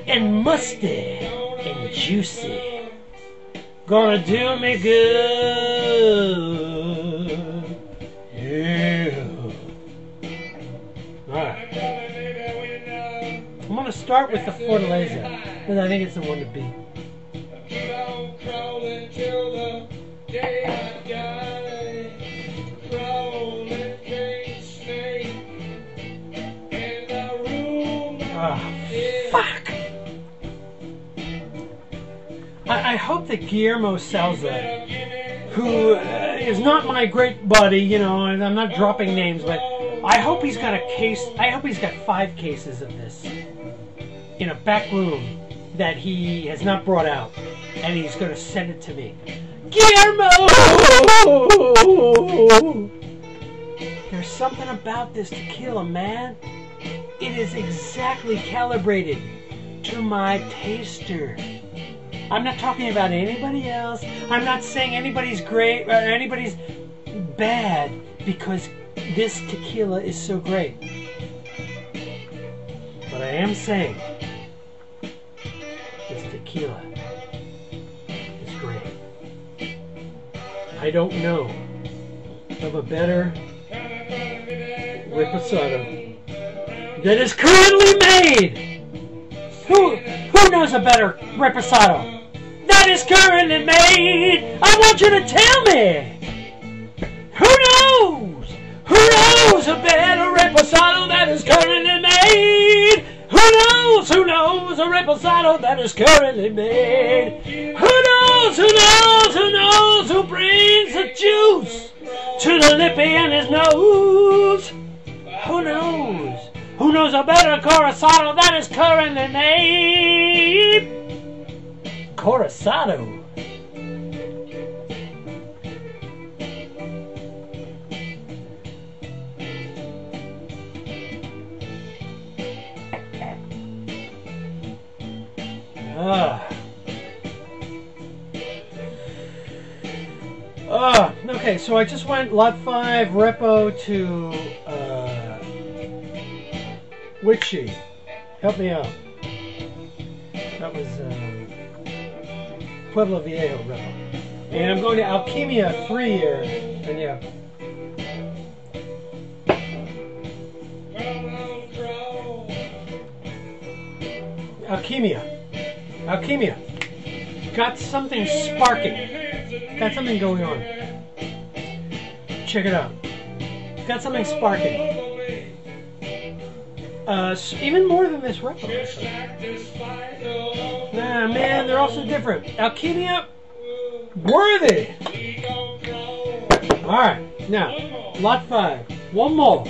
Speaker 1: and musty and juicy. Gonna do me good. Yeah. Alright. I'm gonna start with the Fortaleza, because I think it's the one to beat. Oh, fuck. I hope that Guillermo Souza, who is not my great buddy, you know, and I'm not dropping names, but I hope he's got a case, I hope he's got 5 cases of this in a back room that he has not brought out, and he's going to send it to me. Guillermo! There's something about this tequila, man. It is exactly calibrated to my taster. I'm not talking about anybody else. I'm not saying anybody's great or anybody's bad because this tequila is so great. But I am saying this tequila is great. I don't know of a better reposado that is currently made. Who knows a better reposado that is currently made? I want you to tell me. Who knows? Who knows a better reposado that is currently made? Who knows? Who knows a reposado that is currently made? Who knows? Who knows? Who knows? Who brings the juice to the lippy and his nose? Who knows? Who knows a better Corazado that is currently made? Corazado. Okay, so I just went lot 5 repo to Witchy. Help me out. That was Pueblo Viejo repo. And I'm going to Alquimia 3 here. And yeah. Alquimia. Got something sparking. Got something going on. Check it out. Got something sparking. Even more than this repo. Nah, man, they're all so different. Alquimia, worthy. Alright, now, lot 5. One more.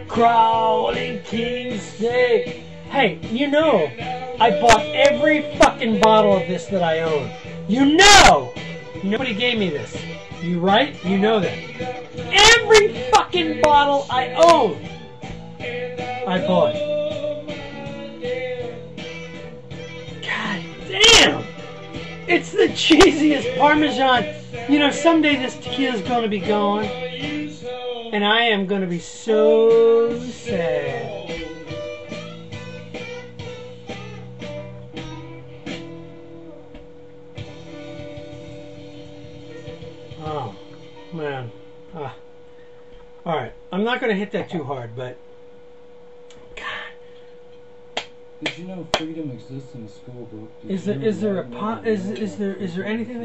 Speaker 1: Crawling king snake. Hey, you know, I bought every fucking bottle of this that I own. You know! Nobody gave me this. You right? You know that. Every fucking bottle I own, I bought. God damn! It's the cheesiest Parmesan. You know, someday this tequila's gonna be gone. And I am gonna be so sad. Oh, man. Alright, I'm not going to hit that too hard, but... God.
Speaker 3: Did you know freedom exists in the school book?
Speaker 1: Is there anything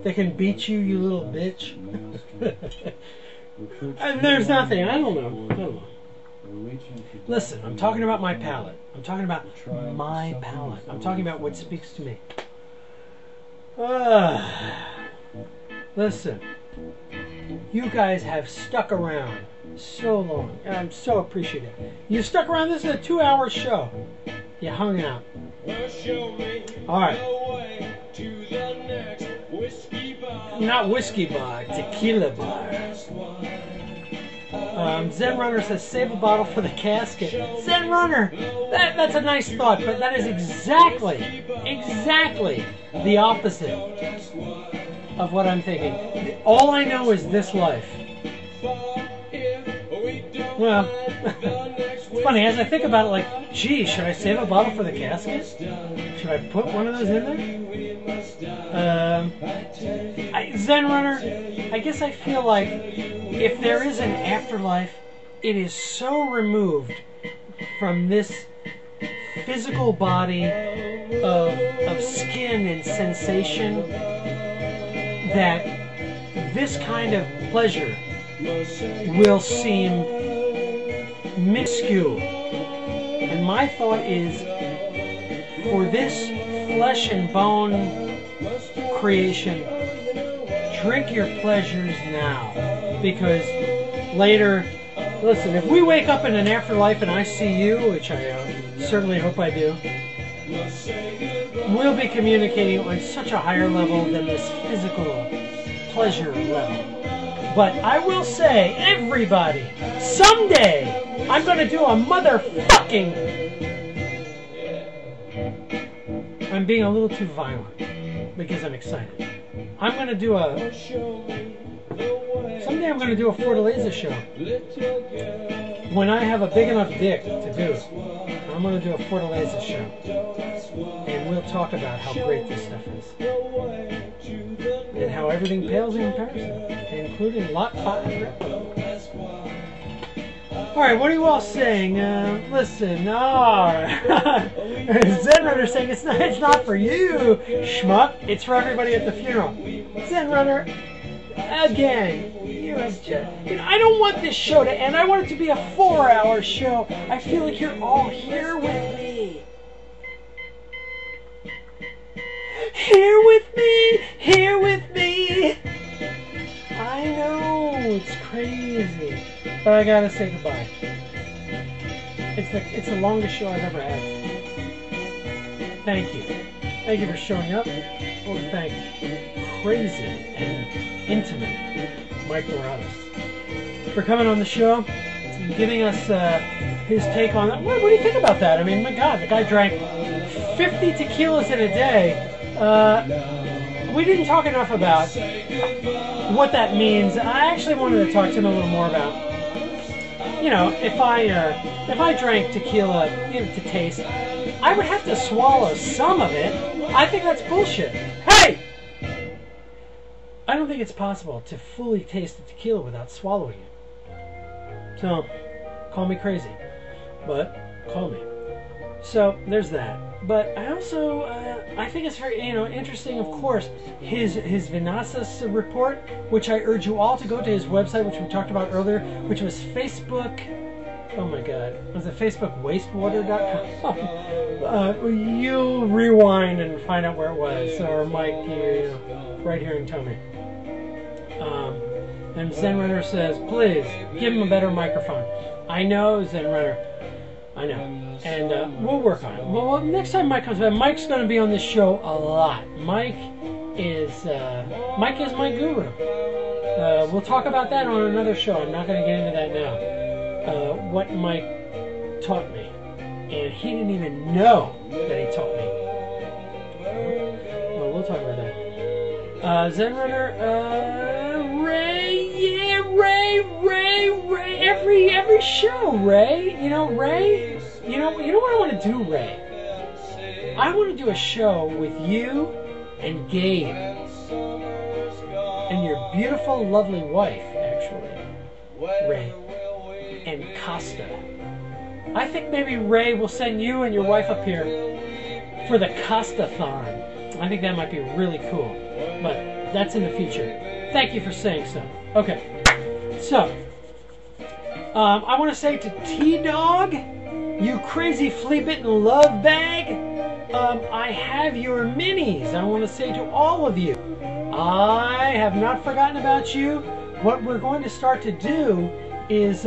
Speaker 1: that can beat you, you little bitch? There's nothing. I don't know. Listen, I'm talking about my palate. I'm talking about my palate. I'm talking about what speaks to me. Listen, you guys have stuck around so long, and I'm so appreciative. You stuck around. This is a 2-hour show. You hung out. Alright. Not whiskey bar, tequila bar. Zen Runner says, save a bottle for the casket. Zen Runner, that's a nice thought, but that is exactly the opposite of what I'm thinking. All I know is this life. Well, it's funny, as I think about it, like, gee, should I save a bottle for the casket? Should I put one of those in there? Zen Runner, I guess I feel like if there is an afterlife, it is so removed from this physical body of skin and sensation that this kind of pleasure will seem minuscule. And my thought is, for this flesh and bone creation, drink your pleasures now, because later, listen, if we wake up in an afterlife and I see you, which I certainly hope I do, we'll be communicating on such a higher level than this physical pleasure level. But I will say, everybody, someday I'm going to do a motherfucking... I'm being a little too violent because I'm excited. I'm going to do a... Someday I'm going to do a Fortaleza show. When I have a big enough dick to do it, I'm going to do a Fortaleza show. And we'll talk about how great this stuff is. And how everything pales in comparison, including Lot 5. Alright, what are you all saying? Listen, Zen Runner saying it's not for you, schmuck. It's for everybody at the funeral. Zen Runner, again, I don't want this show to end. I want it to be a 4-hour show. I feel like you're all here with me. Here with me, here with me. I know, it's crazy. But I gotta say goodbye. It's the longest show I've ever had. Thank you. Thank you for showing up. I want to thank crazy and intimate Mike Morales for coming on the show and giving us his take on that. What do you think about that? I mean, my God, the guy drank 50 tequilas in a day. We didn't talk enough about what that means. I actually wanted to talk to him a little more about, you know, if I drank tequila, to taste, I would have to swallow some of it. I think that's bullshit. Hey! I don't think it's possible to fully taste the tequila without swallowing it. So, call me crazy, but call me. So, there's that. But I also, I think it's very, interesting, of course, his Vinasas report, which I urge you all to go to his website, which we talked about earlier, which was Facebook, oh my God, was it FacebookWastewater.com? You rewind and find out where it was, or Mike, right here and tell me. And Zen Runner says, please, give him a better microphone. I know, Zen Runner. I know. And we'll work on it. Well, next time Mike comes back, Mike's going to be on this show a lot. Mike is my guru. We'll talk about that on another show. I'm not going to get into that now. What Mike taught me. And he didn't even know that he taught me. Well, we'll talk about that. Zen Runner, Ray, yeah, Ray, every show, Ray. Ray, you know what I want to do, Ray? I want to do a show with you and Gabe and your beautiful, lovely wife, actually, Ray, and Costa. I think maybe Ray will send you and your wife up here for the Costa-thon. I think that might be really cool, but that's in the future. Thank you for saying so. Okay, so I want to say to T-Dog, you crazy flea-bitten love bag, I have your minis. I want to say to all of you, I have not forgotten about you. What we're going to start to do is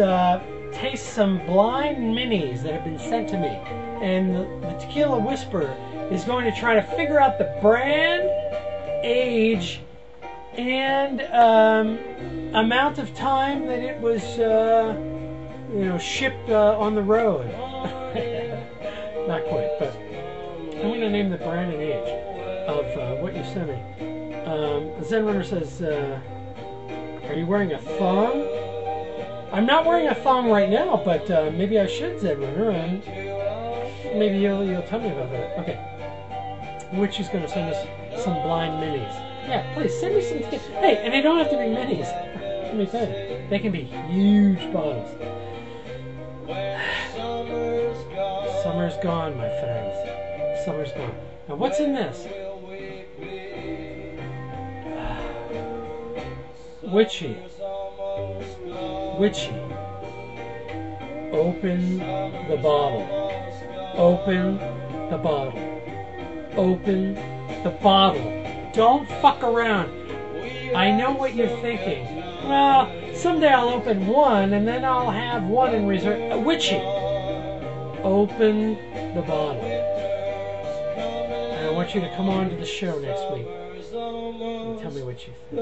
Speaker 1: taste some blind minis that have been sent to me. And the Tequila Whisperer is going to try to figure out the brand, age, and amount of time that it was shipped on the road. Not quite, but I'm going to name the brand and age of what you sent me. Zen Runner says, are you wearing a thong? I'm not wearing a thong right now, but maybe I should, Zen Runner, and maybe you'll tell me about that. Okay. Witchy's going to send us some blind minis. Yeah, please, send me some. Hey, and they don't have to be minis. Let me tell you. They can be huge bottles. Summer's gone, my friends. Summer's gone. Now, what's in this? Witchy. Witchy. Open the bottle. Open the bottle. Open the bottle. Don't fuck around. I know what you're thinking. Well, someday I'll open one and then I'll have one in reserve. Witchy. Open the bottle. And I want you to come on to the show next week and tell me what you think.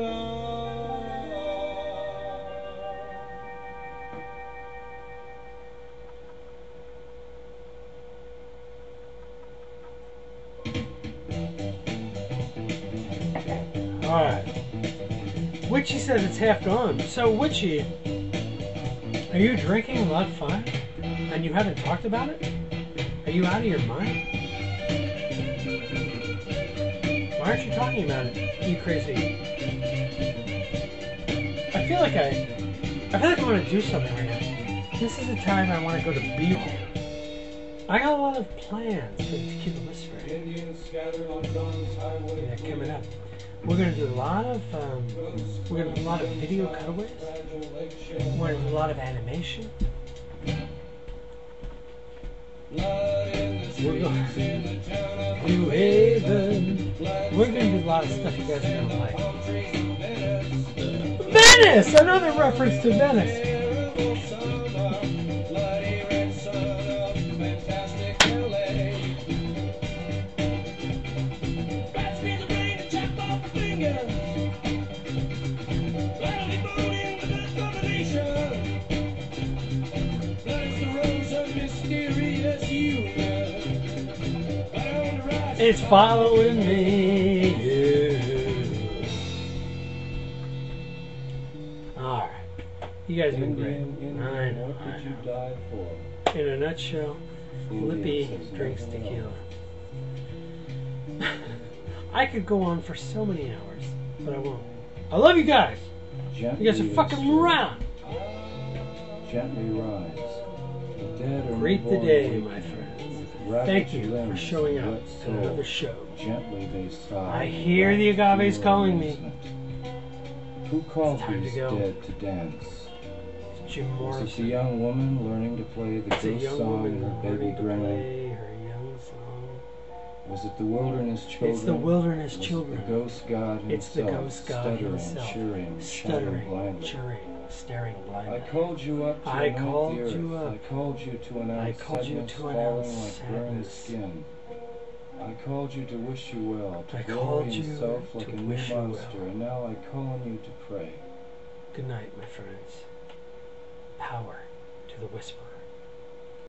Speaker 1: Alright. Witchy says it's half gone. So, Witchy, are you drinking a lot of fine? And you haven't talked about it? Are you out of your mind? Why aren't you talking about it, you crazy? I feel like I want to do something right now. This is the time I want to go to Beale. I got a lot of plans for the Tequila Whisperer. Yeah, coming up. We're gonna do a lot of video cutaways. We're gonna do a lot of animation. We're going to New Haven. We're gonna do a lot of stuff you guys are gonna like. Venice! Another reference to Venice. It's following me. Alright. You guys have been great. I know. In a nutshell, Lippy drinks tequila. I could go on for so many hours, but I won't. I love you guys. You guys are fucking around.
Speaker 3: Gently rise. The dead are
Speaker 1: Greet the day, my friends. Thank you for
Speaker 3: limbs,
Speaker 1: showing up
Speaker 3: wet
Speaker 1: to another show.
Speaker 3: Gently they sigh.
Speaker 1: I hear the agaves calling me.
Speaker 3: Who called
Speaker 1: It's time
Speaker 3: these
Speaker 1: to go.
Speaker 3: dead to dance?
Speaker 1: Jim
Speaker 3: Is it the
Speaker 1: Morrison.
Speaker 3: young woman learning to play the
Speaker 1: It's a
Speaker 3: ghost
Speaker 1: young
Speaker 3: song
Speaker 1: woman
Speaker 3: in her baby
Speaker 1: learning to
Speaker 3: grave?
Speaker 1: play her young song.
Speaker 3: Was it the wilderness children?
Speaker 1: It's the wilderness
Speaker 3: Was
Speaker 1: children.
Speaker 3: it the ghost god himself?
Speaker 1: It's the ghost god
Speaker 3: stuttering,
Speaker 1: himself.
Speaker 3: cheering, shining
Speaker 1: Stuttering,
Speaker 3: blindly.
Speaker 1: cheering, staring blindly.
Speaker 3: I called you up to
Speaker 1: I
Speaker 3: anoint
Speaker 1: called
Speaker 3: the earth.
Speaker 1: you up.
Speaker 3: I called you to announce sadness falling like burned skin. I called you to wish you well, to
Speaker 1: I
Speaker 3: glory
Speaker 1: called
Speaker 3: in
Speaker 1: you
Speaker 3: self like
Speaker 1: to
Speaker 3: a new
Speaker 1: wish you
Speaker 3: monster,
Speaker 1: well.
Speaker 3: and now I call on you to pray.
Speaker 1: Good night, my friends. Power to the whisperer.